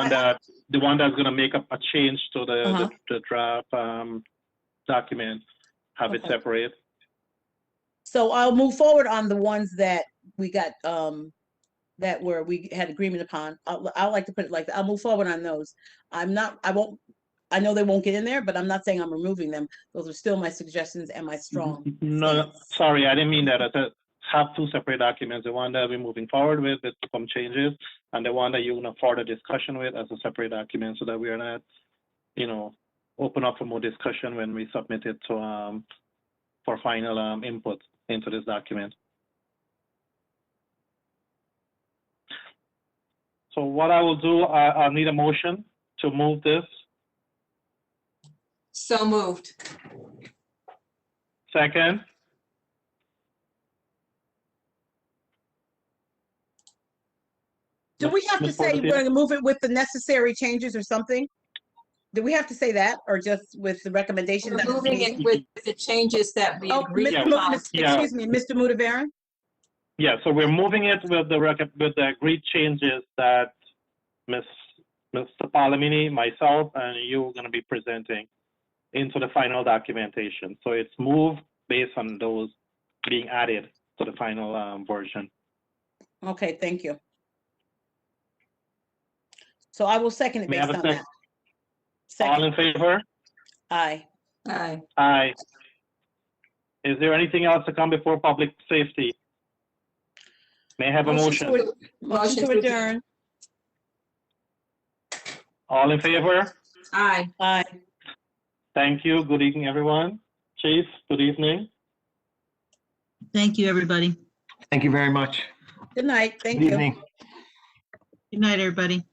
one that's going to make a change to Uh-huh. the draft document, have it Okay. separate. so I'll move forward on the ones that we got, that we had agreement upon. I like to put it like that. I'll move forward on those. I know they won't get in there, but I'm not saying I'm removing them. Those are still my suggestions and my strong No, stance. sorry, I didn't mean that. I said have two separate documents. The one that we're moving forward with some changes, and the one that you're going to further discussion with as a separate document, so that we are not, open up for more discussion when we submit it to for final input into this document. So what I will do, I'll need a motion to move this. So moved. Second, Do we have to Ms. say we're Porterfield? going to move it with the necessary changes or something? Do we have to say that, or just with the recommendation? We're that was moving made? it with the changes that we Oh, agreed Mr. upon. Excuse me, Mr. Mudavaren? Yeah, so we're moving it with the agreed changes that Mr. Palamini, myself, and you are going to be presenting into the final documentation. So it's moved based on those being added to the final version. Okay, thank you. So I will second it May I based have a on sec- that. All Second, in favor? aye. Aye. Aye. Is there anything else to come before public safety? May I have a motion? Motion to adjourn, All in favor? Aye. aye. Thank you. Good evening, everyone. Chief, good evening. Thank you, everybody. Thank you very much. Good night, thank Good you. evening. Good night, everybody.